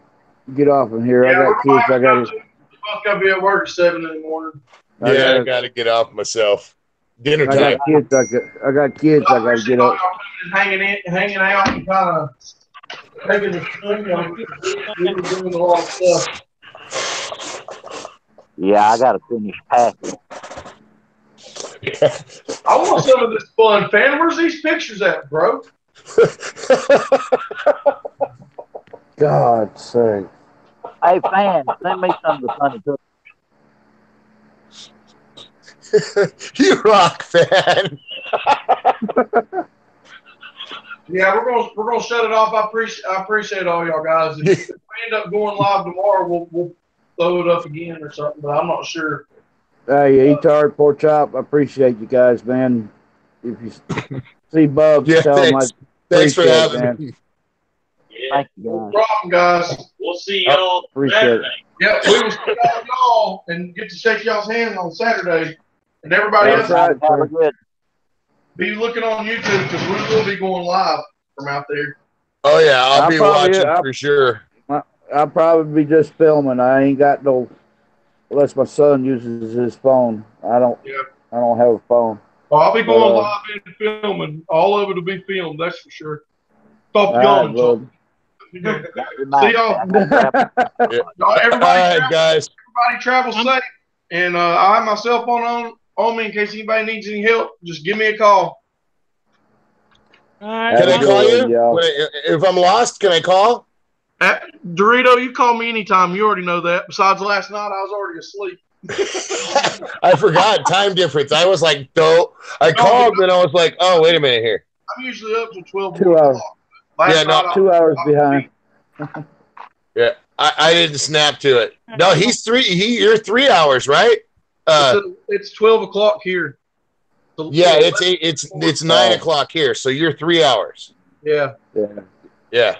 get off in here. I got kids. I got to. Both gotta be at work at 7 in the morning. Yeah, I gotta get off myself. Dinner time. I got kids. I got kids. I got to get up. Hanging out and kind of taking the swing on doing a lot of stuff. Yeah, I got to finish packing. I want some of this fun, fan. Where's these pictures at, bro? God's sake. Hey, fan, send me some of the funny pictures. You rock, fan. Yeah, we're gonna shut it off. I appreciate all y'all guys. If we end up going live tomorrow, we'll throw it up again or something, but I'm not sure. Hey, Etard, Pork Chop, I appreciate you guys, man. If you see Bubs, Yeah, tell him I thanks for appreciate it, having man. me. Yeah, Thank you, No guys. problem, guys. we'll see y'all Appreciate Saturday. Yeah, we will see y'all and get to shake y'all's hands on Saturday. And everybody That's else, right, Have a sir. good. be looking on YouTube because we will be going live from out there. Oh yeah, I'll be probably- watching for sure. I'll probably be just filming. I ain't got no, unless my son uses his phone. I don't have a phone. Well, I'll be going live and filming. All of it will be filmed, that's for sure. Stop yawning, John. See y'all. Everybody, All right, guys. Everybody travel safe. And I have my cell phone on me in case anybody needs any help. Just give me a call. All right. Can I call you? y'all. If I'm lost, can I call? Dorito, you call me anytime. You already know that. Besides last night, I was already asleep. I forgot time difference. I was like, no. I called and I was like, oh, wait a minute here. I'm usually up till 12 2 hours. Last night, 2 hours behind. Yeah, I didn't snap to it. No, you're 3 hours, right? It's 12 o'clock here. So Yeah, it's 9 o'clock here, so you're 3 hours. Yeah. Yeah. Yeah.